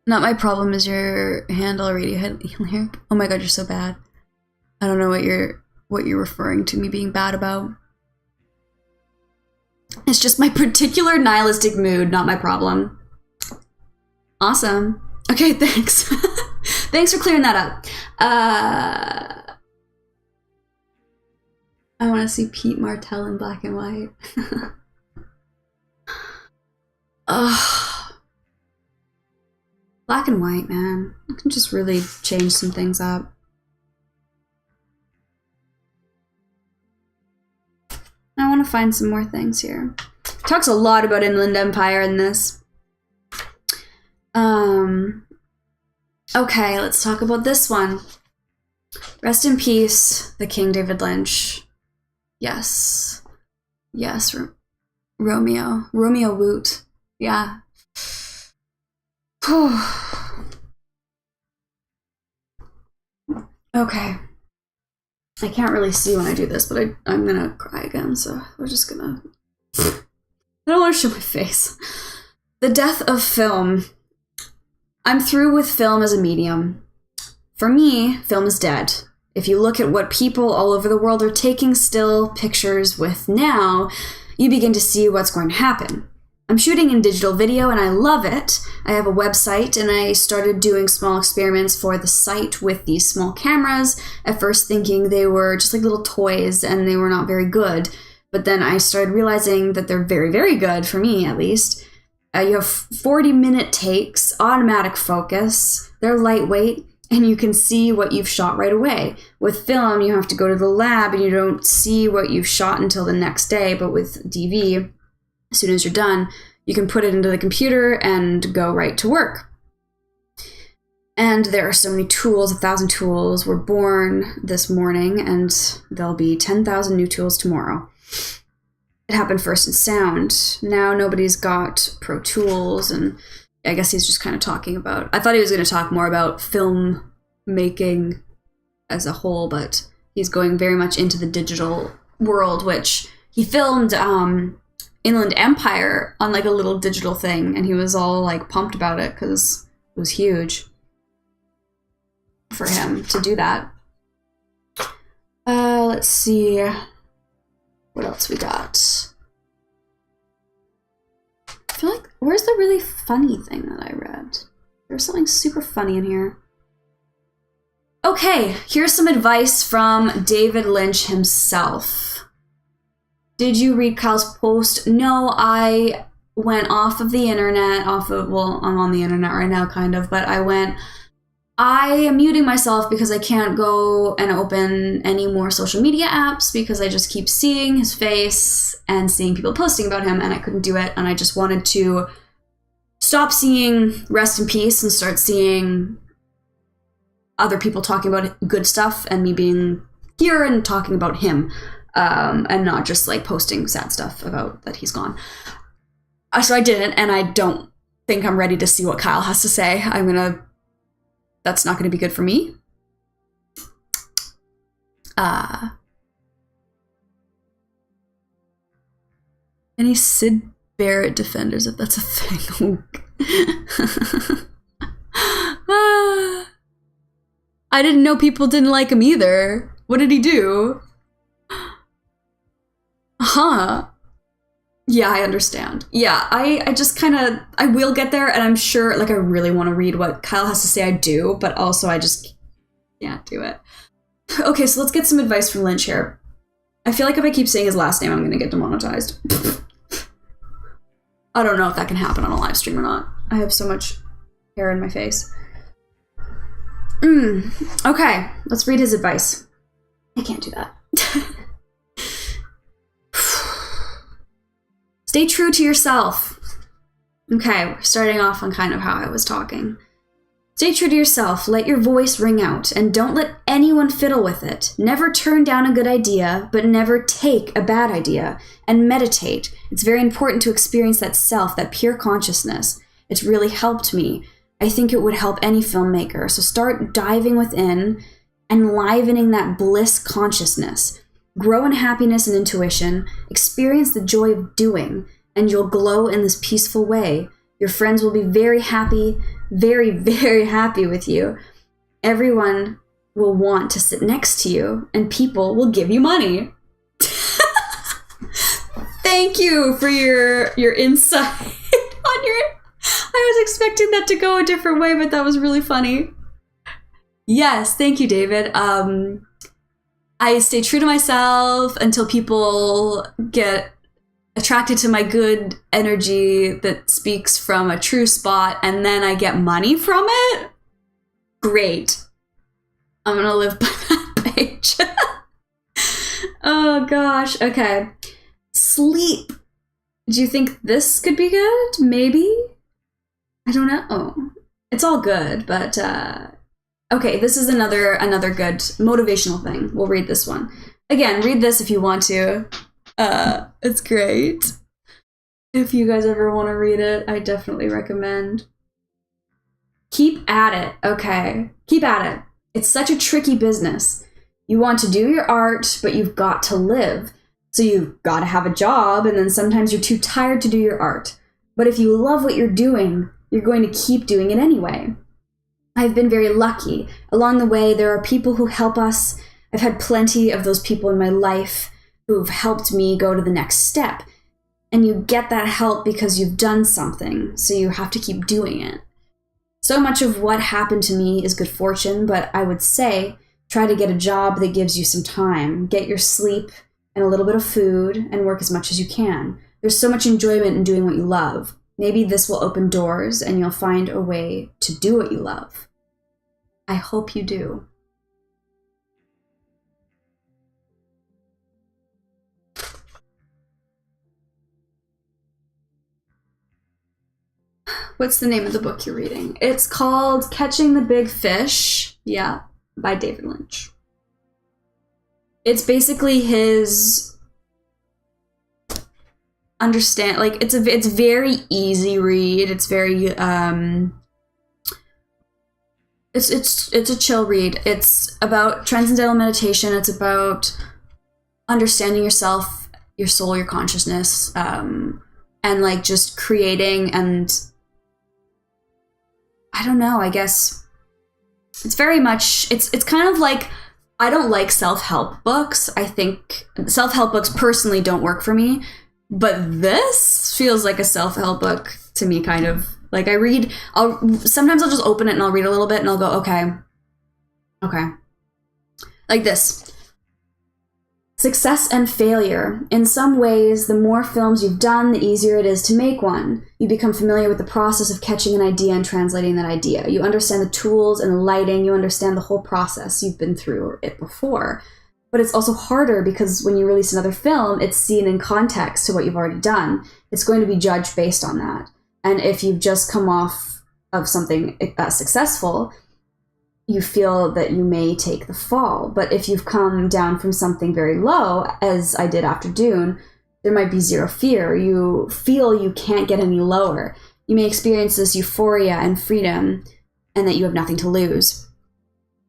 Not my problem is your handle already here. Oh my god, you're so bad. I don't know what you're referring to me being bad about. It's just my particular nihilistic mood, not my problem. Awesome. Okay, thanks. Thanks for clearing that up. I want to see Pete Martell in black and white. Ugh. Black and white, man. You can just really change some things up. I want to find some more things here. Talks a lot about Inland Empire in this. Okay, let's talk about this one. Rest in peace, the King David Lynch. Yes. Yes, Romeo Woot. Yeah. Okay. I can't really see when I do this, but I'm gonna cry again, so we're just gonna... I don't want to show my face. The death of film. I'm through with film as a medium. For me, film is dead. If you look at what people all over the world are taking still pictures with now, you begin to see what's going to happen. I'm shooting in digital video and I love it. I have a website and I started doing small experiments for the site with these small cameras, at first thinking they were just like little toys and they were not very good. But then I started realizing that they're very, very good, for me at least. You have 40-minute takes, automatic focus, they're lightweight, and you can see what you've shot right away. With film, you have to go to the lab and you don't see what you've shot until the next day, but with DV, as soon as you're done, you can put it into the computer and go right to work. And there are so many tools, 1,000 tools were born this morning, and there'll be 10,000 new tools tomorrow. It happened first in sound. Now nobody's got Pro Tools, and I guess he's just kind of talking about... I thought he was going to talk more about film making as a whole, but he's going very much into the digital world, which he filmed Inland Empire on like a little digital thing, and he was all like pumped about it because it was huge for him to do that. Let's see what else we got. I feel like, where's the really funny thing that I read? There's something super funny in here. Okay, here's some advice from David Lynch himself. Did you read Kyle's post? No, I went off of the internet, well, I'm on the internet right now, kind of, but I am muting myself because I can't go and open any more social media apps because I just keep seeing his face and seeing people posting about him, and I couldn't do it, and I just wanted to stop seeing Rest in Peace and start seeing other people talking about good stuff and me being here and talking about him, and not just like posting sad stuff about that he's gone. So I didn't, and I don't think I'm ready to see what Kyle has to say. That's not going to be good for me. Any Sid Barrett defenders, if that's a thing. I didn't know people didn't like him either. What did he do? Huh. Yeah, I understand. Yeah, I just kind of, I will get there, and I'm sure, like, I really want to read what Kyle has to say. I do, but also I just can't do it. Okay, so let's get some advice from Lynch here. I feel like if I keep saying his last name, I'm going to get demonetized. I don't know if that can happen on a live stream or not. I have so much hair in my face. Okay, let's read his advice. I can't do that. Stay true to yourself. Okay, we're starting off on kind of how I was talking. Stay true to yourself, let your voice ring out, and don't let anyone fiddle with it. Never turn down a good idea, but never take a bad idea. And meditate. It's very important to experience that self, that pure consciousness. It's really helped me. I think it would help any filmmaker. So start diving within and livening that bliss consciousness. Grow in happiness and intuition. Experience the joy of doing, and you'll glow in this peaceful way. Your friends will be very happy, very, very happy with you. Everyone will want to sit next to you, and people will give you money. Thank you for your insight on your... I was expecting that to go a different way, but that was really funny. Yes, thank you, David. I stay true to myself until people get attracted to my good energy that speaks from a true spot, and then I get money from it. Great. I'm gonna live by that page. Oh gosh. Okay. Sleep. Do you think this could be good? Maybe? I don't know. It's all good, but okay, this is another good motivational thing. We'll read this one. Again, read this if you want to. It's great. If you guys ever want to read it, I definitely recommend. Keep at it. Okay. Keep at it. It's such a tricky business. You want to do your art, but you've got to live. So you've got to have a job, and then sometimes you're too tired to do your art. But if you love what you're doing, you're going to keep doing it anyway. I've been very lucky. Along the way, there are people who help us. I've had plenty of those people in my life who've helped me go to the next step. And you get that help because you've done something, so you have to keep doing it. So much of what happened to me is good fortune, but I would say try to get a job that gives you some time. Get your sleep and a little bit of food and work as much as you can. There's so much enjoyment in doing what you love. Maybe this will open doors and you'll find a way to do what you love. I hope you do. What's the name of the book you're reading? It's called Catching the Big Fish. Yeah, by David Lynch. It's basically his it's very easy read. It's very it's a chill read. It's about transcendental meditation. It's about understanding yourself, your soul, your consciousness, and like just creating. And I don't know, I guess it's very much, it's kind of like, I don't like self-help books. I think self-help books personally don't work for me, but this feels like a self-help book to me, kind of. Like sometimes I'll just open it and I'll read a little bit and I'll go, okay. Like this. Success and failure. In some ways, the more films you've done, the easier it is to make one. You become familiar with the process of catching an idea and translating that idea. You understand the tools and the lighting. You understand the whole process. You've been through it before. But it's also harder because when you release another film, it's seen in context to what you've already done. It's going to be judged based on that. And if you've just come off of something successful, you feel that you may take the fall. But if you've come down from something very low, as I did after Dune, there might be zero fear. You feel you can't get any lower. You may experience this euphoria and freedom, and that you have nothing to lose.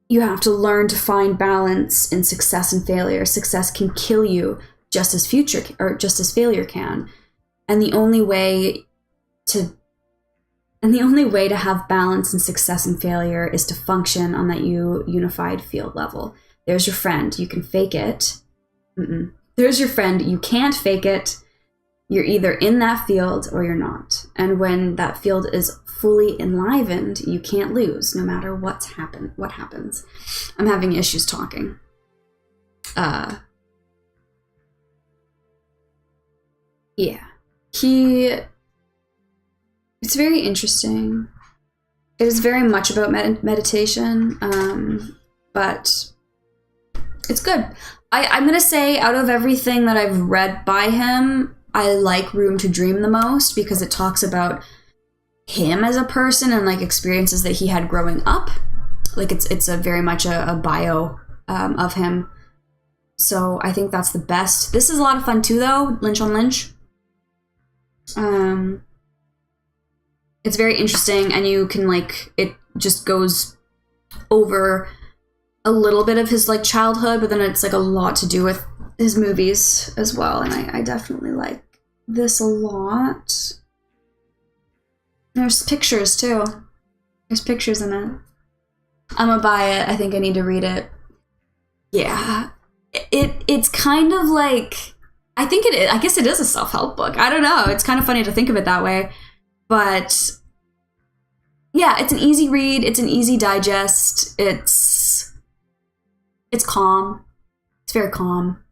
You have to learn to find balance in success and failure. Success can kill you just as failure can. And the only way to And the only way to have balance and success and failure is to function on that unified field level. There's your friend. You can fake it. There's your friend. You can't fake it. You're either in that field or you're not. And when that field is fully enlivened, you can't lose, no matter what happens. I'm having issues talking. Yeah. It's very interesting. It is very much about meditation, but it's good. I'm going to say, out of everything that I've read by him, I like Room to Dream the most because it talks about him as a person and like experiences that he had growing up. Like it's a very much a bio of him. So I think that's the best. This is a lot of fun too, though. Lynch on Lynch. It's very interesting, and you can like, it just goes over a little bit of his like childhood, but then it's like a lot to do with his movies as well, and I definitely like this a lot. There's pictures too. There's pictures in it. I'm gonna buy it. I think I need to read it. Yeah. It's kind of like, I think it is, I guess it is a self-help book. I don't know. It's kind of funny to think of it that way. But yeah, it's an easy read. It's an easy digest. It's calm. It's very calm.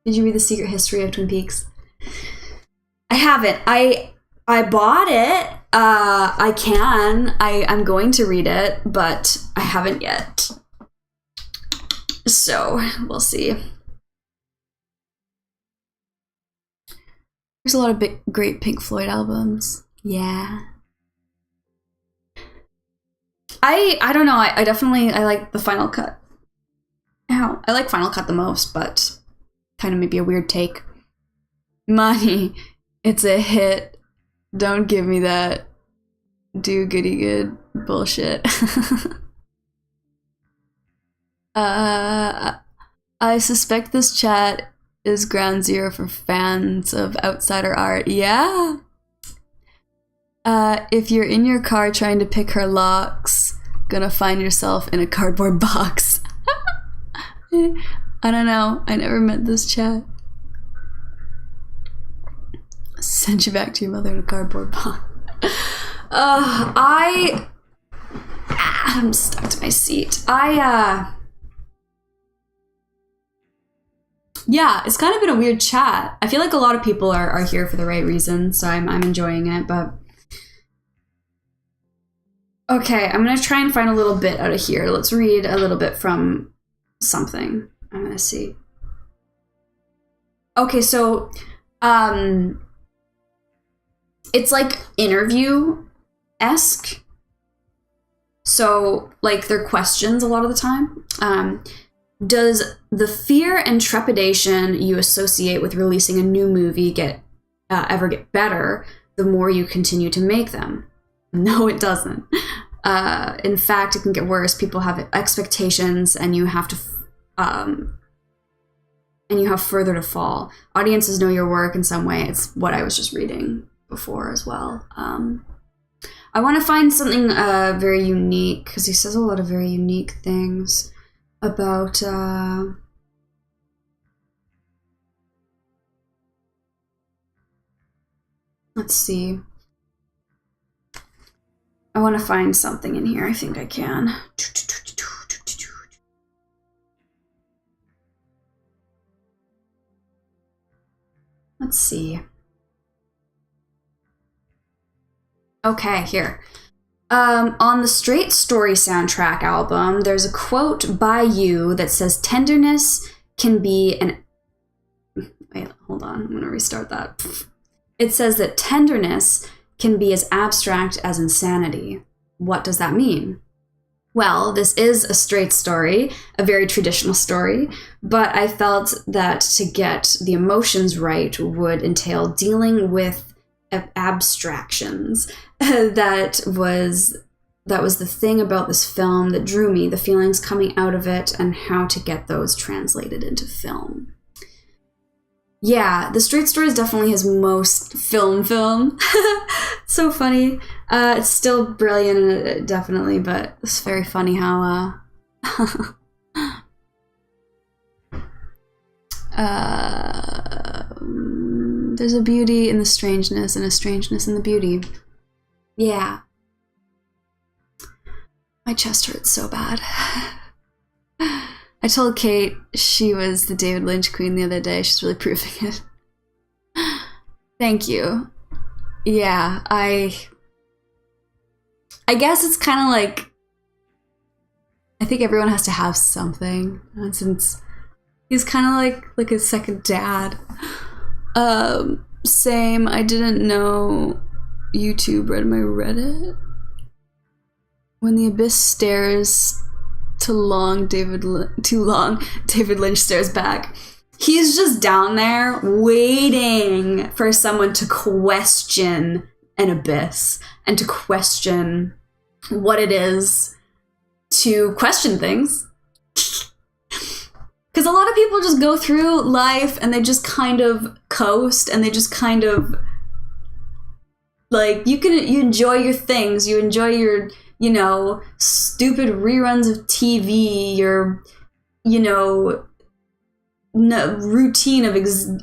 Did you read The Secret History of Twin Peaks? I haven't. I bought it. I'm going to read it, but I haven't yet. So we'll see. There's a lot of great Pink Floyd albums. Yeah. I don't know. I definitely, I like the Final Cut. Ow. I like Final Cut the most, but kind of maybe a weird take. Money. It's a hit. Don't give me that do goody good bullshit. I suspect this chat is ground zero for fans of outsider art. Yeah. If you're in your car trying to pick her locks, gonna find yourself in a cardboard box. I don't know. I never met this chat. Send you back to your mother in a cardboard box. I'm stuck to my seat. Yeah, it's kind of been a weird chat. I feel like a lot of people are here for the right reasons, so I'm enjoying it, but... Okay, I'm gonna try and find a little bit out of here. Let's read a little bit from something. I'm gonna see. Okay, so, it's like interview-esque. So, like, they're questions a lot of the time. Does the fear and trepidation you associate with releasing a new movie ever get better the more you continue to make them? No, it doesn't. In fact, it can get worse. People have expectations, and you have to, and you have further to fall. Audiences know your work in some way. It's what I was just reading before as well. I want to find something very unique, because he says a lot of very unique things about let's see. I want to find something in here. I think I can. Let's see. Okay, here. On the Straight Story soundtrack album, there's a quote by you that says, tenderness can be an... Wait, hold on. I'm going to restart that. It says that tenderness can be as abstract as insanity. What does that mean? Well, this is a straight story, a very traditional story, but I felt that to get the emotions right would entail dealing with abstractions. That was the thing about this film that drew me, the feelings coming out of it and how to get those translated into film. yeah, the Straight Story is definitely his most film. So funny. It's still brilliant, definitely, but it's very funny how there's a beauty in the strangeness and a strangeness in the beauty. Yeah. My chest hurts so bad. I told Kate she was the David Lynch queen the other day. She's really proving it. Thank you. Yeah, I guess it's kind of like, I think everyone has to have something. And since he's kind of like a second dad. Same, I didn't know YouTube read my Reddit. When the abyss stares too long, David Lynch stares back. He's just down there waiting for someone to question an abyss and to question what it is to question things. Because a lot of people just go through life and they just kind of coast and they just kind of, like, you enjoy your things, you enjoy your, you know, stupid reruns of TV, your, you know, routine of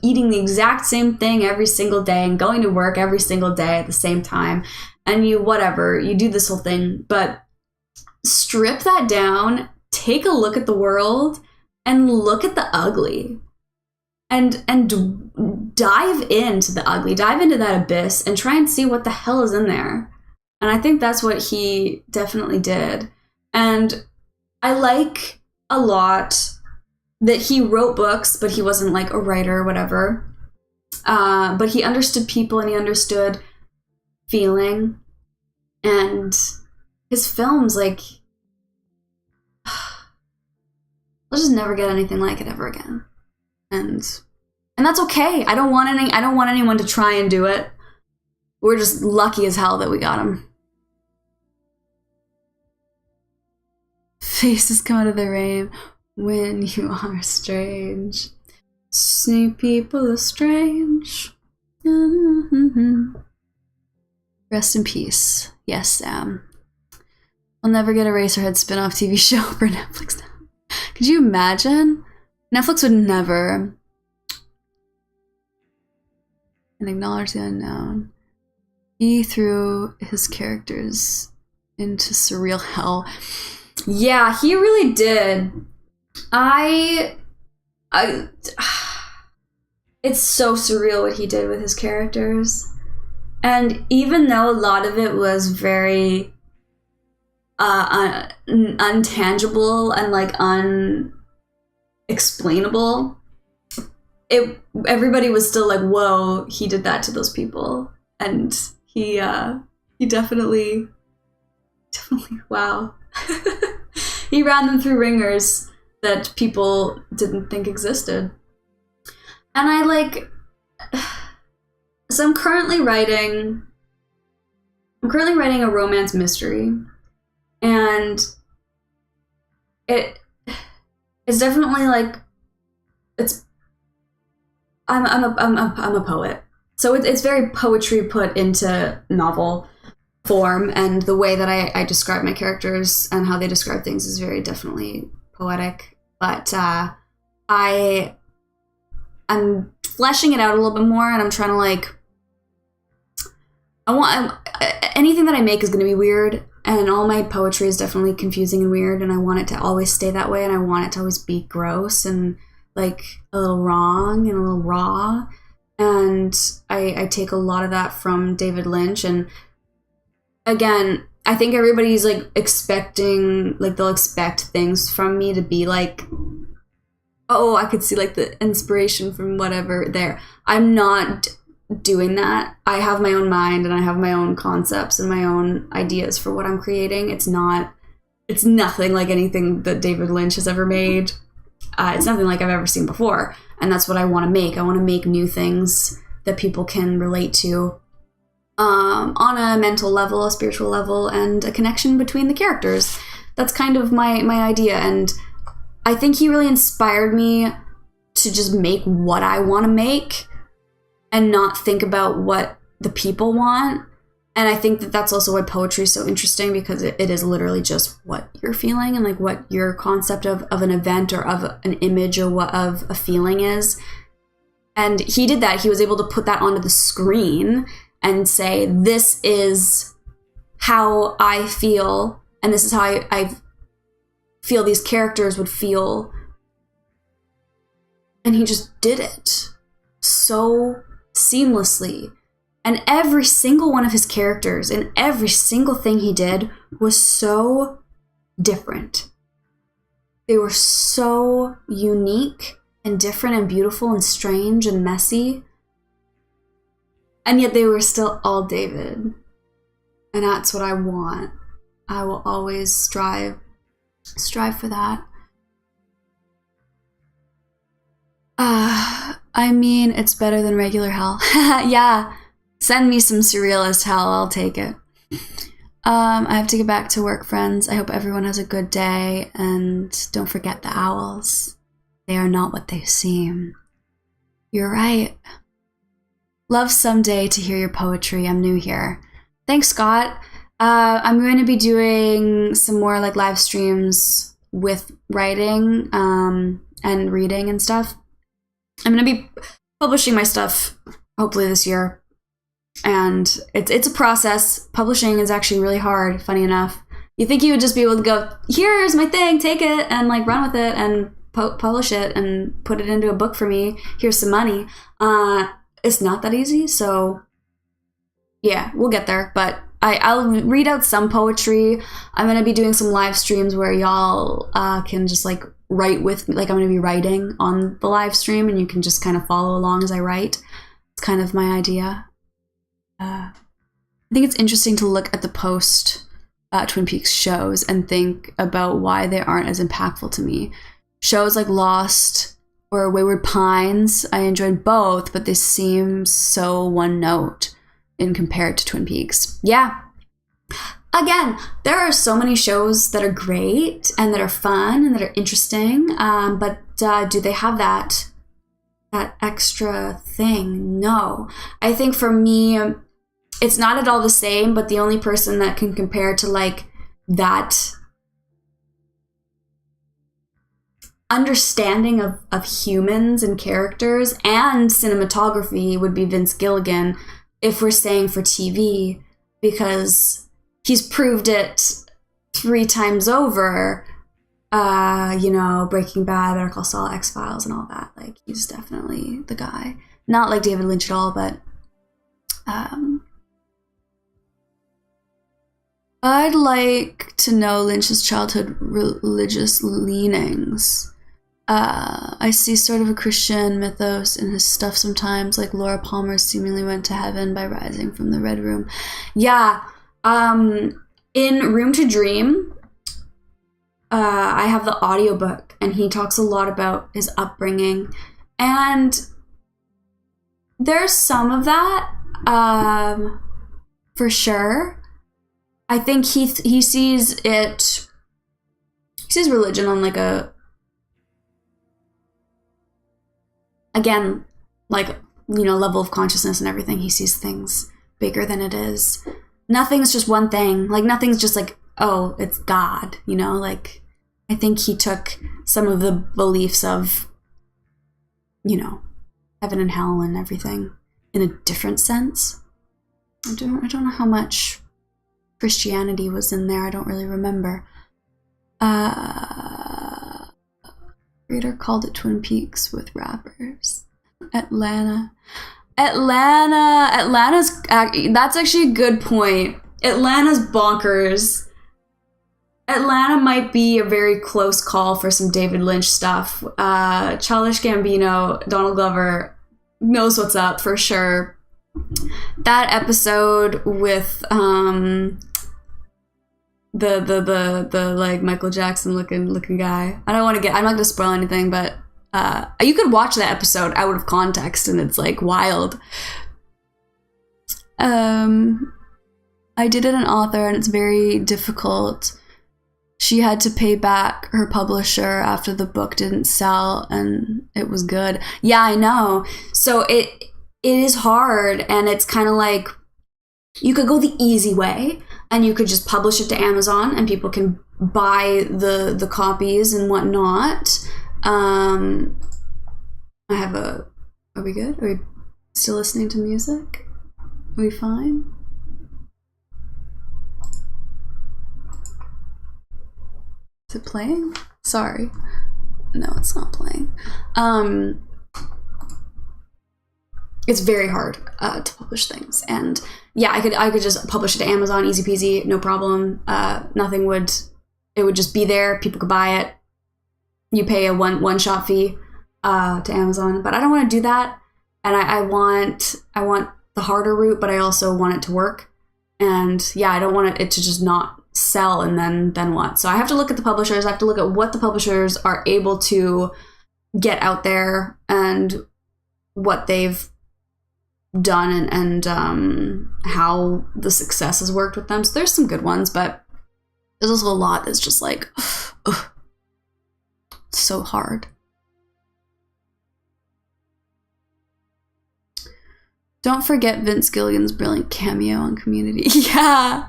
eating the exact same thing every single day and going to work every single day at the same time, and you do this whole thing. But strip that down, take a look at the world and look at the ugly, and dive into the ugly, dive into that abyss and try and see what the hell is in there. And I think that's what he definitely did. And I like a lot that he wrote books, but he wasn't like a writer or whatever. But he understood people and he understood feeling. And his films, like, I'll just never get anything like it ever again. And that's okay. I don't want anyone to try and do it. We're just lucky as hell that we got him. Faces come out of the rain when you are strange. See, people are strange. Rest in peace. Yes, Sam. I'll never get a Eraserhead spin-off TV show for Netflix now. Could you imagine? Netflix would never. And acknowledge the unknown. He threw his characters into surreal hell. Yeah, he really did. It's so surreal what he did with his characters. And even though a lot of it was very untangible and like unexplainable, everybody was still like, whoa, he did that to those people. And he definitely wow. He ran them through ringers that people didn't think existed. And so I'm currently writing a romance mystery, and it's definitely like, I'm a poet, so it's very poetry put into novel form, and the way that I describe my characters and how they describe things is very definitely poetic. But I'm fleshing it out a little bit more, and I'm trying to like, anything that I make is going to be weird, and all my poetry is definitely confusing and weird, and I want it to always stay that way, and I want it to always be gross and like a little wrong and a little raw. And I take a lot of that from David Lynch. And again, I think everybody's like expecting, like they'll expect things from me to be like, oh, I could see like the inspiration from whatever there. I'm not doing that. I have my own mind and I have my own concepts and my own ideas for what I'm creating. It's nothing like anything that David Lynch has ever made. It's nothing like I've ever seen before. And that's what I want to make. I want to make new things that people can relate to on a mental level, a spiritual level, and a connection between the characters. That's kind of my idea. And I think he really inspired me to just make what I want to make and not think about what the people want. And I think that that's also why poetry is so interesting, because it is literally just what you're feeling and like what your concept of an event or of an image or what of a feeling is. And he did that. He was able to put that onto the screen and say, this is how I feel, and this is how I feel these characters would feel. And he just did it so seamlessly. And every single one of his characters and every single thing he did was so different. They were so unique and different and beautiful and strange and messy. And yet they were still all David. And that's what I want. I will always strive for that. I mean, it's better than regular hell. Yeah. Send me some surrealist hell, I'll take it. I have to get back to work, friends. I hope everyone has a good day, and don't forget the owls. They are not what they seem. You're right. Love someday to hear your poetry. I'm new here. Thanks, Scott. I'm going to be doing some more like live streams with writing and reading and stuff. I'm going to be publishing my stuff hopefully this year. And it's a process. Publishing is actually really hard, funny enough. You think you would just be able to go, here's my thing, take it, and like run with it and publish it and put it into a book for me. Here's some money. It's not that easy, so yeah, we'll get there. But I'll read out some poetry. I'm going to be doing some live streams where y'all can just like write with me. Like I'm going to be writing on the live stream and you can just kind of follow along as I write. It's kind of my idea. I think it's interesting to look at the post Twin Peaks shows and think about why they aren't as impactful to me. Shows like Lost or Wayward Pines, I enjoyed both, but they seem so one note in compared to Twin Peaks. Yeah. Again, there are so many shows that are great and that are fun and that are interesting, but do they have that extra thing? No. I think for me, it's not at all the same, but the only person that can compare to like that understanding of humans and characters and cinematography would be Vince Gilligan, if we're saying for TV, because he's proved it 3 times over. Breaking Bad, Better Call Saul, X-Files, and all that. Like, he's definitely the guy. Not like David Lynch at all, but I'd like to know Lynch's childhood religious leanings. I see sort of a Christian mythos in his stuff sometimes, like Laura Palmer seemingly went to heaven by rising from the Red Room. Yeah, in Room to Dream, I have the audiobook, and he talks a lot about his upbringing, and there's some of that, for sure. I think he sees religion on like a, again, like, level of consciousness and everything. He sees things bigger than it is. Nothing's just one thing. Like, nothing's just like, oh, it's God, like, I think he took some of the beliefs of, heaven and hell and everything in a different sense. I don't know how much Christianity was in there. I don't really remember. Reader called it Twin Peaks with rappers. Atlanta's, that's actually a good point. Atlanta's bonkers. Atlanta might be a very close call for some David Lynch stuff. Childish Gambino, Donald Glover knows what's up for sure. That episode with the like Michael Jackson looking guy. I'm not gonna spoil anything, but you could watch that episode out of context and it's like wild. I did it an author and it's very difficult she had to pay back her publisher after the book didn't sell, and it was good. Yeah, I know. So it is hard, and it's kind of like you could go the easy way and you could just publish it to Amazon and people can buy the copies and whatnot. Are we good? Are we still listening to music? Are we fine? Is it playing? Sorry. No, it's not playing. It's very hard to publish things, and yeah, I could just publish it to Amazon, easy peasy, no problem. It would just be there. People could buy it. You pay a one shot fee to Amazon, but I don't want to do that, and I want the harder route, but I also want it to work, and yeah, I don't want it to just not sell, and then what? So I have to look at the publishers. I have to look at what the publishers are able to get out there and what they've done and how the success has worked with them. So there's some good ones, but there's also a lot that's just like so hard. Don't forget Vince Gilligan's brilliant cameo on Community. Yeah,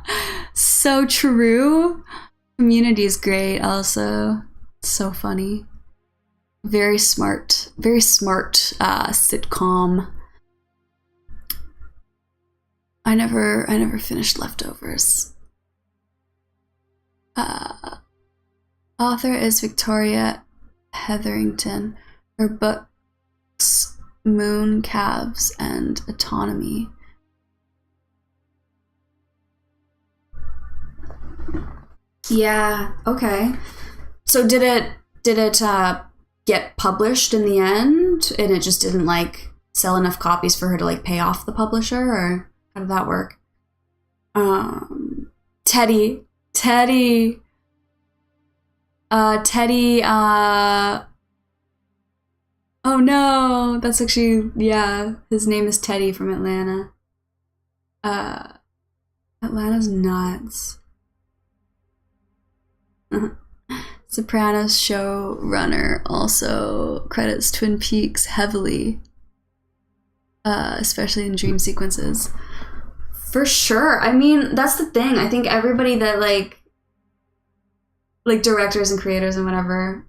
so true. Community is great also. So funny. Very smart sitcom. I never finished Leftovers. Author is Victoria Hetherington. Her books Moon, Calves, and Autonomy. Yeah, okay. So did it get published in the end, and it just didn't like sell enough copies for her to like pay off the publisher, or how did that work? Teddy, oh no, that's actually, yeah, his name is Teddy from Atlanta. Atlanta's nuts. Sopranos showrunner also credits Twin Peaks heavily, especially in dream sequences. For sure. I mean, that's the thing. I think everybody that like directors and creators and whatever,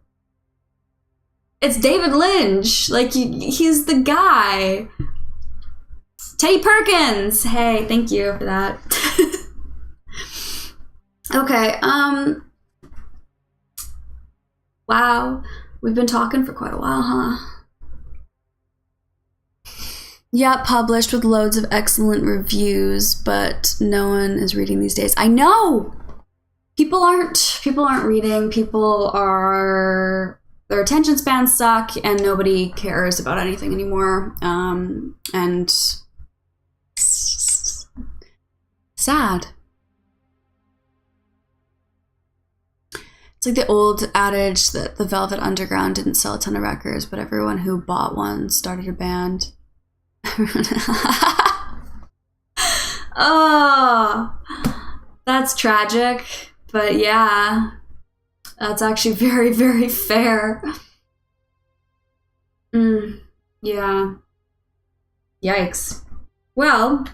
it's David Lynch. Like, he's the guy. Teddy Perkins. Hey, thank you for that. Okay. Wow. We've been talking for quite a while, huh? Yeah, published with loads of excellent reviews, but no one is reading these days. I know! People aren't reading. Their attention spans suck, and nobody cares about anything anymore. And sad. It's like the old adage that the Velvet Underground didn't sell a ton of records, but everyone who bought one started a band. Oh, that's tragic, but yeah, that's actually very, very fair. Yeah. Yikes. Well,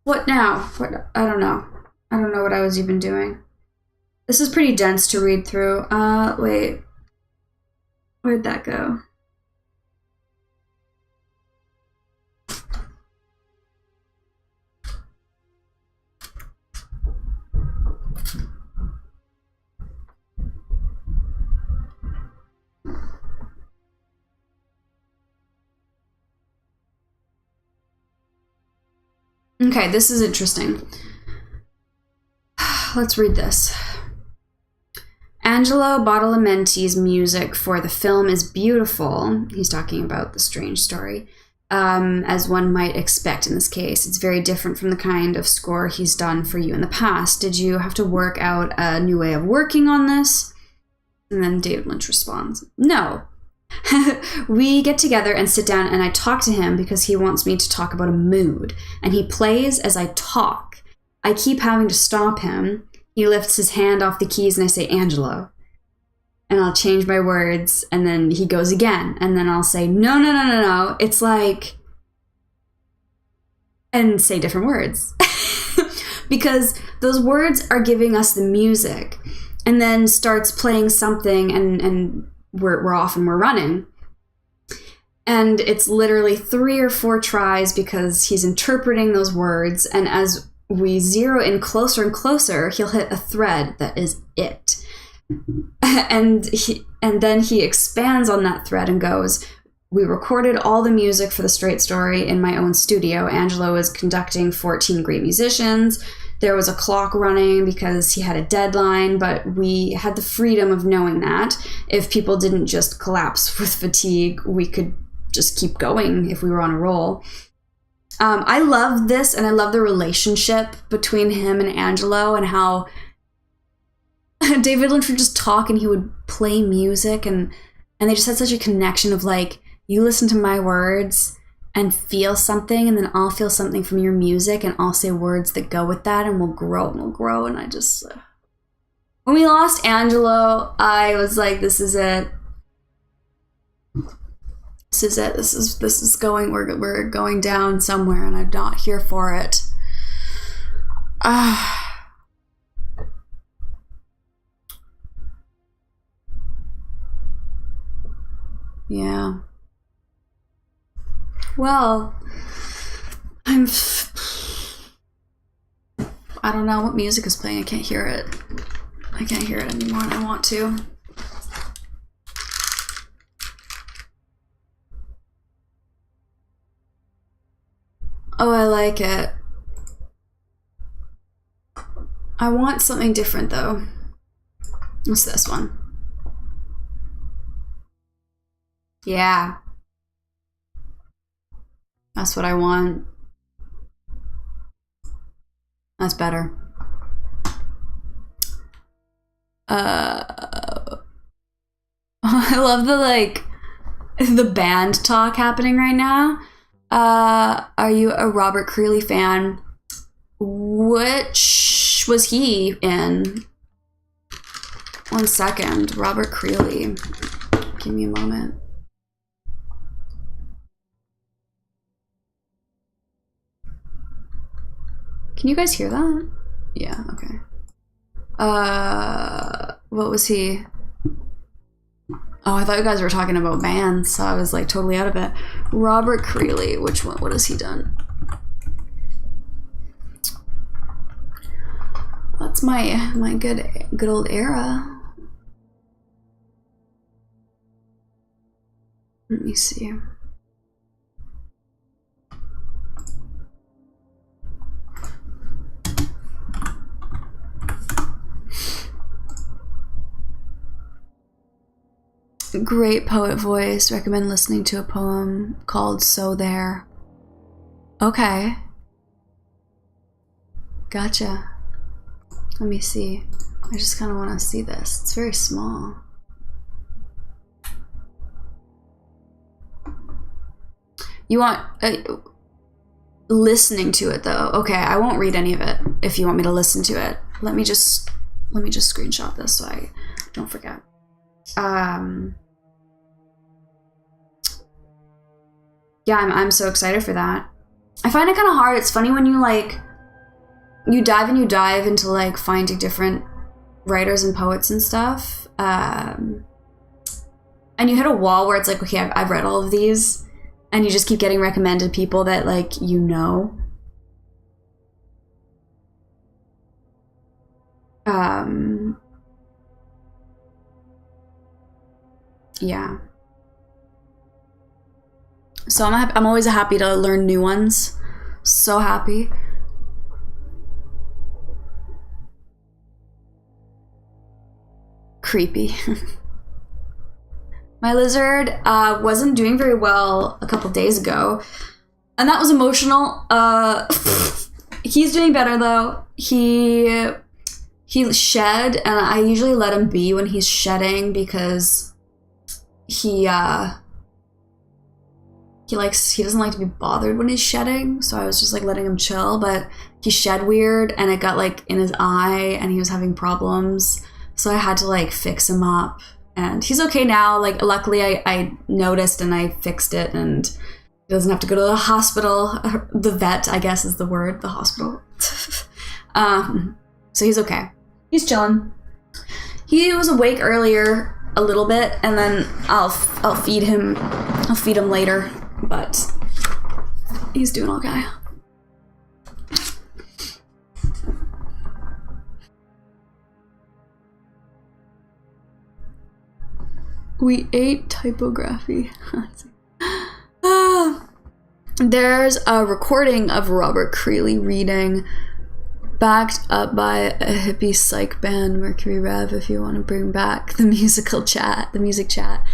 what now? What? I don't know what I was even doing. This is pretty dense to read through. Wait. Where'd that go? Okay, this is interesting. Let's read this. Angelo Badalamenti's music for the film is beautiful. He's talking about The Strange Story. As one might expect in this case. It's very different from the kind of score he's done for you in the past. Did you have to work out a new way of working on this? And then David Lynch responds, no. We get together and sit down and I talk to him because he wants me to talk about a mood. And he plays as I talk. I keep having to stop him. he lifts his hand off the keys and I say, Angelo. And I'll change my words, and then he goes again. And then I'll say, no. It's like, and say different words. Because those words are giving us the music. And then starts playing something, and we're off and we're running. And it's literally 3 or 4 tries because he's interpreting those words. And as we zero in closer and closer, he'll hit a thread that is it. And then he expands on that thread and goes, we recorded all the music for the Straight Story in my own studio. Angelo is conducting 14 great musicians. There was a clock running because he had a deadline, but we had the freedom of knowing that if people didn't just collapse with fatigue, we could just keep going if we were on a roll. I love this, and I love the relationship between him and Angelo, and how David Lynch would just talk and he would play music, and they just had such a connection of like, you listen to my words and feel something, and then I'll feel something from your music, and I'll say words that go with that, and we'll grow. And I just, when we lost Angelo, I was like, this is it. This is going, we're going down somewhere, and I'm not here for it. Yeah. Well, I don't know what music is playing. I can't hear it. I can't hear it anymore, and I want to. Oh, I like it. I want something different, though. What's this one? Yeah. That's what I want. That's better. I love the band talk happening right now. Are you a Robert Creeley fan? Which was he in? 1 second. Robert Creeley. Give me a moment. Can you guys hear that? Yeah, okay. What was he? Oh, I thought you guys were talking about bands, so I was like totally out of it. Robert Creeley, which one? What has he done? That's my good old era. Let me see. Great poet voice. Recommend listening to a poem called So There. Okay. Gotcha. Let me see. I just kind of want to see this. It's very small. You want listening to it though? Okay, I won't read any of it if you want me to listen to it. Let me just screenshot this so I don't forget. Yeah, I'm so excited for that. I find it kind of hard. It's funny when you dive into like finding different writers and poets and stuff, and you hit a wall where it's like, okay, I've read all of these, and you just keep getting recommended people that like you know. Yeah. So I'm always happy to learn new ones. So happy. Creepy. My lizard wasn't doing very well a couple days ago, and that was emotional. He's doing better though. He shed, and I usually let him be when he's shedding because he he doesn't like to be bothered when he's shedding, so I was just like letting him chill, but he shed weird and it got like in his eye and he was having problems, so I had to like fix him up, and he's okay now. Like luckily I noticed and I fixed it, and he doesn't have to go to the hospital. The vet, I guess is the word, the hospital. So he's okay. He's chilling. He was awake earlier a little bit, and then I'll feed him. I'll feed him later, but he's doing okay. We ate typography. There's a recording of Robert Creeley reading, backed up by a hippie psych band, Mercury Rev, if you want to bring back the music chat.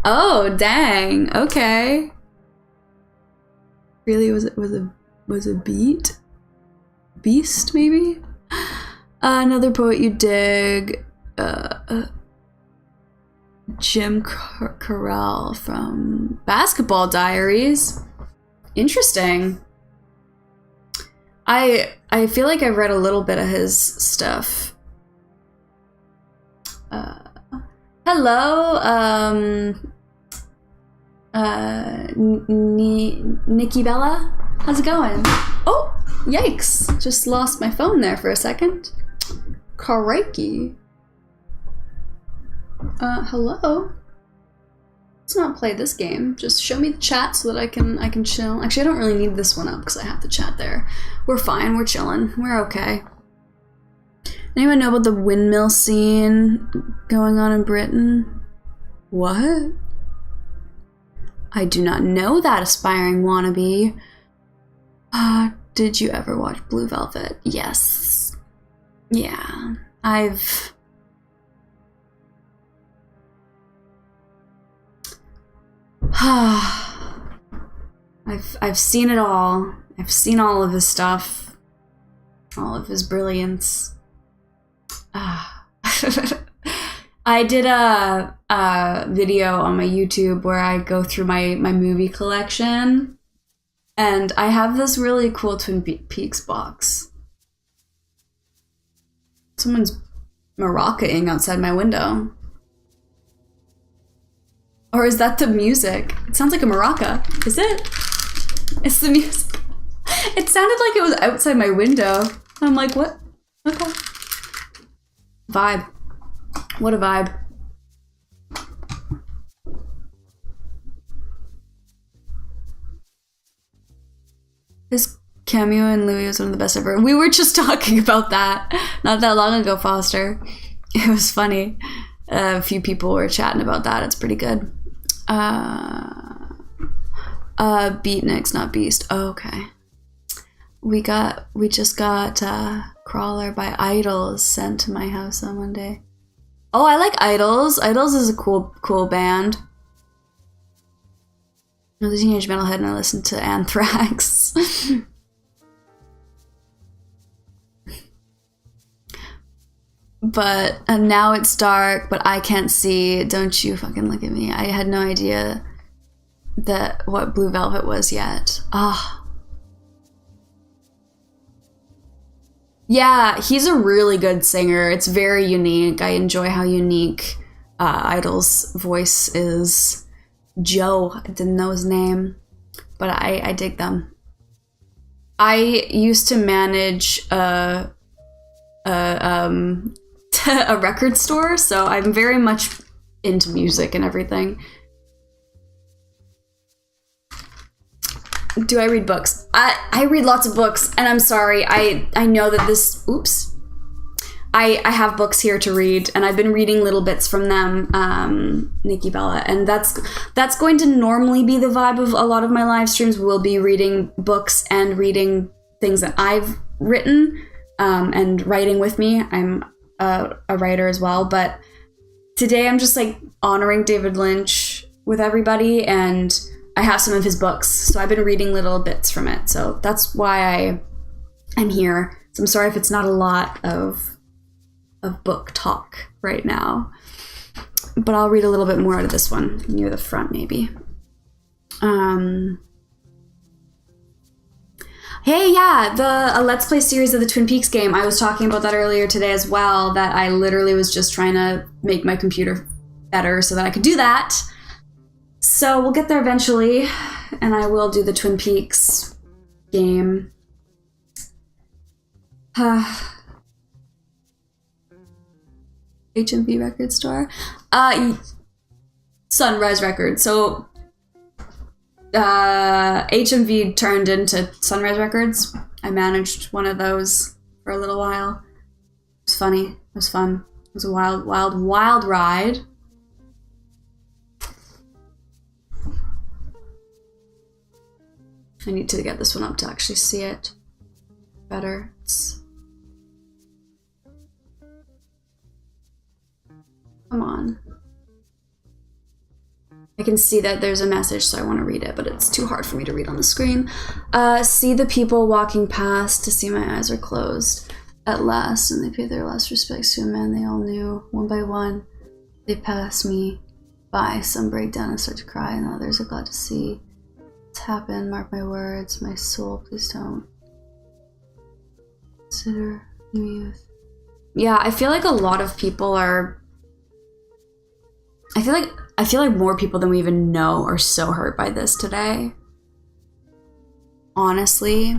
Oh, dang. Okay. Really, was a beast, maybe? Another poet you dig, Jim Carell from Basketball Diaries. Interesting. I feel like I've read a little bit of his stuff. Hello, Nikki Bella? How's it going? Oh, yikes. Just lost my phone there for a second. Crikey. Hello? Let's not play this game. Just show me the chat so that I can chill. Actually, I don't really need this one up because I have the chat there. We're fine. We're chilling. We're okay. Anyone know about the windmill scene going on in Britain? What? I do not know that, aspiring wannabe. Did you ever watch Blue Velvet? Yes. Yeah. I've seen it all. I've seen all of his stuff. All of his brilliance. I did a video on my YouTube where I go through my movie collection, and I have this really cool Twin Peaks box. Someone's maracaing outside my window. Or is that the music? It sounds like a maraca. Is it? It's the music. It sounded like it was outside my window. I'm like, what? Okay. Vibe. What a vibe. His cameo in Louis was one of the best ever. We were just talking about that not that long ago, Foster. It was funny. A few people were chatting about that. It's pretty good. Beatniks, not Beast. Oh, okay. We just got Crawler by Idols sent to my house on Monday. Oh, I like Idols. Idols is a cool band. I was a teenage metalhead and I listened to Anthrax. But now it's dark, but I can't see. Don't you fucking look at me. I had no idea what Blue Velvet was yet. Ah. Oh. Yeah, he's a really good singer. It's very unique. I enjoy how unique Idol's voice is. Joe, I didn't know his name, but I dig them. I used to manage a record store, so I'm very much into music and everything. Do I read books? I read lots of books, and I'm sorry, I know that this, oops. I have books here to read, and I've been reading little bits from them, Nikki Bella, and that's going to normally be the vibe of a lot of my live streams. We'll be reading books and reading things that I've written, and writing with me. I'm a writer as well, but today I'm just like honoring David Lynch with everybody, and I have some of his books, so I've been reading little bits from it, so that's why I'm here. So I'm sorry if it's not a lot of book talk right now, but I'll read a little bit more out of this one near the front maybe. Hey, yeah, a Let's Play series of the Twin Peaks game. I was talking about that earlier today as well, that I literally was just trying to make my computer better so that I could do that. So we'll get there eventually, and I will do the Twin Peaks game. HMV Record Store? Sunrise Records. So HMV turned into Sunrise Records. I managed one of those for a little while. It was funny. It was fun. It was a wild, wild, wild ride. I need to get this one up to actually see it better. Come on. I can see that there's a message, so I want to read it, but it's too hard for me to read on the screen. See the people walking past, to see my eyes are closed at last, and they pay their last respects to a man they all knew. One by one, they pass me by. Some break down and start to cry, and others are glad to see it's happened. Mark my words, my soul, please don't. Consider new youth. Yeah, I feel like a lot of people are... I feel like more people than we even know are so hurt by this today. Honestly.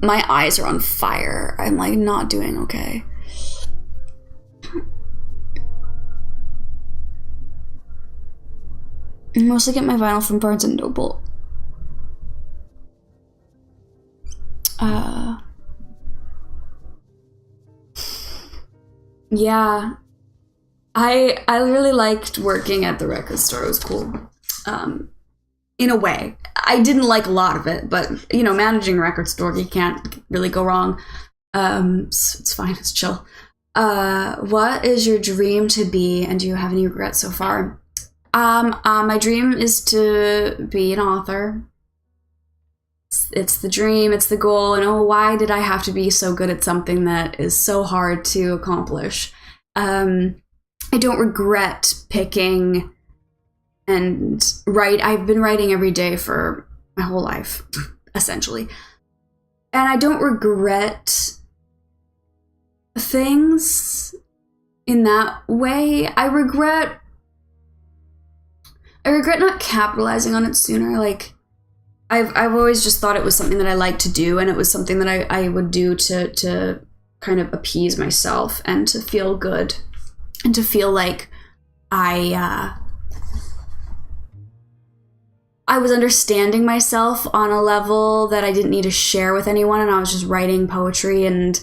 My eyes are on fire. I'm like not doing okay. I mostly get my vinyl from Barnes & Noble. Yeah. I really liked working at the record store. It was cool. In a way. I didn't like a lot of it, but, you know, managing a record store, you can't really go wrong. It's fine. It's chill. What is your dream to be, and do you have any regrets so far? My dream is to be an author. It's the dream, it's the goal, and oh, why did I have to be so good at something that is so hard to accomplish? I don't regret picking and write. I've been writing every day for my whole life, essentially. And I don't regret things in that way. I regret not capitalizing on it sooner. Like, I've always just thought it was something that I liked to do, and it was something that I would do to kind of appease myself and to feel good. And to feel like I was understanding myself on a level that I didn't need to share with anyone, and I was just writing poetry and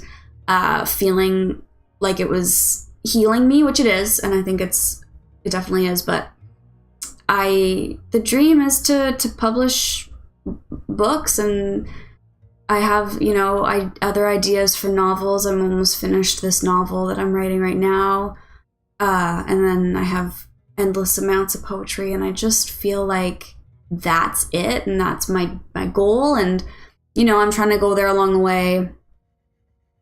feeling like it was healing me, which it is, and I think it definitely is. But the dream is to publish books, and I have, you know, other ideas for novels. I'm almost finished this novel that I'm writing right now. And then I have endless amounts of poetry, and I just feel like that's it, and that's my goal. And, you know, I'm trying to go there along the way,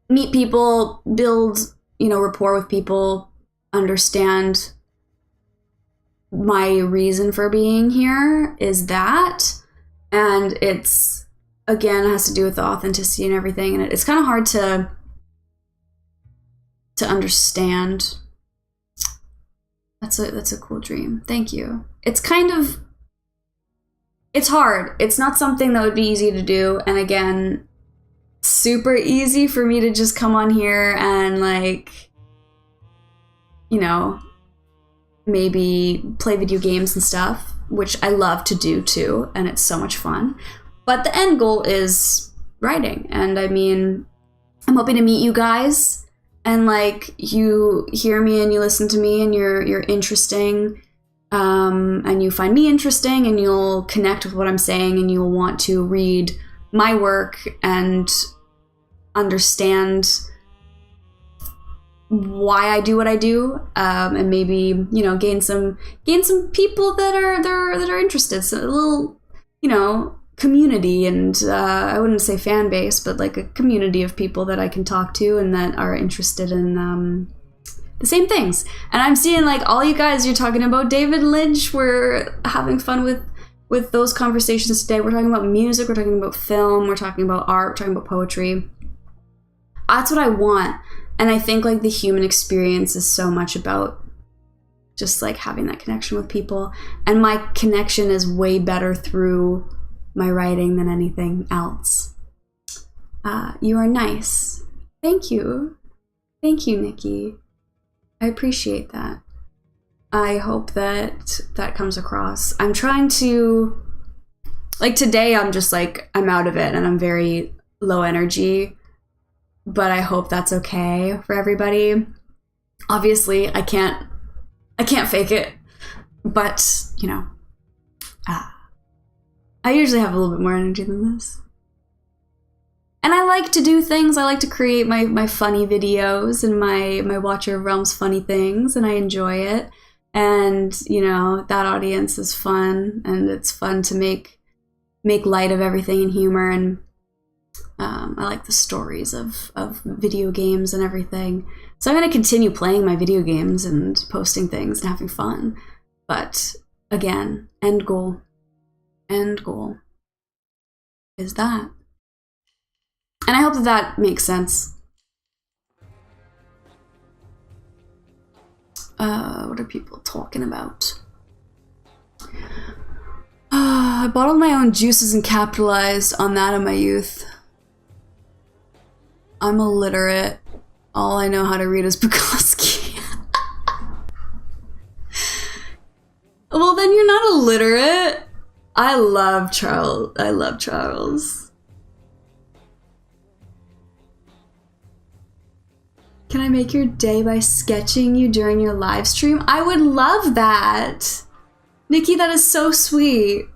meet people, build, you know, rapport with people, understand my reason for being here is that. And it's, again, it has to do with the authenticity and everything. And it's kind of hard to understand. That's a cool dream. Thank you. It's hard. It's not something that would be easy to do. And again, super easy for me to just come on here and, like, you know, maybe play video games and stuff, which I love to do too, and it's so much fun. But the end goal is writing. And I mean, I'm hoping to meet you guys. And, like, you hear me and you listen to me and you're interesting, and you find me interesting, and you'll connect with what I'm saying, and you'll want to read my work and understand why I do what I do, and maybe, you know, gain some people that are interested. So a little, you know, community, and I wouldn't say fan base, but like a community of people that I can talk to and that are interested in the same things. And I'm seeing like all you guys, you're talking about David Lynch. We're having fun with those conversations today. We're talking about music, we're talking about film, we're talking about art, we're talking about poetry. That's what I want. And I think like the human experience is so much about just like having that connection with people. And my connection is way better through my writing than anything else. You are nice. Thank you. Thank you, Nikki. I appreciate that. I hope that that comes across. I'm trying to, like today I'm just like, I'm out of it and I'm very low energy, but I hope that's okay for everybody. Obviously I can't fake it, but you know, I usually have a little bit more energy than this. And I like to do things. I like to create my funny videos and my Watcher of Realms funny things, and I enjoy it. And, you know, that audience is fun, and it's fun to make light of everything and humor. And I like the stories of video games and everything. So I'm going to continue playing my video games and posting things and having fun. But again, end goal is that. And I hope that that makes sense. What are people talking about? I bottled my own juices and capitalized on that in my youth. I'm illiterate. All I know how to read is Bukowski. Well, then you're not illiterate. I love Charles. Can I make your day by sketching you during your live stream? I would love that. Nikki, that is so sweet.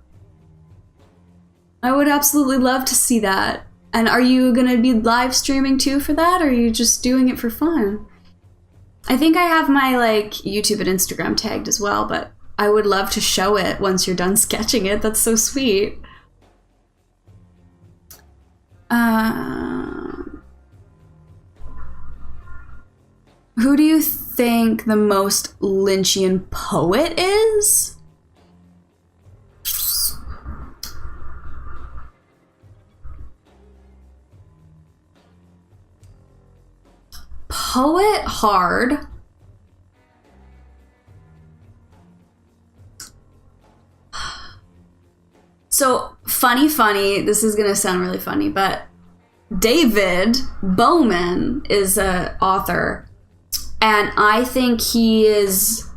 I would absolutely love to see that. And are you gonna be live streaming too for that, or are you just doing it for fun? I think I have my like YouTube and Instagram tagged as well, but I would love to show it once you're done sketching it. That's so sweet. Who do you think the most Lynchian poet is? Poet hard. So funny, this is gonna sound really funny, but David Bowman is an author. And I think he is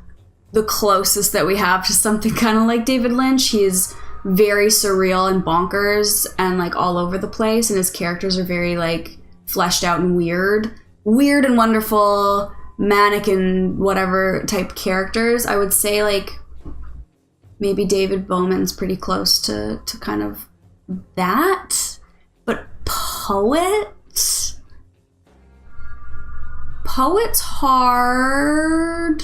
the closest that we have to something kind of like David Lynch. He is very surreal and bonkers and like all over the place. And his characters are very like fleshed out and weird and wonderful, manic and whatever type characters. I would say like maybe David Bowman's pretty close to kind of that. But Poet's hard.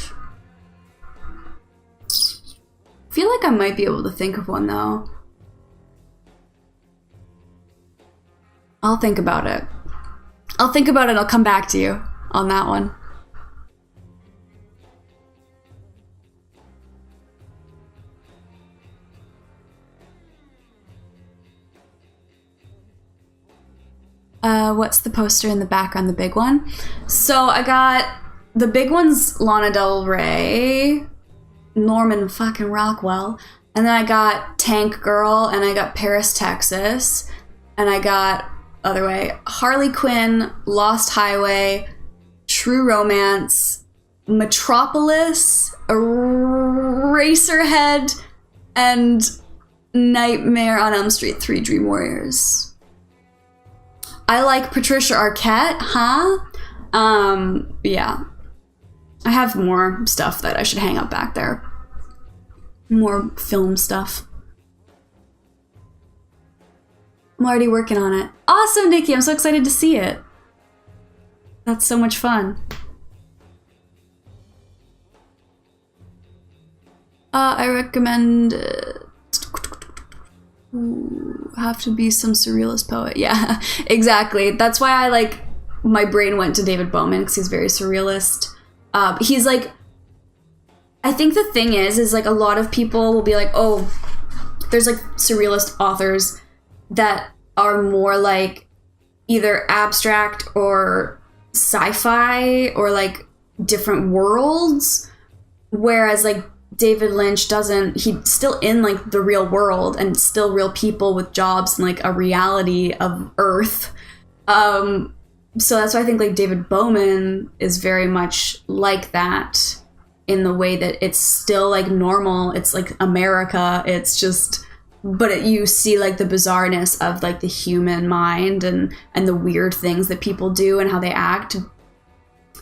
I feel like I might be able to think of one though. I'll think about it. I'll come back to you on that one. What's the poster in the background, the big one? So I got, the big one's Lana Del Rey, Norman fucking Rockwell, and then I got Tank Girl, and I got Paris, Texas, and I got, other way, Harley Quinn, Lost Highway, True Romance, Metropolis, Eraserhead, and Nightmare on Elm Street 3 Dream Warriors. I like Patricia Arquette, yeah. I have more stuff that I should hang up back there. More film stuff. I'm already working on it. Awesome, Nikki, I'm so excited to see it. That's so much fun. I recommend have to be some surrealist poet. Yeah, exactly. That's why I like, my brain went to David Bowman because he's very surrealist. He's like, I think the thing is like a lot of people will be like, oh, there's like surrealist authors that are more like either abstract or sci-fi or like different worlds, whereas like David Lynch doesn't, he's still in like the real world and still real people with jobs and like a reality of Earth. So that's why I think like David Bowman is very much like that in the way that it's still like normal. It's like America. It's just, but you see like the bizarreness of like the human mind and the weird things that people do and how they act.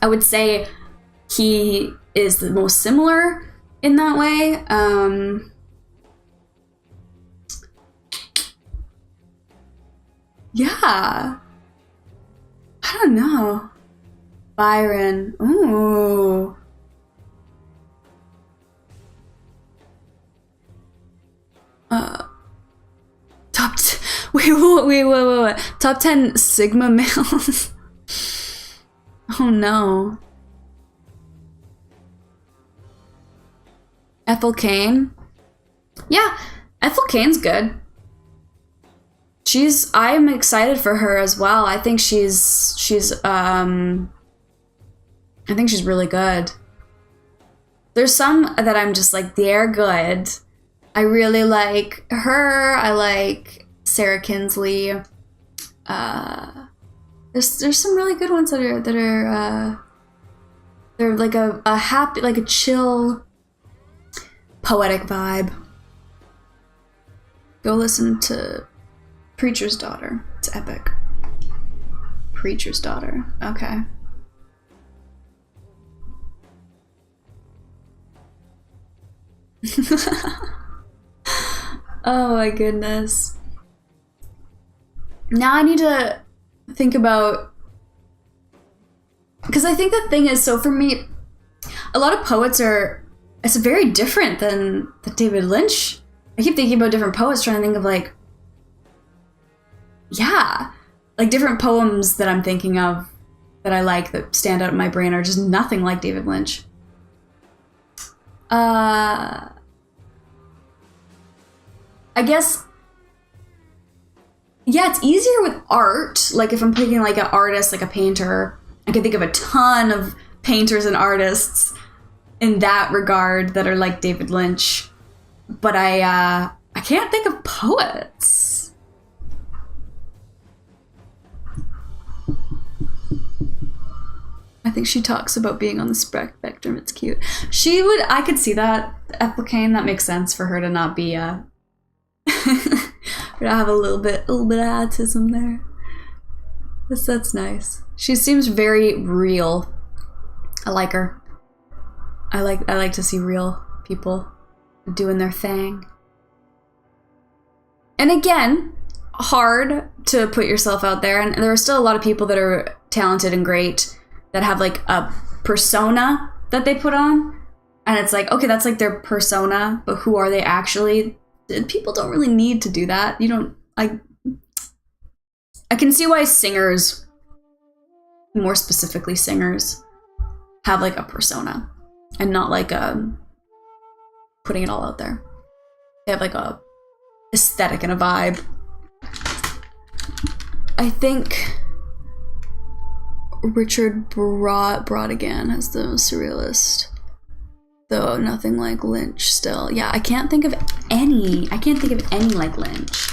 I would say he is the most similar in that way. Yeah. I don't know. Byron. Ooh. Wait. Top 10 Sigma males. Oh no. Ethel Cain. Yeah, Ethel Cain's good. I'm excited for her as well. I think she's really good. There's some that I'm just like, they're good. I really like her. I like Sarah Kinsley. There's some really good ones that are they're like a happy, like a chill, poetic vibe. Go listen to Preacher's Daughter. It's epic. Preacher's Daughter. Okay. Oh my goodness. Now I need to think about, because I think the thing is, so for me, a lot of poets it's very different than David Lynch. I keep thinking about different poets, trying to think of like, yeah, like different poems that I'm thinking of that I like that stand out in my brain are just nothing like David Lynch. I guess, yeah, it's easier with art. Like if I'm picking like an artist, like a painter, I can think of a ton of painters and artists in that regard that are like David Lynch. But I can't think of poets. I think she talks about being on the spectrum. It's cute. I could see that. Ethel Cain, that makes sense for her to not be to have a little bit of autism there. That's nice. She seems very real. I like her. I like to see real people doing their thing. And again, hard to put yourself out there, and there are still a lot of people that are talented and great that have like a persona that they put on, and it's like, okay, that's like their persona, but who are they actually? People don't really need to do that. I can see why singers, more specifically singers, have like a persona and not like putting it all out there. They have like a aesthetic and a vibe. I think Richard Brodigan has the surrealist, though nothing like Lynch still. Yeah, I can't think of any like Lynch.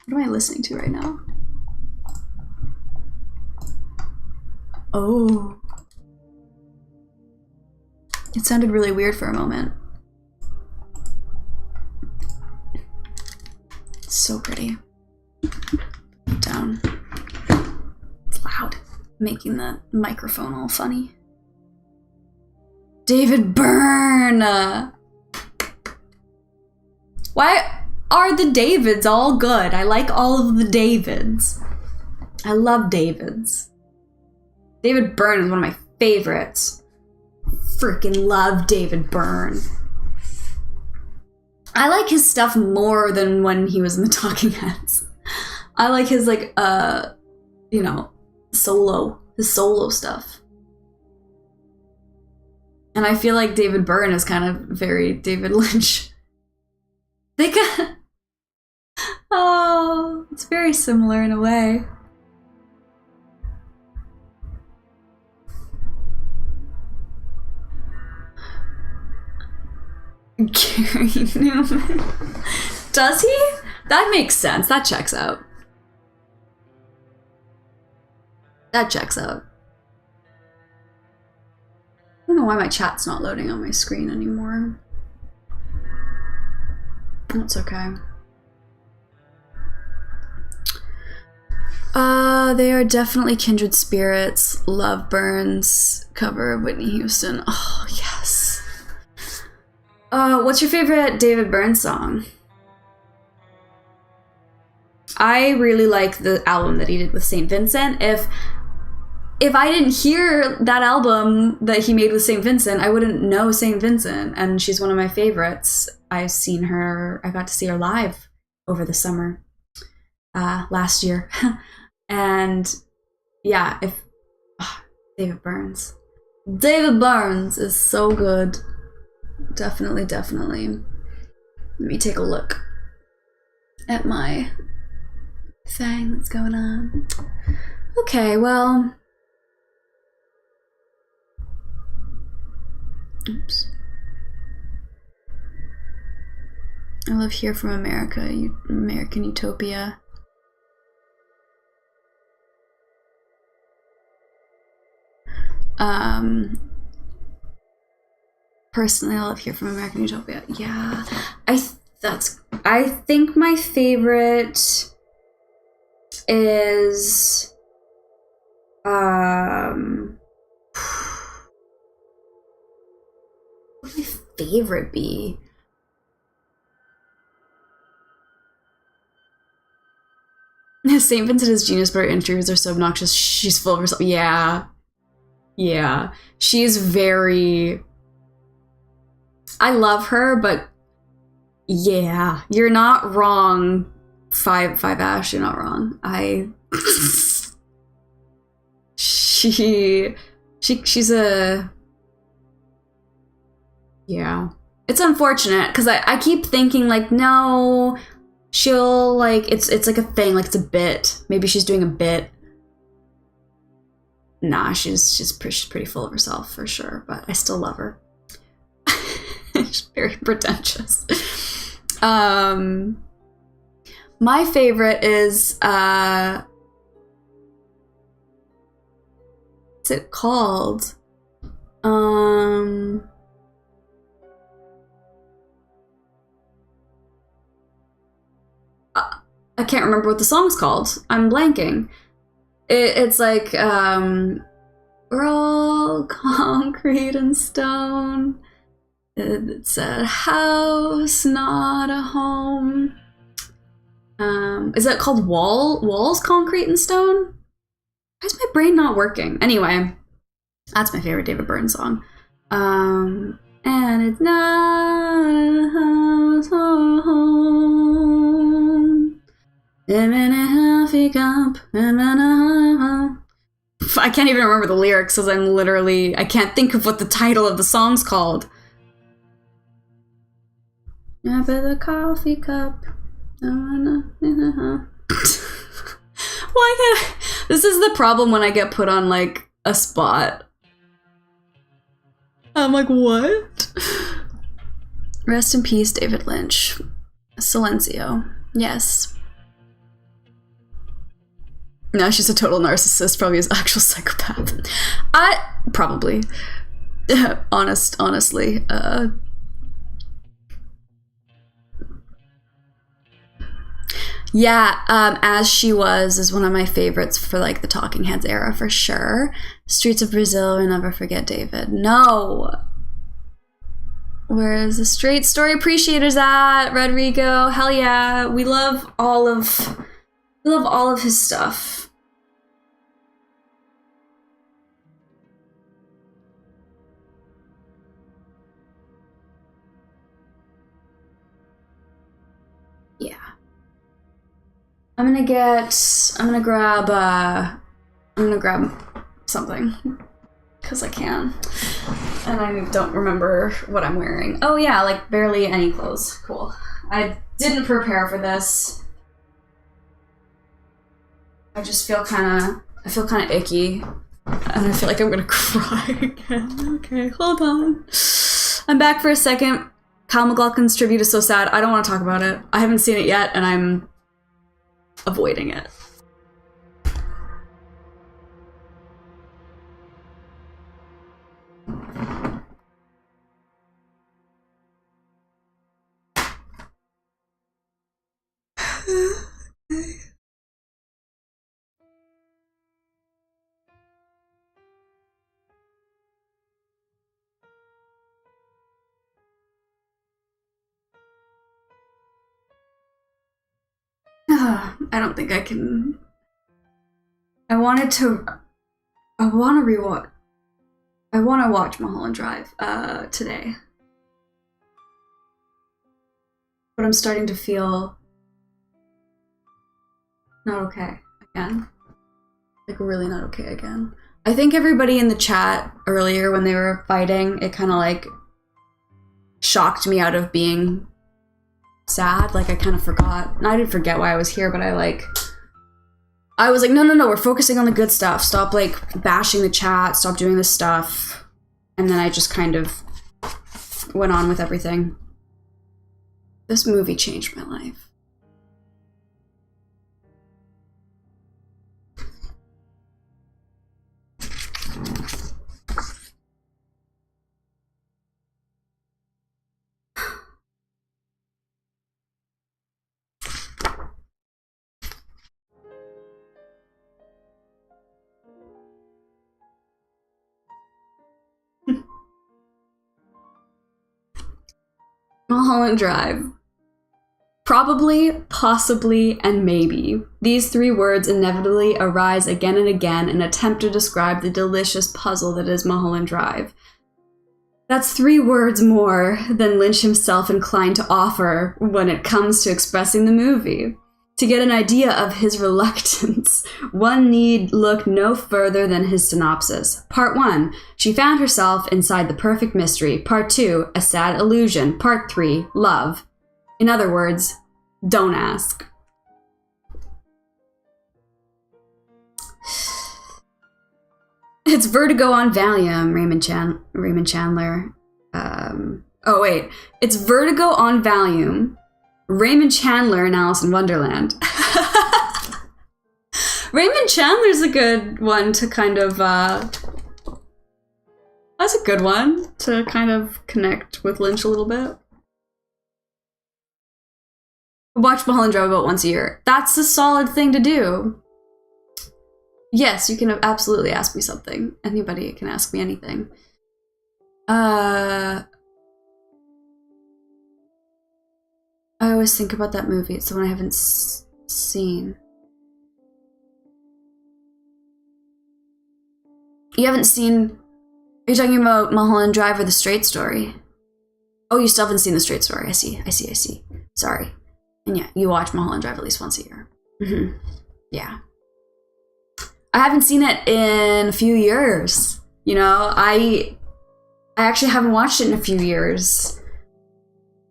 What am I listening to right now? Oh. It sounded really weird for a moment. It's so pretty. Down. It's loud. Making the microphone all funny. David Byrne! Why are the Davids all good? I like all of the Davids. I love Davids. David Byrne is one of my favorites. Freaking love David Byrne. I like his stuff more than when he was in the Talking Heads. I like his his solo stuff. And I feel like David Byrne is kind of very David Lynch. They got... Oh, it's very similar in a way. Gary Newman. Does he? That makes sense. That checks out. That checks out. I don't know why my chat's not loading on my screen anymore. That's okay. They are definitely kindred spirits. Love Burns cover of Whitney Houston. Oh, yes. What's your favorite David Byrne song? I really like the album that he did with St. Vincent. If I didn't hear that album that he made with St. Vincent, I wouldn't know St. Vincent, and she's one of my favorites. I got to see her live over the summer, last year. And yeah, David Byrne is so good. Definitely. Let me take a look at my thing that's going on. Okay, well, oops. I love Here from America, American Utopia. Personally, I love Here from American Utopia. Yeah, I think my favorite is what would my favorite be? St. Vincent is genius, but her interviews are so obnoxious. She's full of herself. Yeah. She's very... I love her, but yeah, you're not wrong. Five Ash, you're not wrong. She's a... Yeah. It's unfortunate, because I keep thinking, like, no, she'll, like, it's like a thing, like, it's a bit. Maybe she's doing a bit. Nah, she's pretty full of herself, for sure, but I still love her. She's very pretentious. My favorite is, what's it called? I can't remember what the song's called. I'm blanking. It's like, we're all concrete and stone. It's a house, not a home. Is that called Walls, Concrete and Stone? Why is my brain not working? Anyway, that's my favorite David Byrne song. And it's not a house or a home. I can't even remember the lyrics because I can't think of what the title of the song's called. Up at the coffee cup. Why this is the problem when I get put on, like, a spot. I'm like, what? Rest in peace, David Lynch. Silencio. Yes. No, she's a total narcissist, probably an actual psychopath. Probably. Honestly. Yeah, As She Was is one of my favorites for, like, the Talking Heads era, for sure. Streets of Brazil, we'll never forget David. No! Where's the Straight Story Appreciators at, Rodrigo? Hell yeah, we love all of his stuff. Yeah. I'm gonna grab something, because I can. And I don't remember what I'm wearing. Oh yeah, like barely any clothes. Cool. I didn't prepare for this. I just feel kind of icky. And I feel like I'm gonna cry again. Okay, hold on. I'm back for a second. Kyle MacLachlan's tribute is so sad. I don't want to talk about it. I haven't seen it yet, and I'm avoiding it. I don't think I can. I want to rewatch. I want to watch Mulholland Drive today. But I'm starting to feel not okay again. Like really not okay again. I think everybody in the chat earlier when they were fighting, it kind of like shocked me out of being sad. Like I kind of forgot. I didn't forget why I was here, but I was like, no, we're focusing on the good stuff. Stop like bashing the chat. Stop doing this stuff. And then I just kind of went on with everything. This movie changed my life. Mulholland Drive. Probably, possibly, and maybe. These three words inevitably arise again and again in an attempt to describe the delicious puzzle that is Mulholland Drive. That's 3 words more than Lynch himself inclined to offer when it comes to expressing the movie. To get an idea of his reluctance, one need look no further than his synopsis. Part 1, she found herself inside the perfect mystery. Part 2, a sad illusion. Part 3, love. In other words, don't ask. It's Vertigo on Valium, Raymond Chandler. Oh wait, it's Vertigo on Valium. Raymond Chandler in Alice in Wonderland. Raymond Chandler's a good one to kind of, that's a good one to kind of connect with Lynch a little bit. Watch Mulholland Drive about once a year. That's a solid thing to do. Yes, you can absolutely ask me something. Anybody can ask me anything. I always think about that movie. It's the one I haven't seen. You haven't seen... Are you talking about Mulholland Drive or The Straight Story? Oh, you still haven't seen The Straight Story. I see. Sorry. And yeah, you watch Mulholland Drive at least once a year. Mm-hmm. Yeah. I haven't seen it in a few years. You know, I actually haven't watched it in a few years.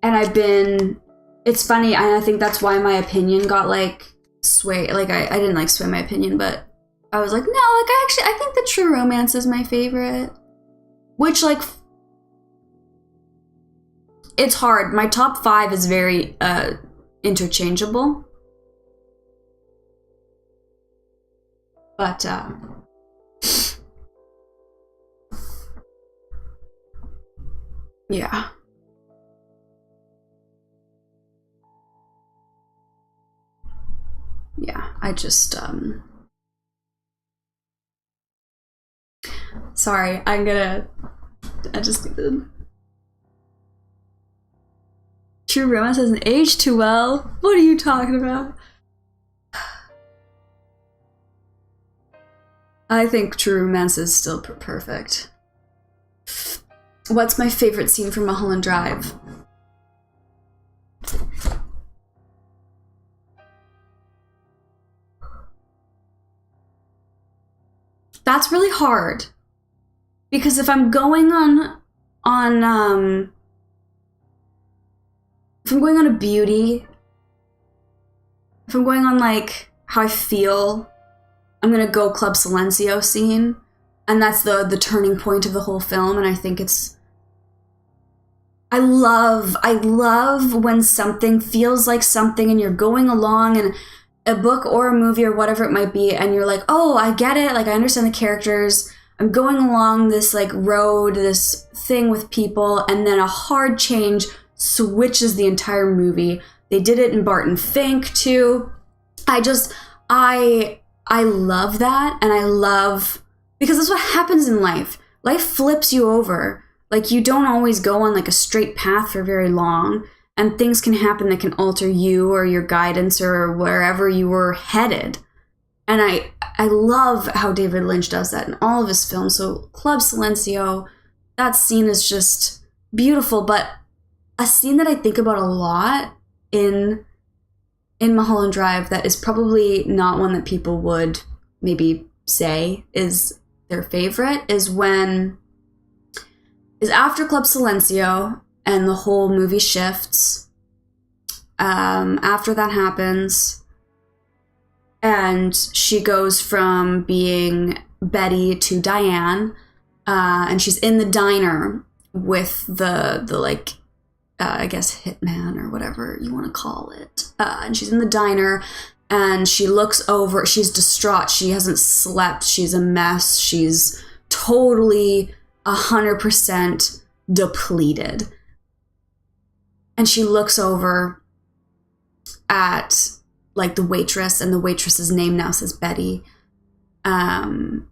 And I've been... It's funny, I think that's why my opinion got, like, swayed. Like, I didn't, like, sway my opinion, but I was like, no, like, I think The True Romance is my favorite. Which, like, it's hard. My top 5 is very, interchangeable. But, yeah. Yeah, I just, sorry, I just did. True Romance hasn't aged too well. What are you talking about? I think True Romance is still perfect. What's my favorite scene from Mulholland Drive? That's really hard. Because if I'm going on if I'm going on a beauty, if I'm going on like how I feel, I'm gonna go Club Silencio scene, and that's the turning point of the whole film. And I think I love when something feels like something, and you're going along in a book or a movie or whatever it might be, and you're like, oh, I get it, like I understand the characters, I'm going along this like road, this thing with people, and then a hard change switches the entire movie. They did it in Barton Fink too. I love that, and I love, because that's what happens in life. Life flips you over. Like, you don't always go on like a straight path for very long, and things can happen that can alter you or your guidance or wherever you were headed. And I love how David Lynch does that in all of his films. So Club Silencio, that scene is just beautiful. But a scene that I think about a lot in Mulholland Drive that is probably not one that people would maybe say is their favorite is after Club Silencio and the whole movie shifts. After that happens, and she goes from being Betty to Diane, and she's in the diner with the like, I guess hitman or whatever you want to call it. And she's in the diner, and she looks over, she's distraught, she hasn't slept, she's a mess, she's totally 100% depleted. And she looks over at like the waitress, and the waitress's name now says Betty. And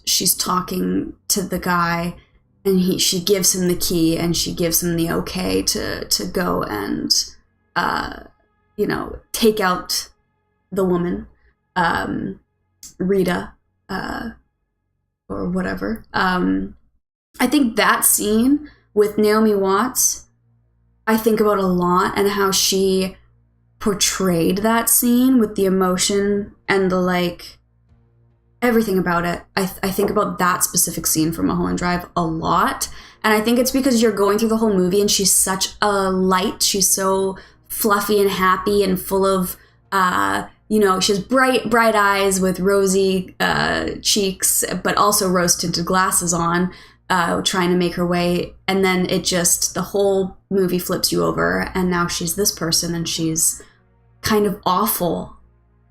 she's talking to the guy, and she gives him the key, and she gives him the okay to go and take out the woman, Rita, or whatever. I think that scene with Naomi Watts, I think about a lot, and how she portrayed that scene with the emotion and the like, everything about it. I think about that specific scene from Mulholland Drive a lot. And I think it's because you're going through the whole movie, and she's such a light. She's so fluffy and happy and full of, she has bright eyes with rosy cheeks, but also rose-tinted glasses on, trying to make her way. And then the whole movie flips you over, and now she's this person, and she's kind of awful.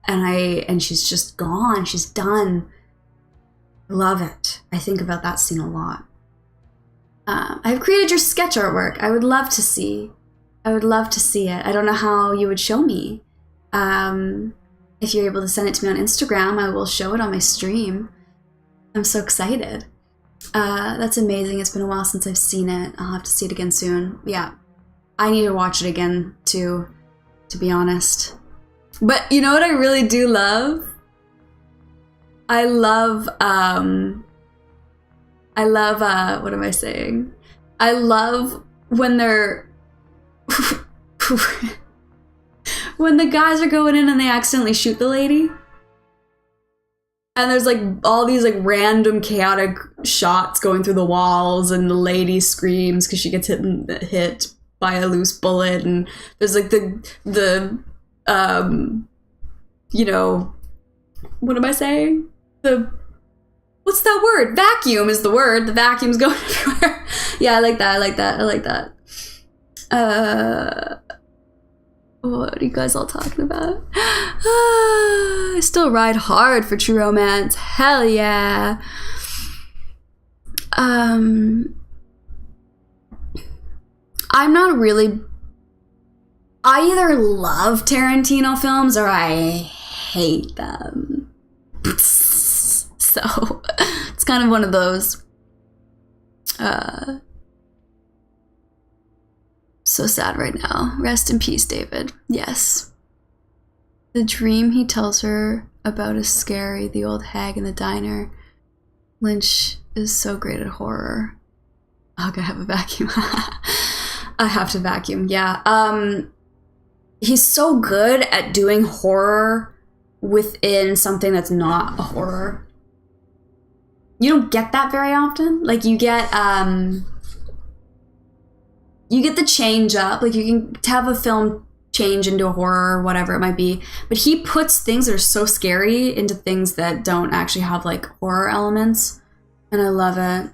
And she's just gone. She's done. I love it. I think about that scene a lot. I've created your sketch artwork. I would love to see it. I don't know how you would show me. If you're able to send it to me on Instagram, I will show it on my stream. I'm so excited. That's amazing. It's been a while since I've seen it. I'll have to see it again soon. Yeah. I need to watch it again too, to be honest. But you know what I really do love? I love, what am I saying? I love when they're, when the guys are going in and they accidentally shoot the lady. And there's like all these like random chaotic shots going through the walls, and the lady screams because she gets hit by a loose bullet, and there's like the what am I saying? What's that word? Vacuum is the word. The vacuum's going everywhere. Yeah, I like that. What are you guys all talking about? I still ride hard for true romance. Hell yeah. I'm not really... I either love Tarantino films or I hate them. So, it's kind of one of those. So sad right now. Rest in peace, David. Yes. The dream he tells her about is scary. The old hag in the diner. Lynch is so great at horror. Oh, I have a vacuum. I have to vacuum. Yeah. He's so good at doing horror within something that's not a horror. You don't get that very often. Like you get the change up. Like you can have a film change into a horror or whatever it might be. But he puts things that are so scary into things that don't actually have like horror elements. And I love it.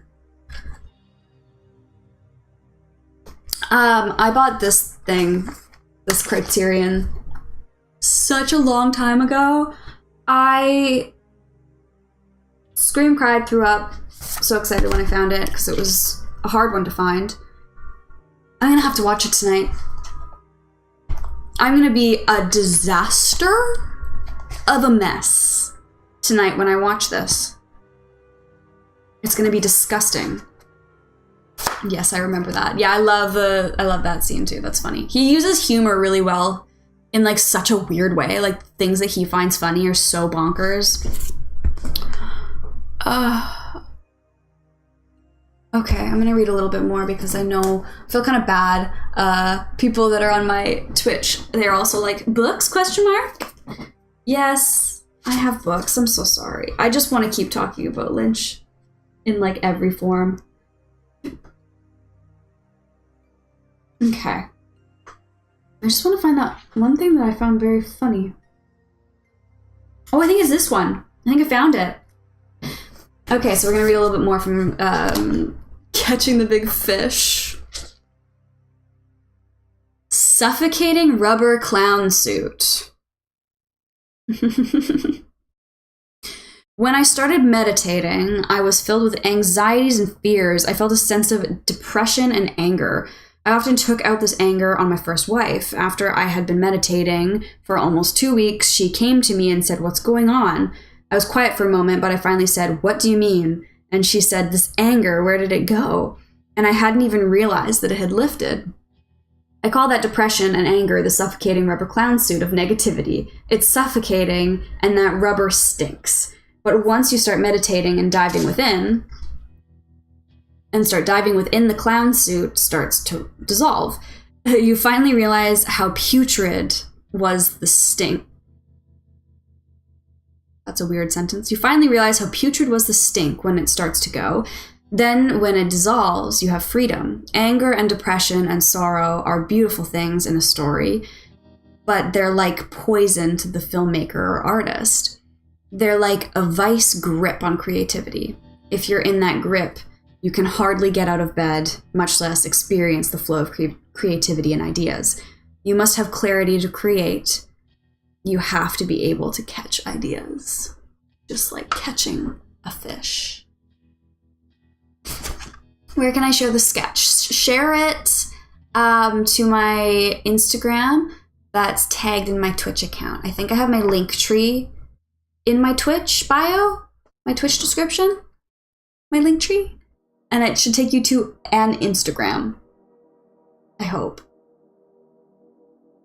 I bought this thing, this Criterion, such a long time ago. I screamed, cried, threw up. So excited when I found it because it was a hard one to find. I'm gonna have to watch it tonight. I'm gonna be a disaster of a mess tonight when I watch this. It's gonna be disgusting. Yes, I remember that. Yeah, I love that scene too. That's funny. He uses humor really well in like such a weird way. Like things that he finds funny are so bonkers. Okay, I'm gonna read a little bit more because I feel kind of bad. People that are on my Twitch, they're also like, books, question mark? Yes, I have books. I'm so sorry. I just want to keep talking about Lynch in like every form. Okay. I just want to find that one thing that I found very funny. Oh, I think it's this one. I think I found it. Okay, so we're going to read a little bit more from Catching the Big Fish. Suffocating rubber clown suit. When I started meditating, I was filled with anxieties and fears. I felt a sense of depression and anger. I often took out this anger on my first wife. After I had been meditating for almost 2 weeks, she came to me and said, "What's going on?" I was quiet for a moment, but I finally said, "What do you mean?" And she said, "This anger, where did it go?" And I hadn't even realized that it had lifted. I call that depression and anger the suffocating rubber clown suit of negativity. It's suffocating, and that rubber stinks. But once you start meditating and diving within, the clown suit starts to dissolve. You finally realize how putrid was the stink. That's a weird sentence. You finally realize how putrid was the stink when it starts to go. Then when it dissolves, you have freedom. Anger and depression and sorrow are beautiful things in a story, but they're like poison to the filmmaker or artist. They're like a vice grip on creativity. If you're in that grip, you can hardly get out of bed, much less experience the flow of creativity and ideas. You must have clarity to create. You have to be able to catch ideas, just like catching a fish. Where can I share the sketch? Share it to my Instagram that's tagged in my Twitch account. I think I have my link tree in my Twitch bio, my Twitch description, my link tree, and it should take you to an Instagram. I hope.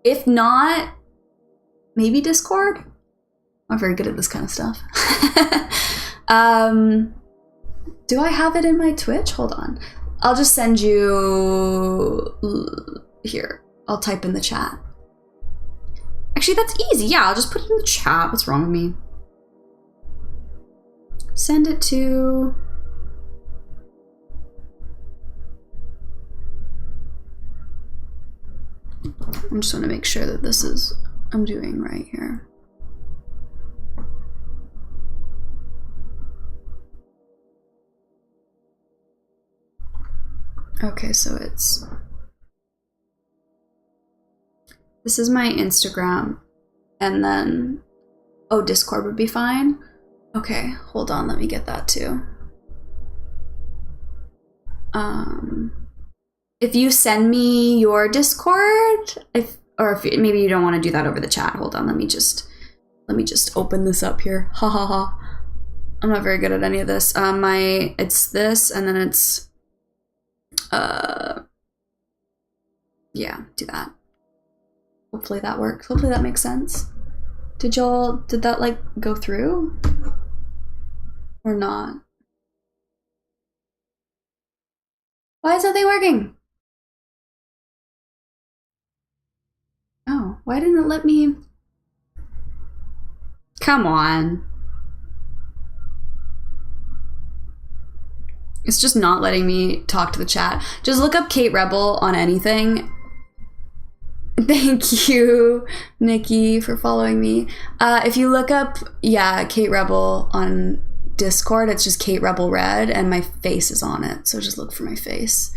If not, maybe Discord? I'm not very good at this kind of stuff. Do I have it in my Twitch? Hold on. I'll just send you... Here, I'll type in the chat. Actually, that's easy. Yeah, I'll just put it in the chat. What's wrong with me? Send it to... I just want to make sure that this is... I'm doing right here. Okay, so it's... This is my Instagram, and then... Oh, Discord would be fine? Okay, hold on, let me get that too. If you send me your Discord, if maybe you don't want to do that over the chat. Hold on, let me just open this up here. Ha ha ha. I'm not very good at any of this. It's this, and then it's yeah, do that. Hopefully that works. Hopefully that makes sense. Did that like go through? Or not? Why is nothing working? Oh, why didn't it let me? Come on. It's just not letting me talk to the chat. Just look up Kate Rebel on anything. Thank you, Nikki, for following me. If you look up, Kate Rebel on Discord, it's just Kate Rebel Red, and my face is on it. So just look for my face.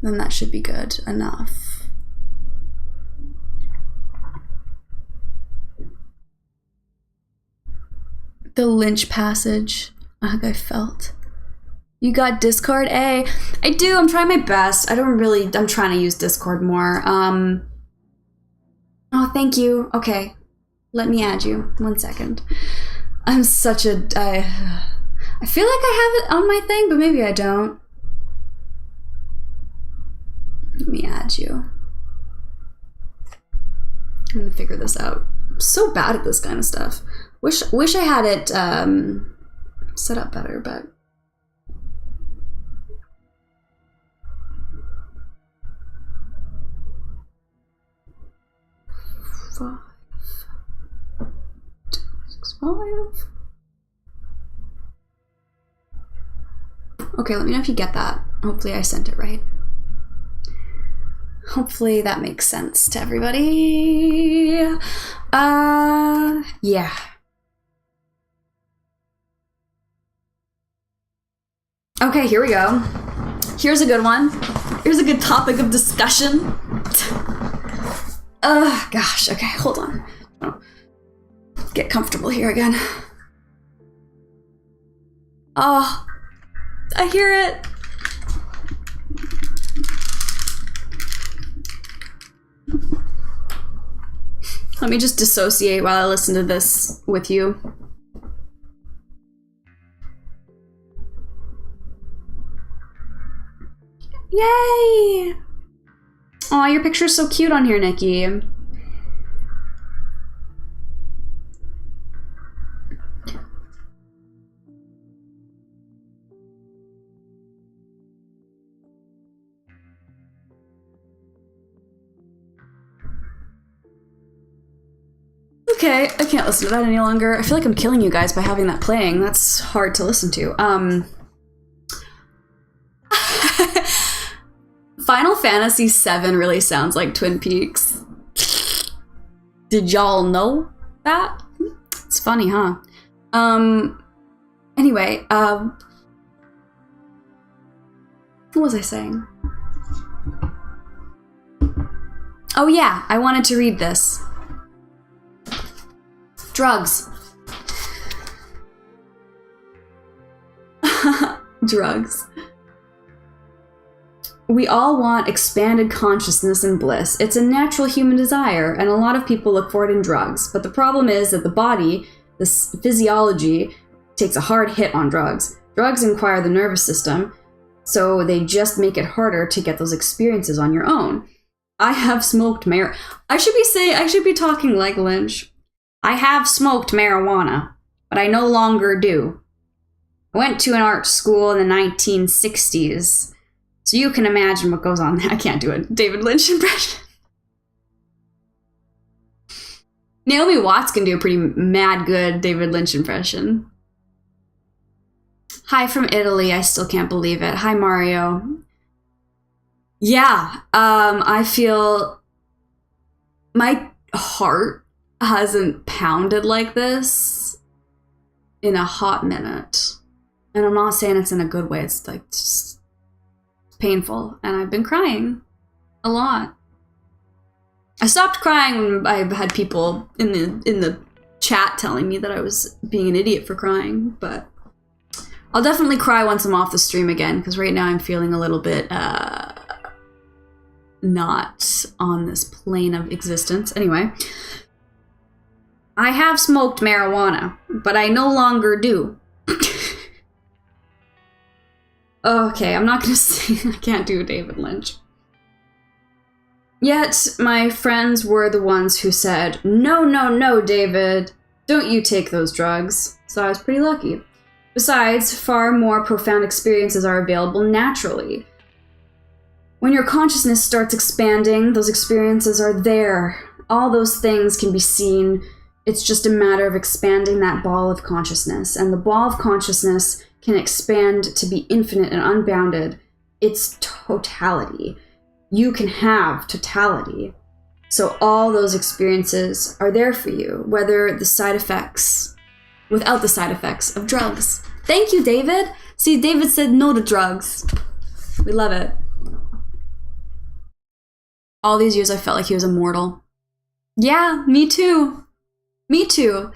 Then that should be good enough. The Lynch passage. I felt. You got Discord? I do. I'm trying my best. I'm trying to use Discord more. Oh, thank you. Okay. Let me add you. 1 second. I'm such a... I feel like I have it on my thing, but maybe I don't. Let me add you. I'm gonna figure this out. I'm so bad at this kind of stuff. Wish I had it set up better, but... Five. Okay, let me know if you get that. Hopefully I sent it right. Hopefully that makes sense to everybody. Yeah. Okay, here we go. Here's a good one. Here's a good topic of discussion. Gosh, okay, hold on. Get comfortable here again. Oh, I hear it. Let me just dissociate while I listen to this with you. Yay! Aw, your picture's so cute on here, Nikki. Okay, I can't listen to that any longer. I feel like I'm killing you guys by having that playing. That's hard to listen to. Final Fantasy VII really sounds like Twin Peaks. Did y'all know that? It's funny, huh? Anyway, what was I saying? Oh yeah, I wanted to read this. Drugs. Drugs. We all want expanded consciousness and bliss. It's a natural human desire, and a lot of people look for it in drugs. But the problem is that the body, this physiology, takes a hard hit on drugs. Drugs inquire the nervous system, so they just make it harder to get those experiences on your own. I have smoked I should be talking like Lynch. I have smoked marijuana, but I no longer do. I went to an art school in the 1960s. So you can imagine what goes on there. I can't do a David Lynch impression. Naomi Watts can do a pretty mad good David Lynch impression. Hi from Italy. I still can't believe it. Hi, Mario. Yeah, I feel my heart hasn't pounded like this in a hot minute. And I'm not saying it's in a good way. It's like just painful, and I've been crying a lot. I stopped crying when I had people in the chat telling me that I was being an idiot for crying, but I'll definitely cry once I'm off the stream again, because right now I'm feeling a little bit not on this plane of existence. Anyway, I have smoked marijuana, but I no longer do. Okay, I'm not gonna say I can't do David Lynch. Yet, my friends were the ones who said, no, no, no, David, don't you take those drugs. So I was pretty lucky. Besides, far more profound experiences are available naturally. When your consciousness starts expanding, those experiences are there. All those things can be seen It's just a matter of expanding that ball of consciousness. And the ball of consciousness can expand to be infinite and unbounded. It's totality. You can have totality. So all those experiences are there for you, whether the side effects, without the side effects of drugs. Thank you, David. See, David said no to drugs. We love it. All these years I felt like he was immortal. Yeah, me too. Me too.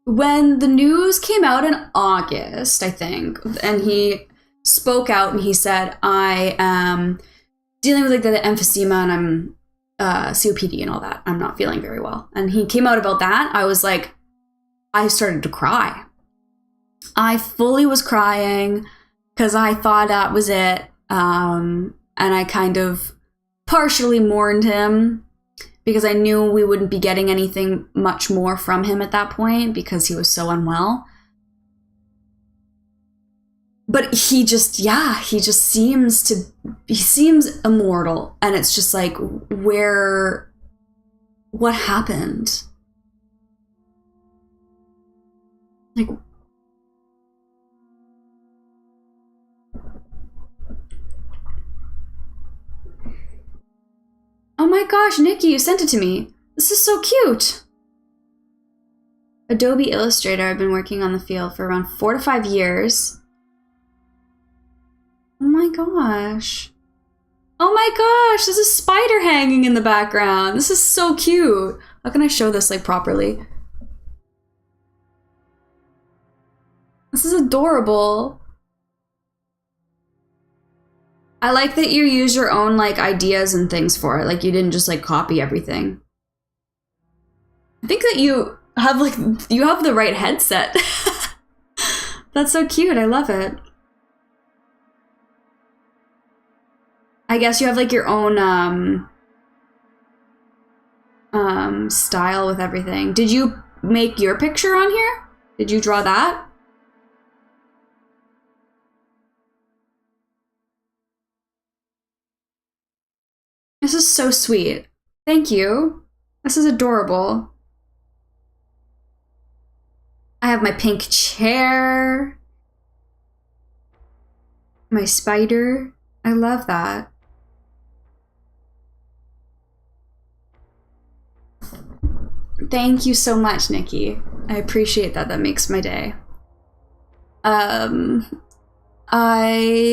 When the news came out in August, I think, and he spoke out and he said, I am dealing with like the emphysema and I'm COPD and all that. I'm not feeling very well. And he came out about that. I was like, I started to cry. I fully was crying because I thought that was it. And I kind of partially mourned him because I knew we wouldn't be getting anything much more from him at that point because he was so unwell. But he just seems immortal. And it's just like, what happened? Like, oh my gosh, Nikki, you sent it to me. This is so cute. Adobe Illustrator, I've been working on the field for around 4 to 5 years. Oh my gosh. Oh my gosh, there's a spider hanging in the background. This is so cute. How can I show this like properly? This is adorable. I like that you use your own like ideas and things for it. Like you didn't just like copy everything. I think that you have the right headset. That's so cute. I love it. I guess you have like your own style with everything. Did you make your picture on here? Did you draw that? This is so sweet. Thank you. This is adorable. I have my pink chair. My spider. I love that. Thank you so much, Nikki. I appreciate that. That makes my day. I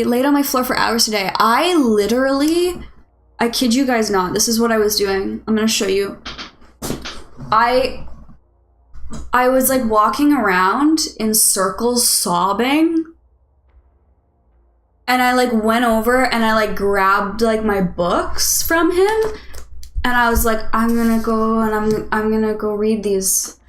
laid on my floor for hours today. I kid you guys not, this is what I was doing. I'm gonna show you. I was like walking around in circles sobbing. And I like went over and I like grabbed like my books from him. And I was like, I'm gonna go and I'm gonna go read these.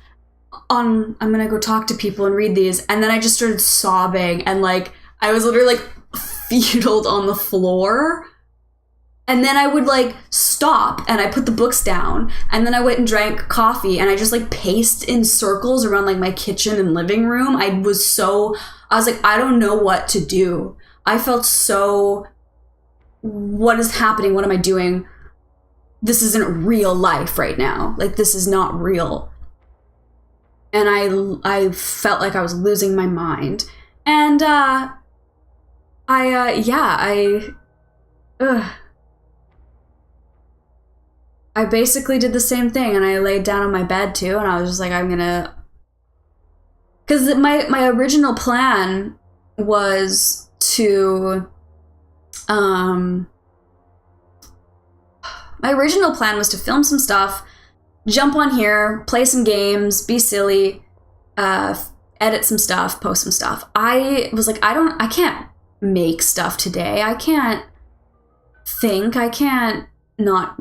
I'm gonna go talk to people and read these. And then I just started sobbing and like, I was literally like fetaled on the floor. And then I would like stop and I put the books down and then I went and drank coffee and I just like paced in circles around like my kitchen and living room. I was like, I don't know what to do. I felt so, what is happening? What am I doing? This isn't real life right now. Like this is not real. And I felt like I was losing my mind. And I basically did the same thing and I laid down on my bed too and I was just like, because my original plan was to film some stuff, jump on here, play some games, be silly, edit some stuff, post some stuff. I was like, I can't make stuff today. I can't think. I can't not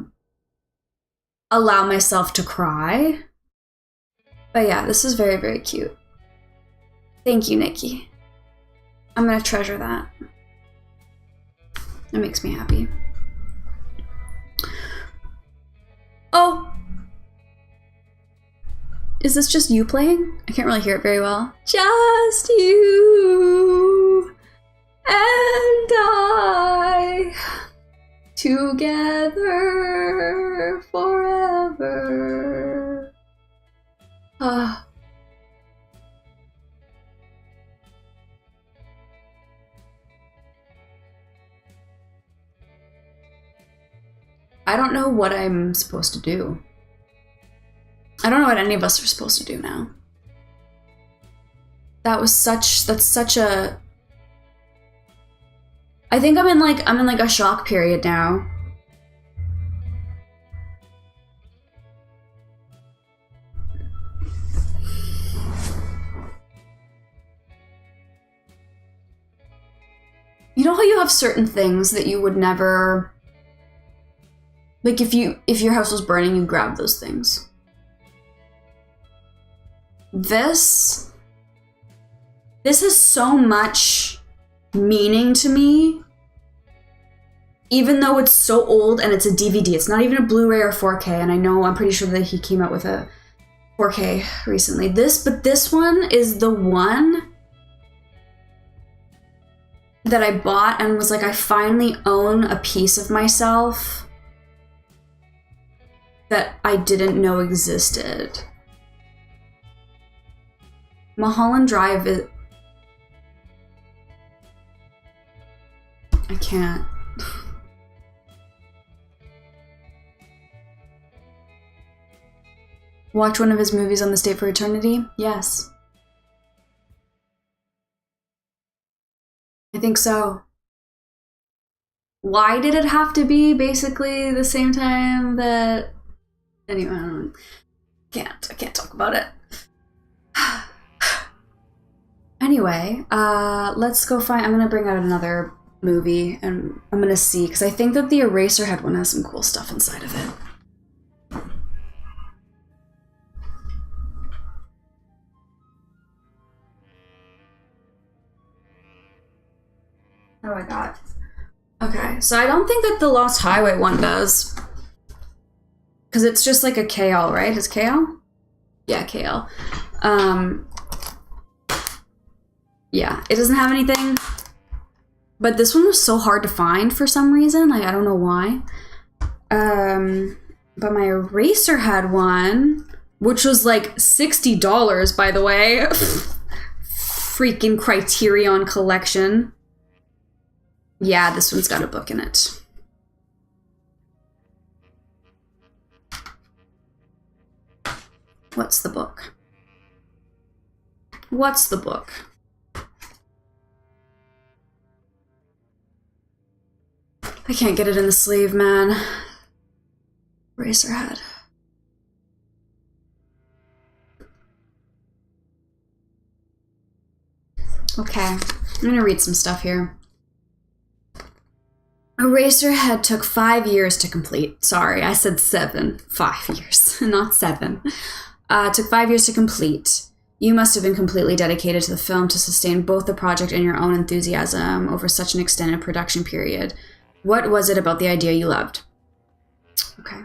allow myself to cry. But yeah, this is very, very cute. Thank you, Nikki. I'm gonna treasure that. It makes me happy. Oh! Is this just you playing? I can't really hear it very well. Just you and I together forever. I don't know what I'm supposed to do. I don't know what any of us are supposed to do now. That's such a... I think I'm in like a shock period now. You know how you have certain things that you would never... Like if your house was burning, you grab those things. This has so much meaning to me, even though it's so old and it's a DVD. It's not even a Blu-ray or 4K, and I'm pretty sure that he came out with a 4K recently. But this one is the one that I bought and was like, I finally own a piece of myself that I didn't know existed. Mulholland Drive is... I can't. Watch one of his movies on the State for Eternity? Yes. I think so. Why did it have to be basically the same time that... Anyway, I can't talk about it. Anyway, let's go find... I'm gonna bring out another movie and I'm gonna see, because I think that the Eraserhead one has some cool stuff inside of it. Oh my god. Okay, so I don't think that the Lost Highway one does. Because it's just like a KL, right? It's KL? Yeah, KL. Yeah, it doesn't have anything. But this one was so hard to find for some reason. Like, I don't know why. But my Eraserhead one, which was like $60, by the way. Freaking Criterion Collection. Yeah, this one's got a book in it. What's the book? What's the book? I can't get it in the sleeve, man. Eraserhead. Okay, I'm gonna read some stuff here. Eraserhead took 5 years to complete. Sorry, I said 7. 5 years, not 7. Took 5 years to complete. You must have been completely dedicated to the film to sustain both the project and your own enthusiasm over such an extended production period. What was it about the idea you loved? Okay.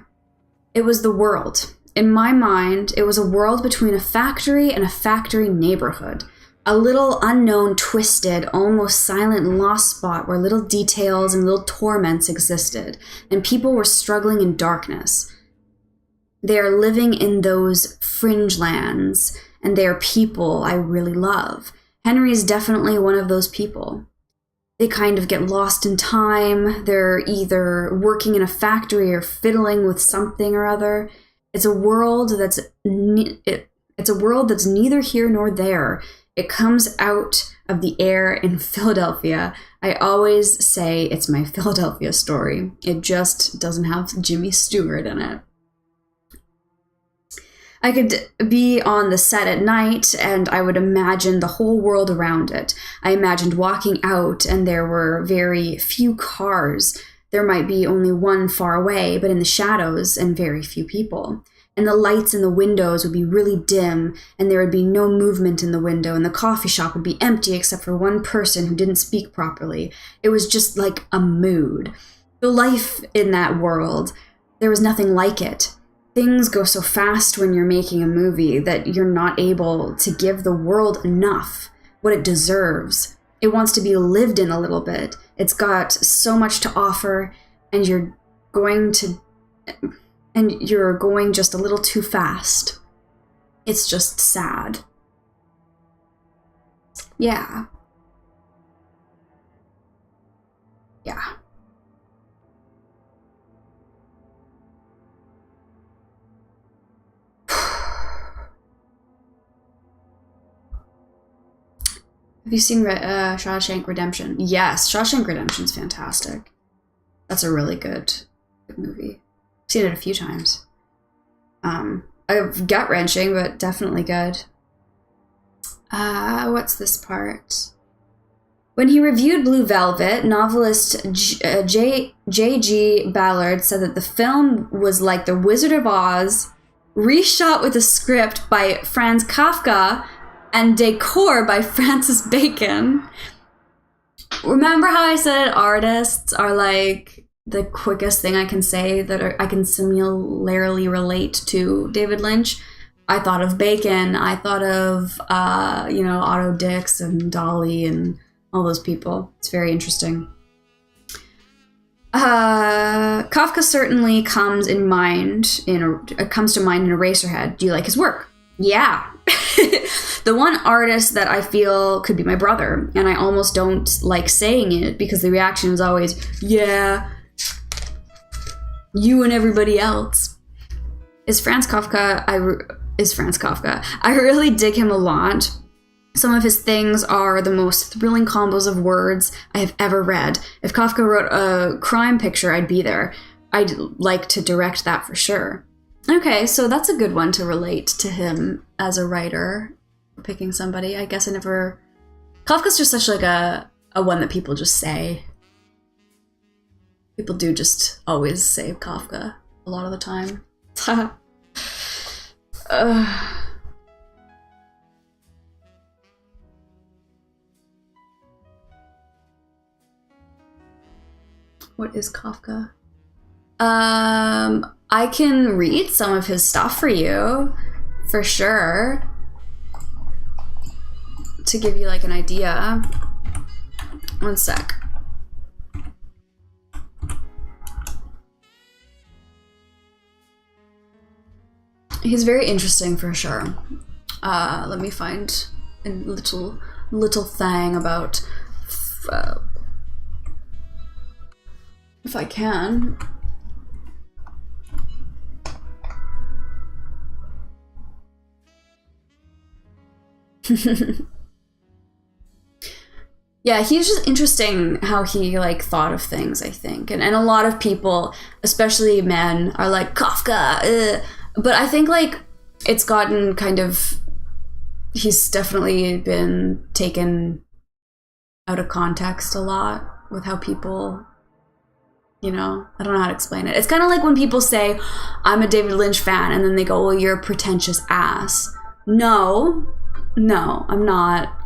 It was the world. In my mind, it was a world between a factory and a factory neighborhood. A little unknown, twisted, almost silent lost spot where little details and little torments existed, and people were struggling in darkness. They are living in those fringe lands, and they are people I really love. Henry is definitely one of those people. They kind of get lost in time. They're either working in a factory or fiddling with something or other. It's a world that's neither here nor there. It comes out of the air in Philadelphia. I always say it's my Philadelphia story. It just doesn't have Jimmy Stewart in it. I could be on the set at night and I would imagine the whole world around it. I imagined walking out and there were very few cars. There might be only one far away, but in the shadows, and very few people. And the lights in the windows would be really dim, and there would be no movement in the window, and the coffee shop would be empty except for one person who didn't speak properly. It was just like a mood. The life in that world, there was nothing like it. Things go so fast when you're making a movie that you're not able to give the world enough, what it deserves. It wants to be lived in a little bit. It's got so much to offer, and you're going just a little too fast. It's just sad. Yeah. Yeah. Have you seen Shawshank Redemption? Yes, Shawshank Redemption's fantastic. That's a really good movie. I've seen it a few times. Gut-wrenching, but definitely good. What's this part? When he reviewed Blue Velvet, novelist J.G. Ballard said that the film was like The Wizard of Oz, reshot with a script by Franz Kafka and decor by Francis Bacon. Remember how I said artists are like the quickest thing I can say that I can similarly relate to David Lynch? I thought of Bacon. I thought of, Otto Dix and Dolly and all those people. It's very interesting. Kafka certainly comes to mind in Eraserhead. Do you like his work? Yeah. The one artist that I feel could be my brother, and I almost don't like saying it because the reaction is always, yeah, you and everybody else, is Franz Kafka. I really dig him a lot. Some of his things are the most thrilling combos of words I have ever read. If Kafka wrote a crime picture, I'd be there. I'd like to direct that for sure. Okay, so that's a good one to relate to him as a writer. Picking somebody. I guess I never... Kafka's just such like a one that people just say. People do just always say Kafka a lot of the time. What is Kafka? I can read some of his stuff for you, for sure, to give you like an idea. One sec. He's very interesting for sure. Let me find a little thing about if I can. Yeah, he's just interesting how he like thought of things, I think. And a lot of people, especially men, are like, Kafka, ugh. But I think like it's gotten kind of, he's definitely been taken out of context a lot with how people, I don't know how to explain it. It's kind of like when people say, I'm a David Lynch fan, and then they go, well, you're a pretentious ass. No, I'm not.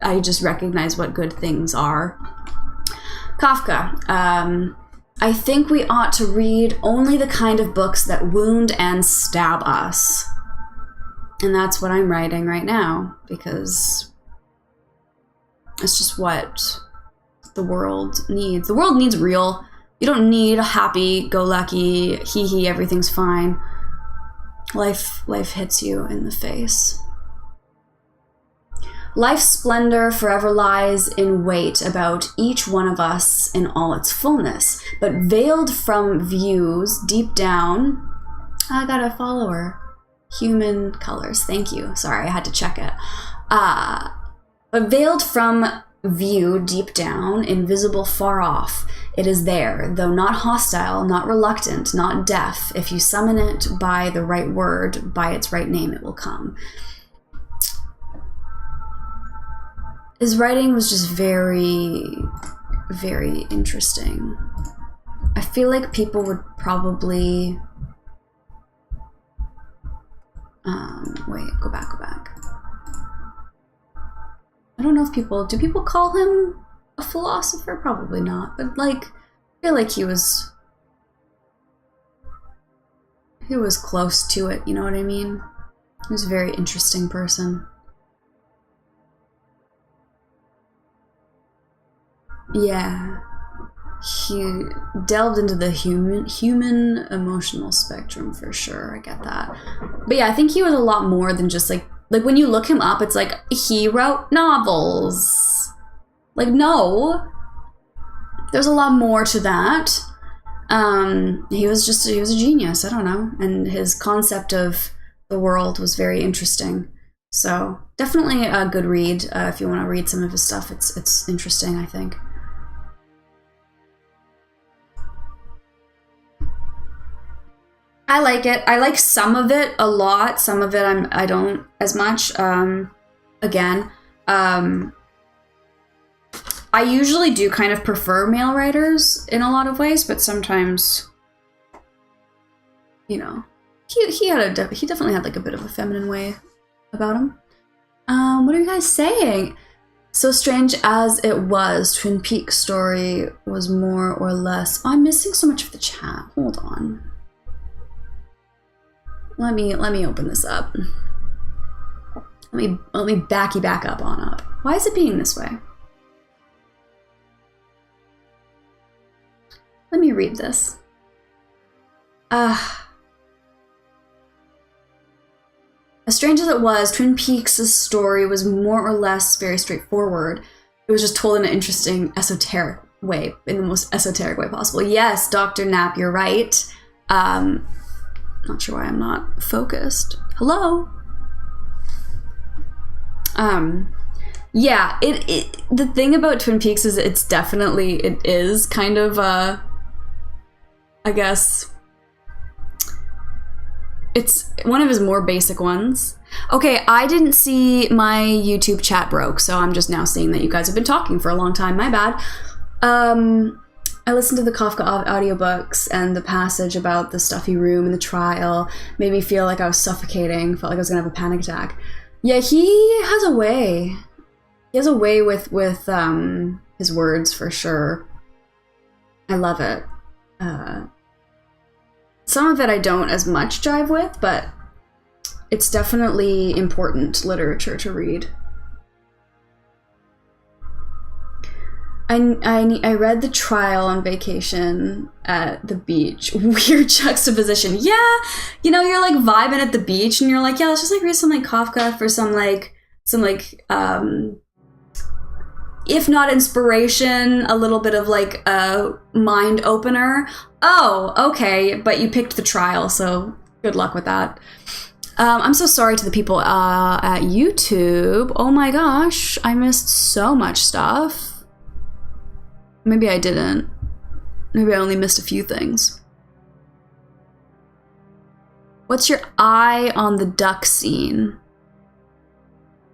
I just recognize what good things are. Kafka. I think we ought to read only the kind of books that wound and stab us. And that's what I'm writing right now, because it's just what the world needs. The world needs real. You don't need a happy-go-lucky, hee-hee, everything's fine. Life hits you in the face. Life's splendor forever lies in wait about each one of us in all its fullness, but veiled from views deep down. I got a follower. Human colors. Thank you. Sorry, I had to check it. But veiled from view deep down, invisible far off, it is there, though not hostile, not reluctant, not deaf. If you summon it by the right word, by its right name, it will come. His writing was just very, very interesting. I feel like people would probably... wait, go back. I don't know if do people call him a philosopher? Probably not, but like, I feel like he was close to it, you know what I mean? He was a very interesting person. Yeah, he delved into the human emotional spectrum for sure. I get that, but yeah, I think he was a lot more than just like when you look him up, it's like he wrote novels. Like, no, there's a lot more to that. He was a genius. I don't know, and his concept of the world was very interesting. So definitely a good read if you want to read some of his stuff. It's interesting, I think. I like it. I like some of it a lot. Some of it I don't as much. Again, I usually do kind of prefer male writers in a lot of ways, but sometimes, you know, he definitely had like a bit of a feminine way about him. What are you guys saying? So strange as it was, Twin Peaks story was more or less. Oh, I'm missing so much of the chat. Hold on. Let me open this up. Let me back up on up. Why is it being this way? Let me read this. As strange as it was, Twin Peaks' story was more or less very straightforward. It was just told in an interesting, esoteric way, in the most esoteric way possible. Yes, Dr. Knapp, you're right. Not sure why I'm not focused. Hello? Yeah, the thing about Twin Peaks is it is kind of, I guess, it's one of his more basic ones. Okay, I didn't see my YouTube chat broke, so I'm just now seeing that you guys have been talking for a long time. My bad. I listened to the Kafka audiobooks, and the passage about the stuffy room and the trial made me feel like I was suffocating, felt like I was gonna have a panic attack. Yeah, he has a way. He has a way with his words, for sure. I love it. Some of it I don't as much jive with, but it's definitely important literature to read. I read The Trial on vacation at the beach. Weird juxtaposition. Yeah, you know, you're like vibing at the beach and you're like, yeah, let's just like read some like Kafka for some if not inspiration, a little bit of like a mind opener. Oh, okay, but you picked The Trial, so good luck with that. I'm so sorry to the people at YouTube. Oh my gosh, I missed so much stuff. Maybe I didn't. Maybe I only missed a few things. What's your eye on the duck scene?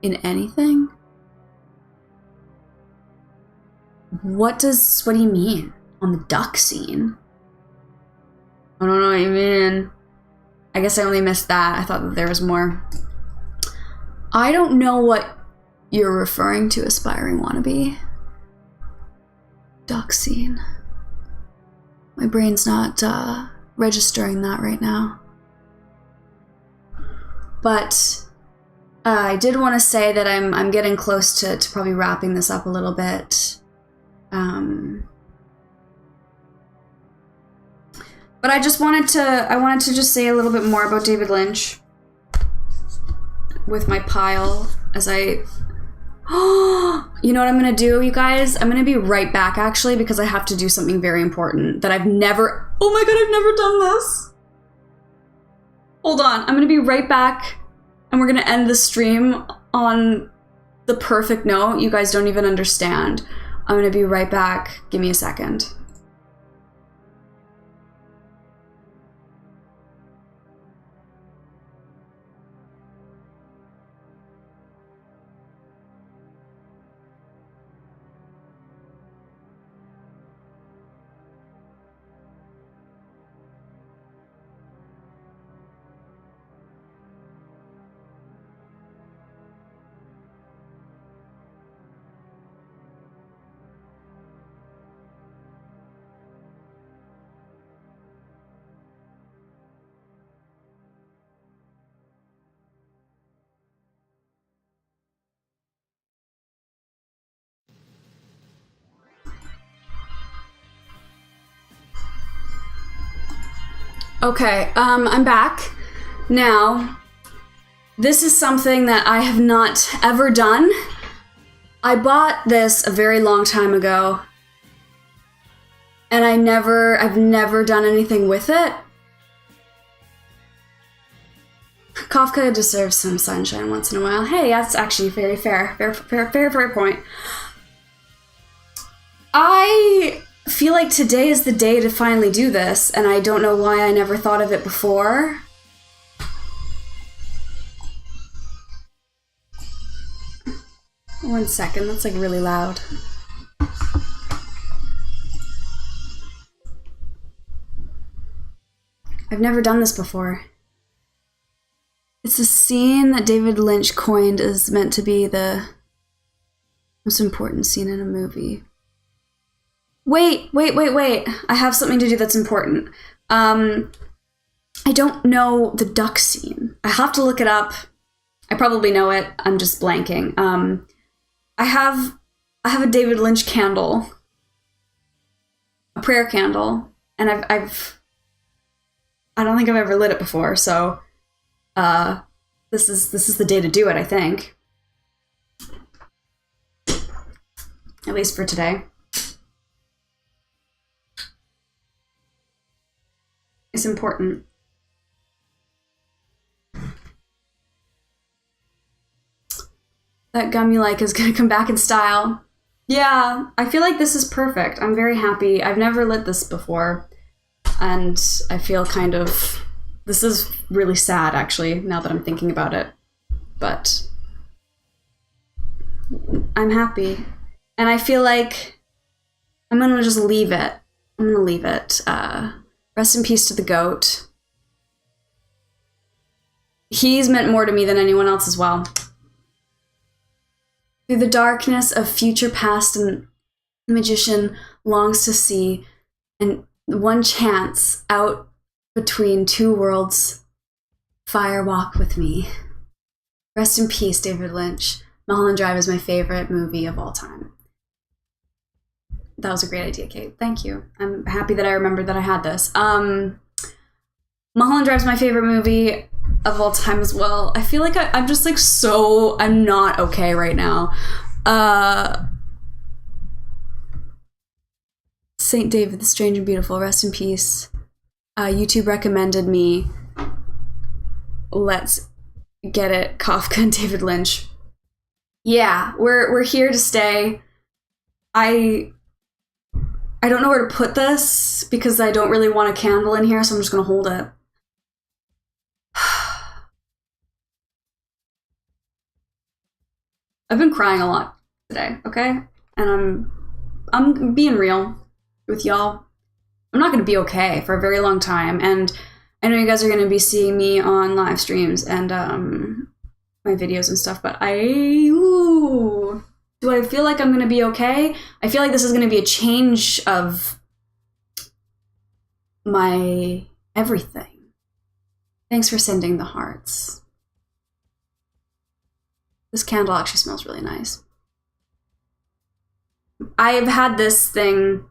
In anything? What do you mean? On the duck scene? I don't know what you mean. I guess I only missed that. I thought that there was more. I don't know what you're referring to, aspiring wannabe. Duck scene. My brain's not registering that right now. But I did want to say that I'm getting close to probably wrapping this up a little bit. But I wanted to just say a little bit more about David Lynch with my pile as I. You know what I'm gonna do, you guys? I'm gonna be right back, actually, because I have to do something very important that I've never. Oh my god, I've never done this. Hold on, I'm gonna be right back, and we're gonna end the stream on the perfect note. You guys don't even understand. I'm gonna be right back. Give me a second. Okay, I'm back. Now, this is something that I have not ever done. I bought this a very long time ago, and I've never done anything with it. Kafka deserves some sunshine once in a while. Hey, that's actually very fair. Fair point. I feel like today is the day to finally do this, and I don't know why I never thought of it before. One second, that's like really loud. I've never done this before. It's a scene that David Lynch coined as meant to be the most important scene in a movie. Wait. I have something to do that's important. I don't know the duck scene. I have to look it up. I probably know it. I'm just blanking. I have a David Lynch candle. A prayer candle. And I don't think I've ever lit it before, so this is the day to do it, I think. At least for today. It's important. That gum you like is gonna come back in style. Yeah, I feel like this is perfect. I'm very happy. I've never lit this before. And I feel kind of... This is really sad, actually, now that I'm thinking about it. But I'm happy. And I feel like I'm gonna just leave it. I'm gonna leave it. Rest in peace to the goat. He's meant more to me than anyone else as well. Through the darkness of future past, and the magician longs to see, and one chance out between two worlds, fire walk with me. Rest in peace, David Lynch. Mulholland Drive is my favorite movie of all time. That was a great idea, Kate. Thank you. I'm happy that I remembered that I had this. Mulholland Drive is my favorite movie of all time as well. I feel like I'm just like I'm not okay right now. Saint David, the Strange and Beautiful, rest in peace. YouTube recommended me Let's Get It, Kafka and David Lynch. Yeah, we're here to stay. I don't know where to put this because I don't really want a candle in here, so I'm just gonna hold it. I've been crying a lot today, okay? And I'm being real with y'all. I'm not gonna be okay for a very long time, and I know you guys are gonna be seeing me on live streams and my videos and stuff, but do I feel like I'm gonna be okay? I feel like this is gonna be a change of my everything. Thanks for sending the hearts. This candle actually smells really nice. I've had this thing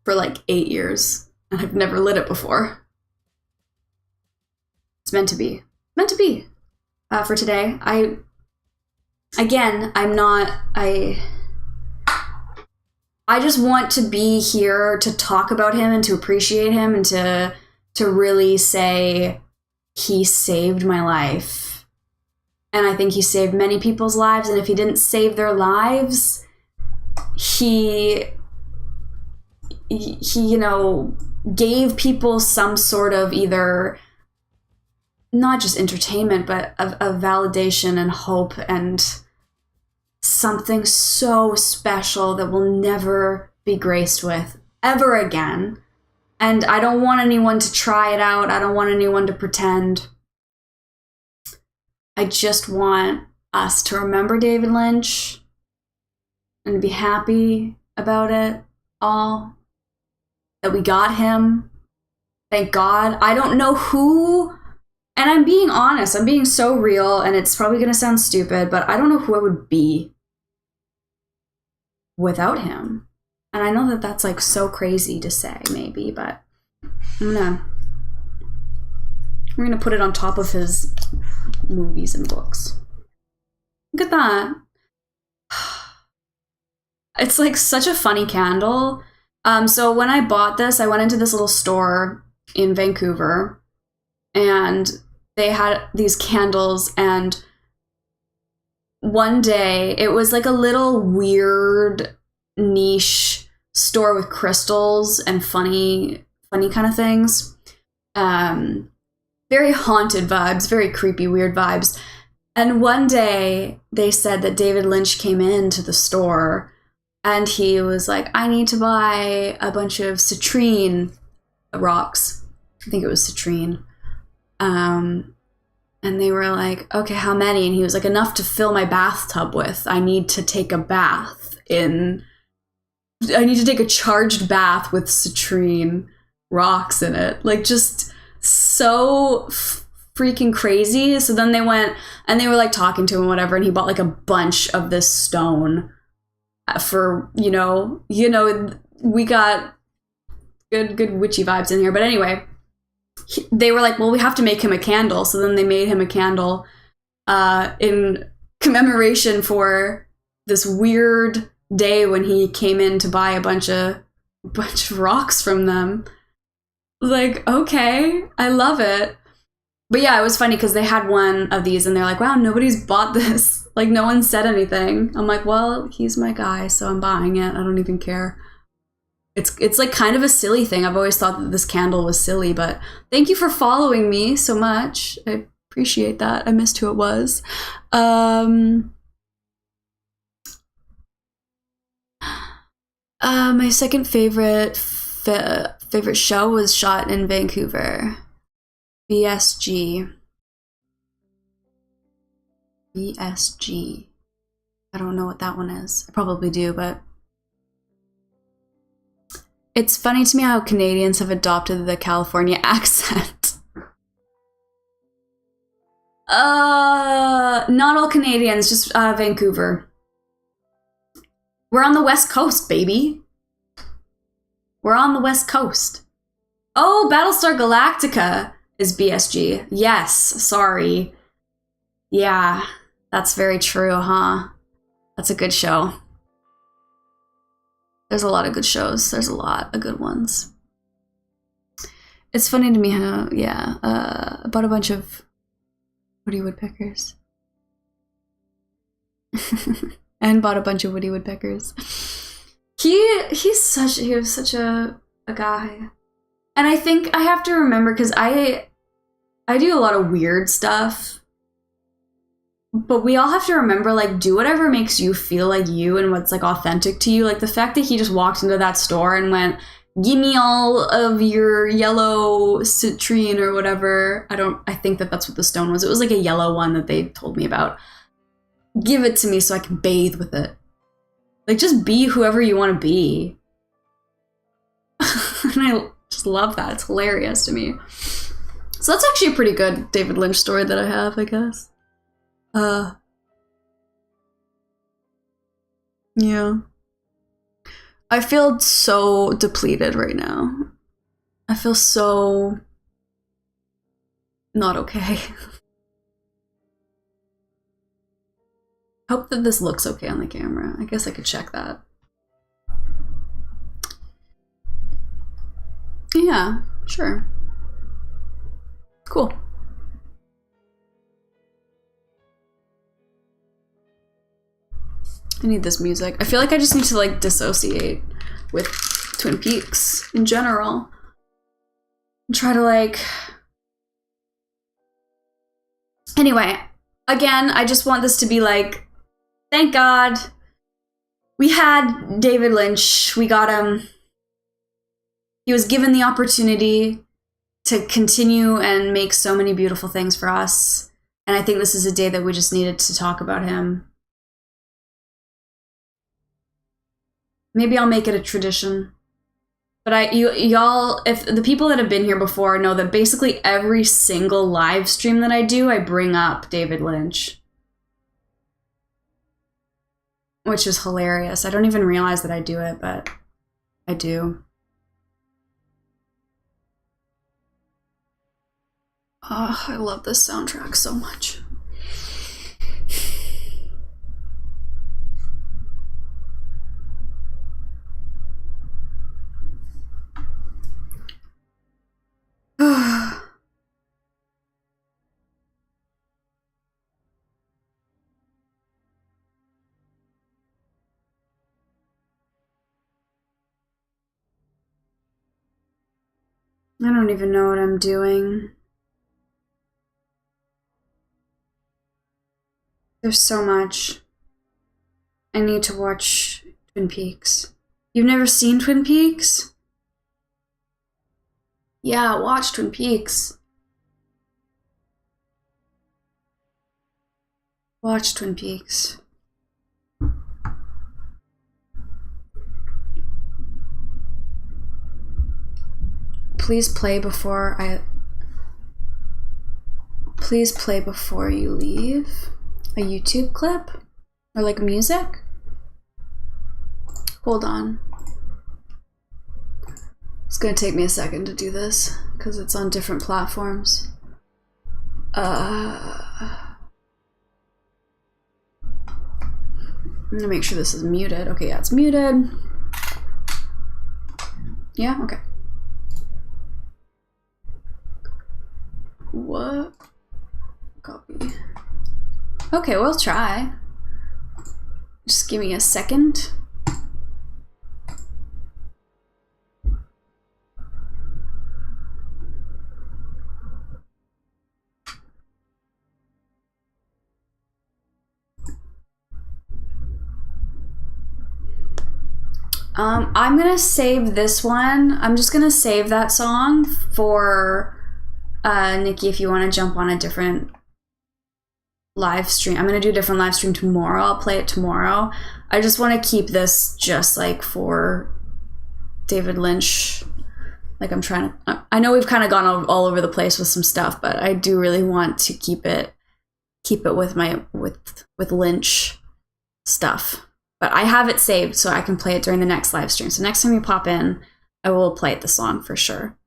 for like 8 years, and I've never lit it before. It's meant to be. Meant to be. For today. I just want to be here to talk about him and to appreciate him and to really say he saved my life. And I think he saved many people's lives, and if he didn't save their lives, he gave people some sort of either not just entertainment, but of validation and hope and something so special that we'll never be graced with ever again. And I don't want anyone to try it out. I don't want anyone to pretend. I just want us to remember David Lynch and be happy about it all. That we got him. Thank God. I don't know who, and I'm being honest, I'm being so real, and it's probably going to sound stupid, but I don't know who I would be without him. And I know that that's like so crazy to say, maybe, but we're gonna put it on top of his movies and books. Look at that. It's like such a funny candle. So when I bought this, I went into this little store in Vancouver, and they had these candles, and one day it was like a little weird niche store with crystals and funny kind of things. Very haunted vibes, very creepy, weird vibes. And one day they said that David Lynch came into the store and he was like, I need to buy a bunch of citrine rocks. I think it was citrine. And they were like, okay, how many? And he was like, enough to fill my bathtub with. I need to take a charged bath with citrine rocks in it. Like, just so freaking crazy. So then they went and they were like talking to him and whatever, and he bought like a bunch of this stone for, you know, we got good witchy vibes in here. But anyway, they were like, well, we have to make him a candle. So then they made him a candle in commemoration for this weird day when he came in to buy a bunch of rocks from them. Like, okay, I love it. But yeah, it was funny because they had one of these and they're like, wow, nobody's bought this. Like, no one said anything. I'm like, well, he's my guy, so I'm buying it. I don't even care. It's like kind of a silly thing. I've always thought that this candle was silly, but thank you for following me so much. I appreciate that. I missed who it was. My second favorite show was shot in Vancouver. BSG. I don't know what that one is. I probably do, but it's funny to me how Canadians have adopted the California accent. Not all Canadians, just Vancouver. We're on the West Coast, baby. We're on the West Coast. Oh, Battlestar Galactica is BSG. Yes, sorry. Yeah, that's very true, huh? That's a good show. There's a lot of good shows. There's a lot of good ones. It's funny to me how, yeah, I bought a bunch of woody woodpeckers. And bought a bunch of woody woodpeckers. He was such a guy. And I think I have to remember, because I do a lot of weird stuff. But we all have to remember, like, do whatever makes you feel like you and what's, like, authentic to you. Like, the fact that he just walked into that store and went, give me all of your yellow citrine or whatever. I think that's what the stone was. It was, like, a yellow one that they told me about. Give it to me so I can bathe with it. Like, just be whoever you want to be. And I just love that. It's hilarious to me. So that's actually a pretty good David Lynch story that I have, I guess. Yeah. I feel so depleted right now. I feel so not okay. Hope that this looks okay on the camera. I guess I could check that. Yeah, sure. Cool. I need this music. I feel like I just need to, like, dissociate with Twin Peaks in general. And try to, like... Anyway, again, I just want this to be like, thank God we had David Lynch. We got him. He was given the opportunity to continue and make so many beautiful things for us. And I think this is a day that we just needed to talk about him. Maybe I'll make it a tradition. But y'all, if the people that have been here before know that basically every single live stream that I do, I bring up David Lynch. Which is hilarious. I don't even realize that I do it, but I do. Oh, I love this soundtrack so much. I don't even know what I'm doing. There's so much. I need to watch Twin Peaks. You've never seen Twin Peaks? Yeah, watch Twin Peaks. Watch Twin Peaks. Please play before you leave. A YouTube clip? Or like music? Hold on. It's gonna take me a second to do this because it's on different platforms. I'm gonna make sure this is muted. Okay, yeah, it's muted. Yeah, okay. What? Copy. Okay, we'll try. Just give me a second. I'm gonna save this one. I'm just gonna save that song for Nikki if you want to jump on a different live stream. I'm gonna do a different live stream tomorrow. I'll play it tomorrow. I just want to keep this just like for David Lynch. Like I'm trying to. I know we've kind of gone all over the place with some stuff, but I do really want to keep it with Lynch stuff. But I have it saved so I can play it during the next live stream. So next time you pop in, I will play the song for sure.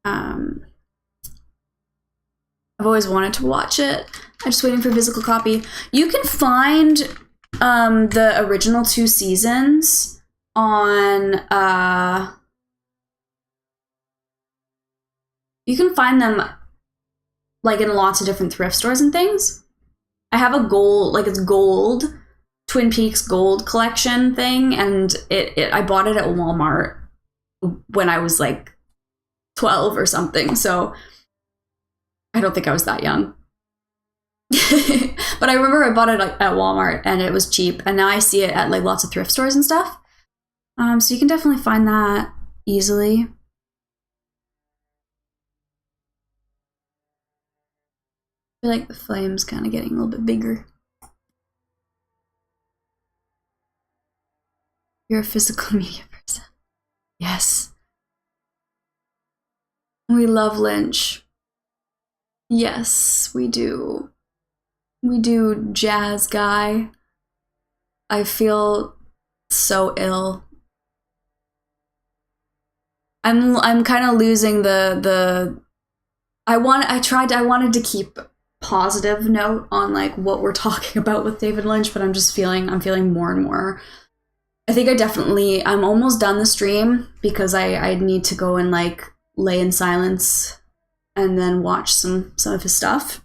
I've always wanted to watch it. I'm just waiting for physical copy. You can find the original 2 seasons on you can find them like in lots of different thrift stores and things. I have a gold, like it's gold, Twin Peaks gold collection thing, and I bought it at Walmart when I was like 12 or something, so I don't think I was that young. But I remember I bought it like at Walmart and it was cheap, and now I see it at like lots of thrift stores and stuff. So you can definitely find that easily. I feel like the flame's kind of getting a little bit bigger. You're a physical media person. Yes. We love Lynch. Yes, we do. We do, jazz guy. I feel so ill. I'm kind of losing the I wanted to keep positive note on like what we're talking about with David Lynch, but I'm feeling more and more. I think I'm almost done the stream because I need to go and like lay in silence and then watch some of his stuff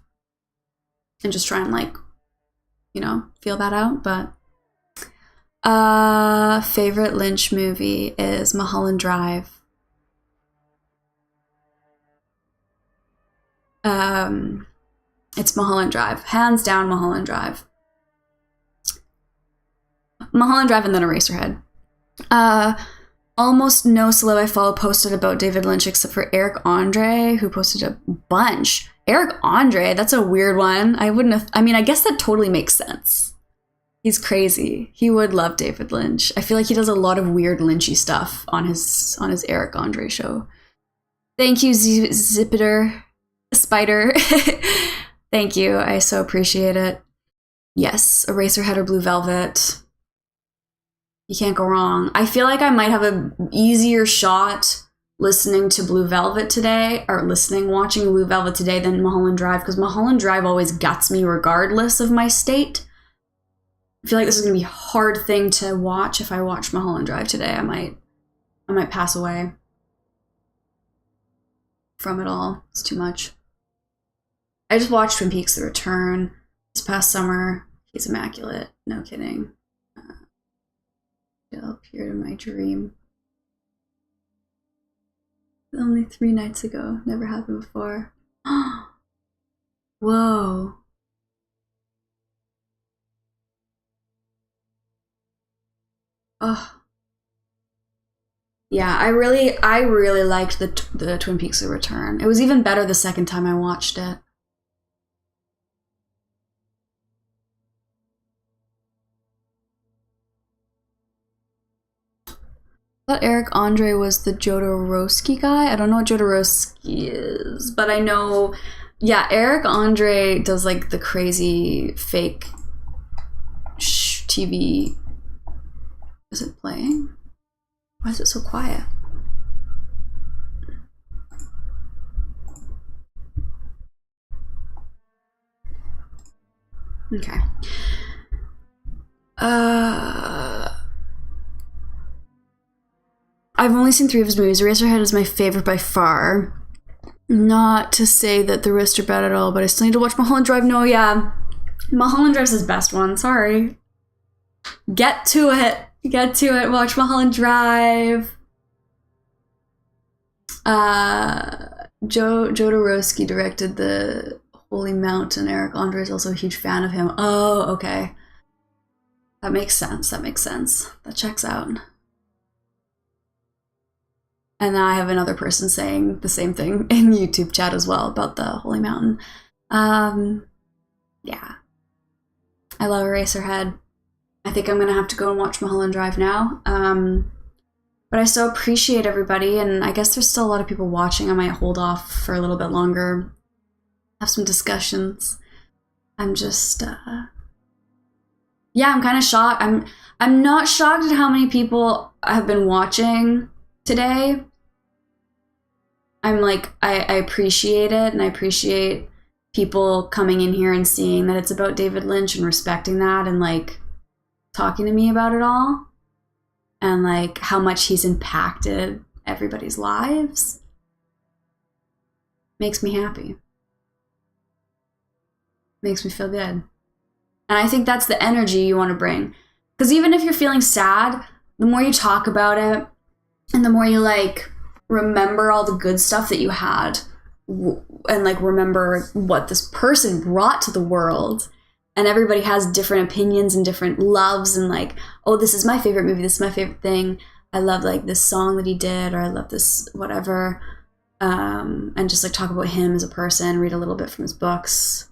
and just try and like, you know, feel that out. But favorite Lynch movie is Mulholland Drive. It's Mulholland Drive, hands down. Mulholland Drive, and then Eraserhead. Almost no celeb I follow posted about David Lynch except for Eric Andre, who posted a bunch. Eric Andre, that's a weird one. I guess that totally makes sense. He's crazy. He would love David Lynch. I feel like he does a lot of weird Lynchy stuff on his Eric Andre show. Thank you, Zipiter Spider. Thank you. I so appreciate it. Yes, Eraserhead or Blue Velvet. You can't go wrong. I feel like I might have an easier shot listening to Blue Velvet today, or watching Blue Velvet today than Mulholland Drive, because Mulholland Drive always guts me regardless of my state. I feel like this is going to be a hard thing to watch if I watch Mulholland Drive today. I might pass away from it all. It's too much. I just watched Twin Peaks: The Return this past summer. He's immaculate. No kidding. He'll appear in my dream. Only 3 nights ago. Never happened before. Whoa. Oh. Yeah, I really liked the Twin Peaks: The Return. It was even better the second time I watched it. I thought Eric Andre was the Jodorowsky guy. I don't know what Jodorowsky is, but I know, yeah, Eric Andre does like the crazy fake TV. Is it playing? Why is it so quiet? Okay. I've only seen 3 of his movies. Eraserhead is my favorite by far. Not to say that the rest are bad at all, but I still need to watch Mulholland Drive. No, yeah. Mulholland Drive's his best one. Sorry. Get to it. Get to it. Watch Mulholland Drive. Jodorowsky directed the Holy Mountain. Eric Andre is also a huge fan of him. Oh, okay. That makes sense. That makes sense. That checks out. And then I have another person saying the same thing in YouTube chat as well about the Holy Mountain. Yeah. I love Eraserhead. I think I'm going to have to go and watch Mulholland Drive now. But I so appreciate everybody, and I guess there's still a lot of people watching. I might hold off for a little bit longer, have some discussions. I'm just, yeah, I'm kind of shocked. I'm not shocked at how many people have been watching today. I'm like, I appreciate it, and I appreciate people coming in here and seeing that it's about David Lynch and respecting that and like talking to me about it all and like how much he's impacted everybody's lives. Makes me happy. Makes me feel good. And I think that's the energy you want to bring. Because even if you're feeling sad, the more you talk about it and the more you like remember all the good stuff that you had and like remember what this person brought to the world, and everybody has different opinions and different loves and like, oh, this is my favorite movie, this is my favorite thing, I love like this song that he did, or I love this whatever, and just like talk about him as a person, read a little bit from his books.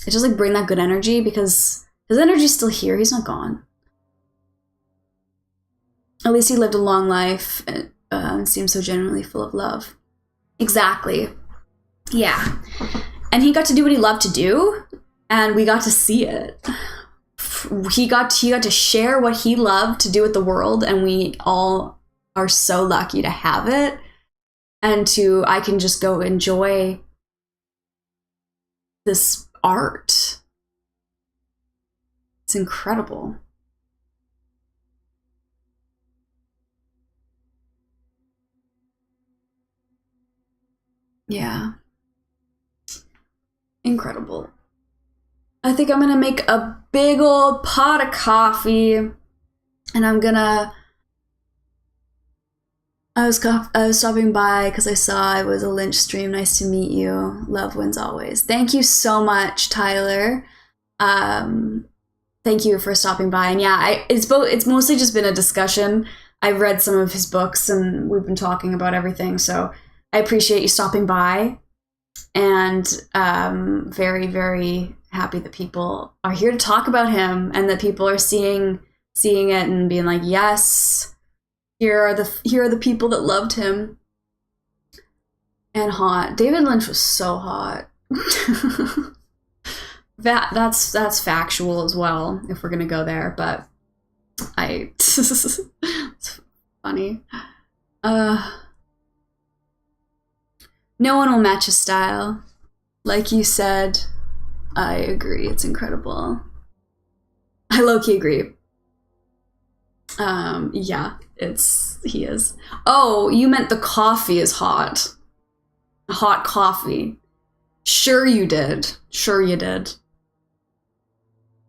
It just like bring that good energy, because his energy's still here, he's not gone. At least he lived a long life and seemed so genuinely full of love. Exactly. Yeah. And he got to do what he loved to do, and we got to see it. He got to share what he loved to do with the world, and we all are so lucky to have it. And I can just go enjoy this art. It's incredible. Yeah. Incredible. I think I'm gonna make a big old pot of coffee, and I'm gonna... I was stopping by because I saw it was a Lynch stream. Nice to meet you. Love wins always. Thank you so much, Tyler. Thank you for stopping by. And yeah, it's mostly just been a discussion. I've read some of his books and we've been talking about everything. So I appreciate you stopping by, and very, very happy that people are here to talk about him and that people are seeing it and being like, yes, here are the people that loved him. And hot. David Lynch was so hot. That's factual as well, if we're gonna go there, but it's funny. No one will match his style. Like you said, I agree, it's incredible. I low-key agree. Yeah, he is. Oh, you meant the coffee is hot. Hot coffee. Sure you did. Sure you did.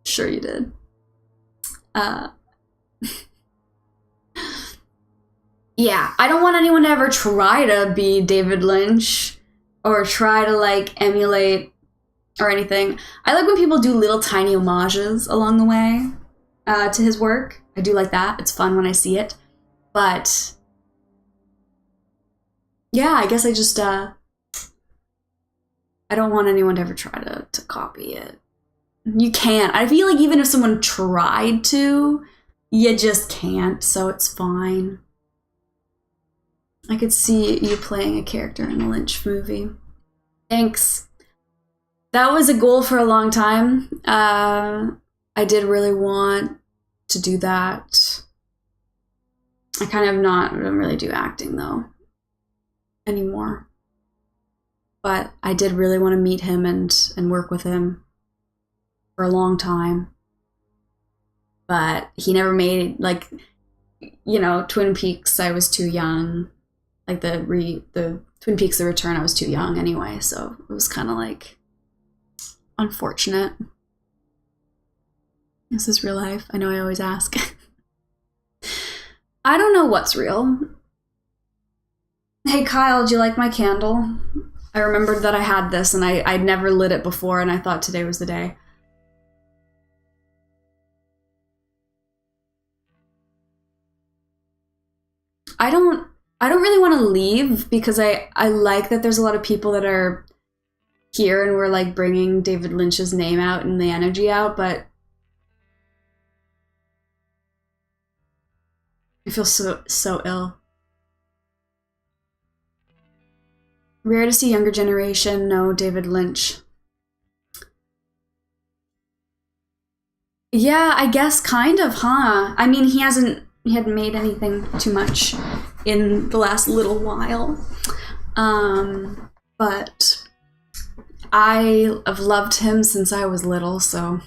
Sure you did. Yeah, I don't want anyone to ever try to be David Lynch or try to like emulate or anything. I like when people do little tiny homages along the way to his work. I do like that. It's fun when I see it. But yeah, I guess I don't want anyone to ever try to copy it. You can't. I feel like even if someone tried to, you just can't, so it's fine. I could see you playing a character in a Lynch movie. Thanks. That was a goal for a long time. I did really want to do that. I kind of don't really do acting though anymore. But I did really want to meet him and work with him for a long time. But he never made, like, you know, Twin Peaks, I was too young. Like the Twin Peaks The Return, I was too young anyway, so it was kind of like unfortunate. Is this real life? I know I always ask. I don't know what's real. Hey Kyle, do you like my candle? I remembered that I had this and I'd never lit it before and I thought today was the day. I don't really want to leave because I like that there's a lot of people that are here and we're like bringing David Lynch's name out and the energy out, but I feel so ill. Rare to see younger generation know David Lynch. Yeah, I guess kind of, huh? I mean, he hadn't made anything too much in the last little while. But I have loved him since I was little, so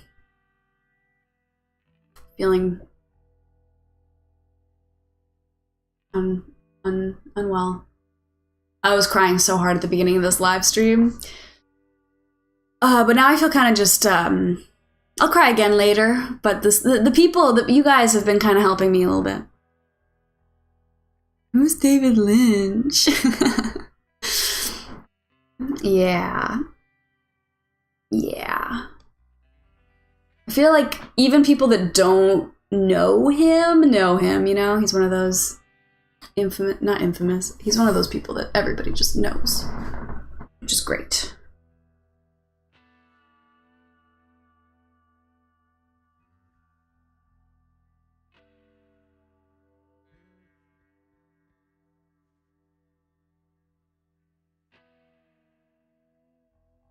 feeling unwell. I was crying so hard at the beginning of this live stream. But now I feel kind of just, I'll cry again later, but the people, that you guys have been kind of helping me a little bit. Who's David Lynch? Yeah. Yeah. I feel like even people that don't know him, you know? He's one of those not infamous. He's one of those people that everybody just knows, which is great.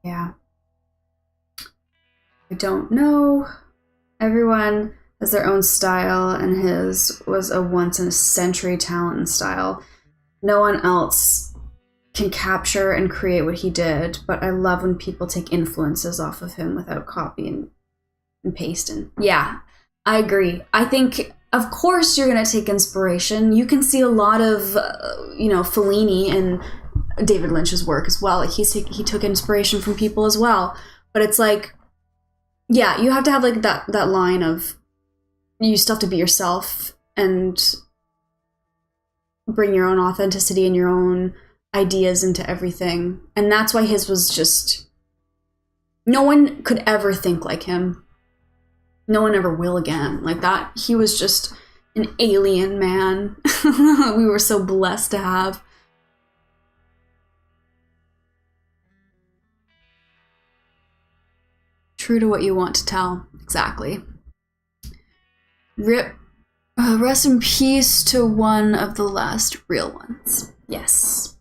Yeah. I don't know. Everyone has their own style, and his was a once-in-a-century talent and style. No one else can capture and create what he did, but I love when people take influences off of him without copying and pasting. Yeah, I agree. I think, of course, you're going to take inspiration. You can see a lot of, Fellini and David Lynch's work as well. Like he took inspiration from people as well. But it's like, yeah, you have to have like that line of you still have to be yourself and bring your own authenticity and your own ideas into everything. And that's why his was just, no one could ever think like him. No one ever will again. Like that, he was just an alien man. We were so blessed to have. True to what you want to tell. Exactly. Rest in peace to one of the last real ones. Yes.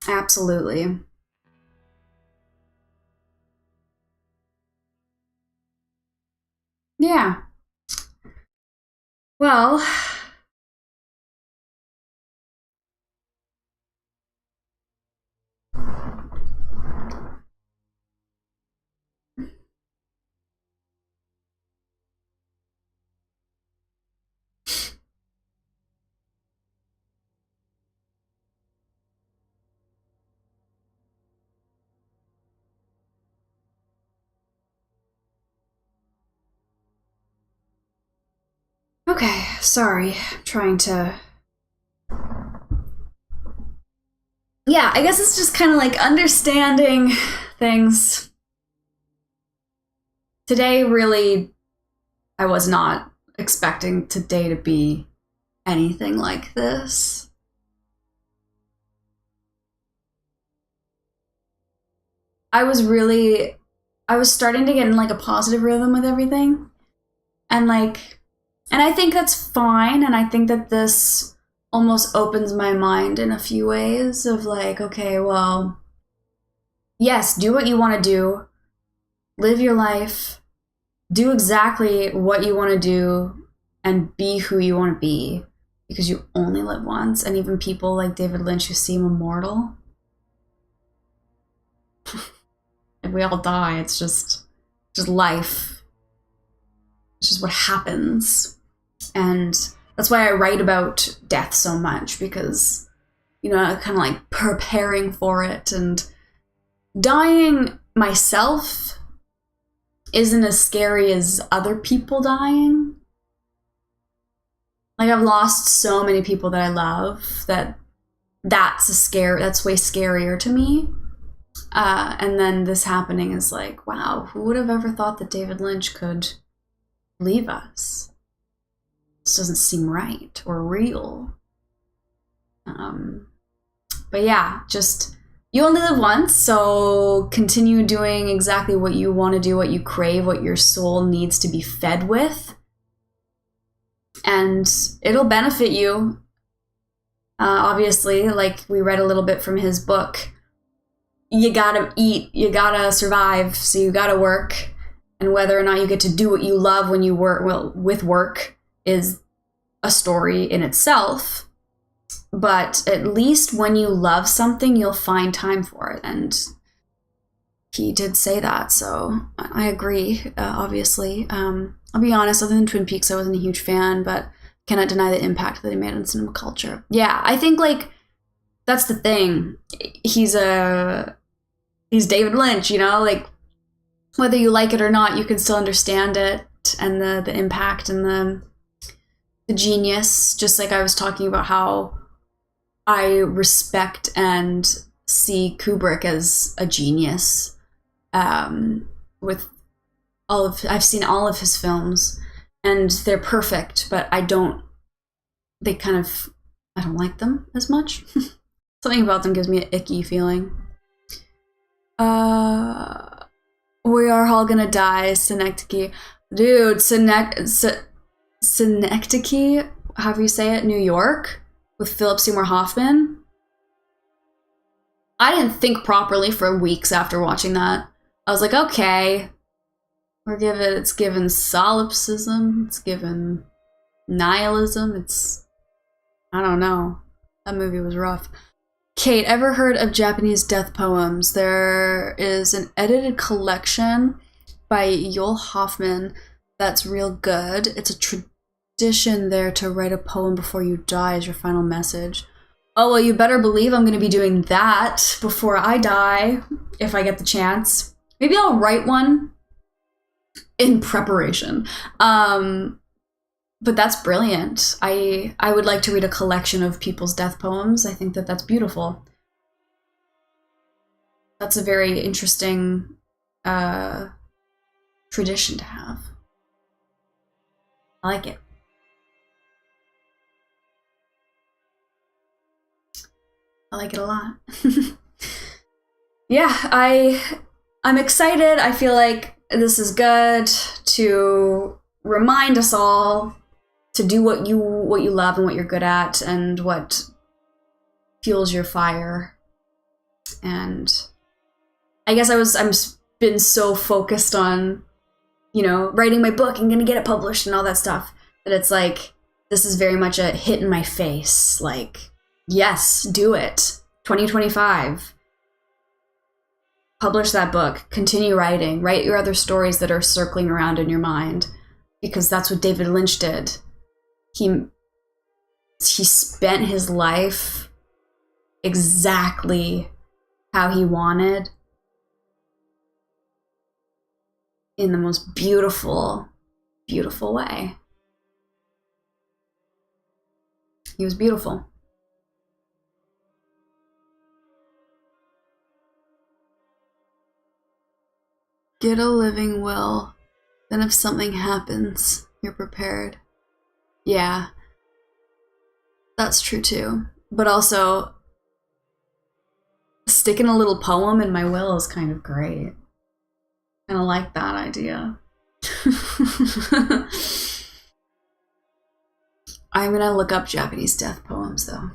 Absolutely. Yeah. Well, okay, sorry. I'm trying to yeah, I guess it's just kind of like understanding things. Today, really, I was not expecting today to be anything like this. I was starting to get in like a positive rhythm with everything. And I think that's fine. And I think that this almost opens my mind in a few ways of like, okay, well, yes, do what you want to do, live your life, do exactly what you want to do, and be who you want to be, because you only live once. And even people like David Lynch who seem immortal, if we all die, it's just life. It's just what happens. And that's why I write about death so much, because, you know, kind of like preparing for it. And dying myself isn't as scary as other people dying. Like, I've lost so many people that I love that's way scarier to me. And then this happening is like, wow, who would have ever thought that David Lynch could leave us? This doesn't seem right or real. But yeah, just, you only live once, so continue doing exactly what you want to do, what you crave, what your soul needs to be fed with. And it'll benefit you. Obviously, like we read a little bit from his book, you gotta eat, you gotta survive, so you gotta work. And whether or not you get to do what you love when you work, well, with work, is a story in itself. But at least when you love something, you'll find time for it. And he did say that, so I agree, obviously. I'll be honest, other than Twin Peaks, I wasn't a huge fan, but cannot deny the impact that he made on cinema culture. Yeah, I think, like, that's the thing. He's David Lynch, you know? Like, whether you like it or not, you can still understand it, and the impact and the genius. Just like I was talking about how I respect and see Kubrick as a genius. With I've seen all of his films, and they're perfect, but I don't like them as much. Something about them gives me an icky feeling. We are all gonna die, Synecdoche. Dude, Synecdoche, however you say it, New York, with Philip Seymour Hoffman. I didn't think properly for weeks after watching that. I was like, okay, it's given solipsism, it's given nihilism, I don't know. That movie was rough. Kate, ever heard of Japanese death poems? There is an edited collection by Joel Hoffman that's real good. It's a tradition there to write a poem before you die as your final message. Oh, well, you better believe I'm going to be doing that before I die, if I get the chance. Maybe I'll write one in preparation. But that's brilliant. I would like to read a collection of people's death poems. I think that that's beautiful. That's a very interesting tradition to have. I like it. I like it a lot. Yeah, I'm excited. I feel like this is good to remind us all to do what you love and what you're good at and what fuels your fire. And I guess I'm been so focused on, you know, writing my book and gonna get it published and all that stuff, that it's like, this is very much a hit in my face. Like, yes, do it. 2025. Publish that book. Continue writing. Write your other stories that are circling around in your mind, because that's what David Lynch did. He spent his life exactly how he wanted, in the most beautiful, beautiful way. He was beautiful. Get a living will. Then if something happens, you're prepared. Yeah. That's true too. But also, sticking a little poem in my will is kind of great. And I like that idea. I'm gonna look up Japanese death poems though.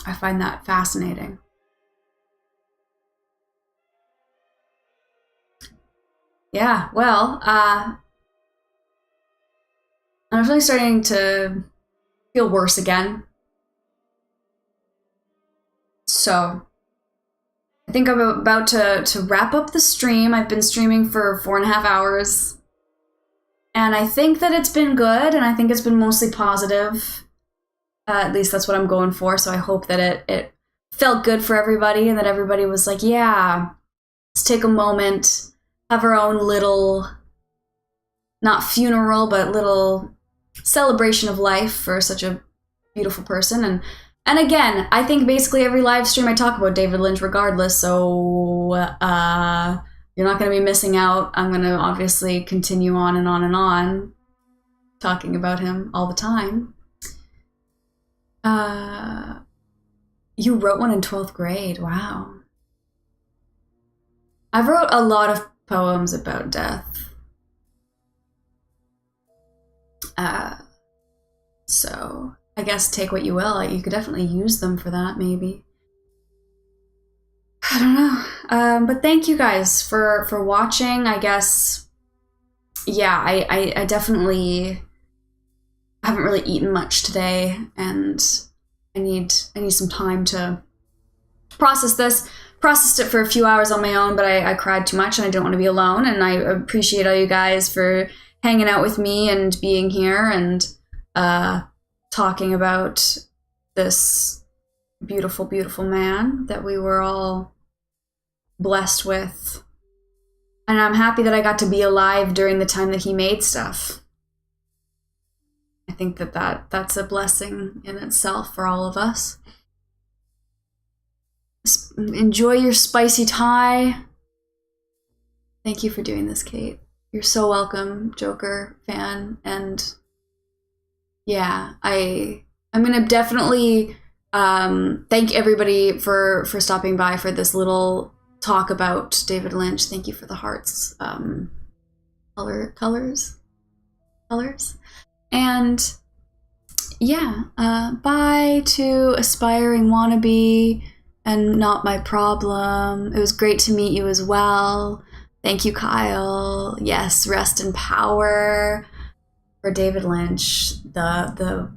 I find that fascinating. Yeah, well, I'm really starting to feel worse again. So I think I'm about to wrap up the stream. I've been streaming for 4.5 hours. And I think that it's been good, and I think it's been mostly positive. At least that's what I'm going for, so I hope that it felt good for everybody, and that everybody was like, yeah, let's take a moment, have our own little, not funeral, but little celebration of life for such a beautiful person. And again, I think basically every live stream I talk about David Lynch regardless, so you're not going to be missing out. I'm going to obviously continue on and on and on talking about him all the time. You wrote one in 12th grade. Wow. I wrote a lot of poems about death. So I guess take what you will. You could definitely use them for that, maybe. I don't know. But thank you guys for watching. I guess, yeah, I definitely haven't really eaten much today, and I need some time to process this. Processed it for a few hours on my own, but I cried too much and I didn't want to be alone, and I appreciate all you guys for hanging out with me and being here and talking about this beautiful, beautiful man that we were all blessed with. And I'm happy that I got to be alive during the time that he made stuff. I think that's a blessing in itself for all of us. Enjoy your spicy Thai. Thank you for doing this, Kate. You're so welcome, Joker fan. And yeah, I'm gonna definitely thank everybody for stopping by for this little talk about David Lynch. Thank you for the hearts, colors, and yeah, bye to aspiring wannabe and not my problem. It was great to meet you as well. Thank you, Kyle. Yes, rest in power for David Lynch, the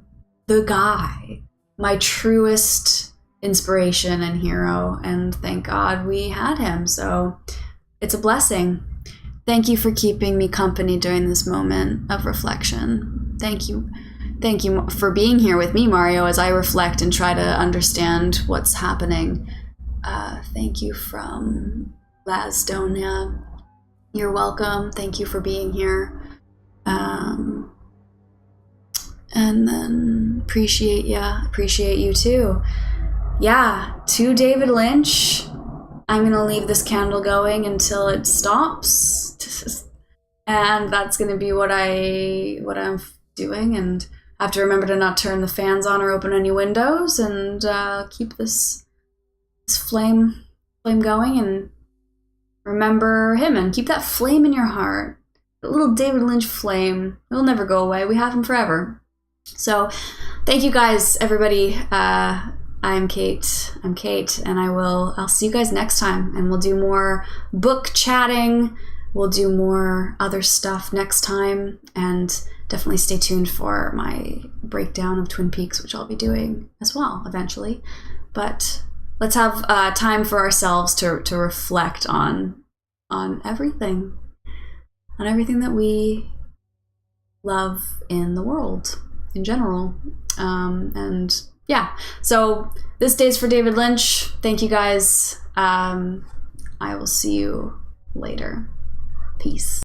guy, my truest inspiration and hero, and thank God we had him. So it's a blessing. Thank you for keeping me company during this moment of reflection. Thank you. Thank you for being here with me, Mario, as I reflect and try to understand what's happening. Thank you from Lasdonia. You're welcome. Thank you for being here. And then appreciate you too. Yeah, to David Lynch. I'm gonna leave this candle going until it stops. And that's gonna be what I'm doing, and I have to remember to not turn the fans on or open any windows, and keep this flame going, and remember him and keep that flame in your heart. The little David Lynch flame. It'll never go away. We have him forever. So thank you guys, everybody. I'm Kate, and I'll see you guys next time, and we'll do more book chatting. We'll do more other stuff next time, and definitely stay tuned for my breakdown of Twin Peaks, which I'll be doing as well eventually. But let's have time for ourselves to reflect on everything, that we love in the world in general. And yeah, so this day's for David Lynch. Thank you guys. I will see you later. Peace.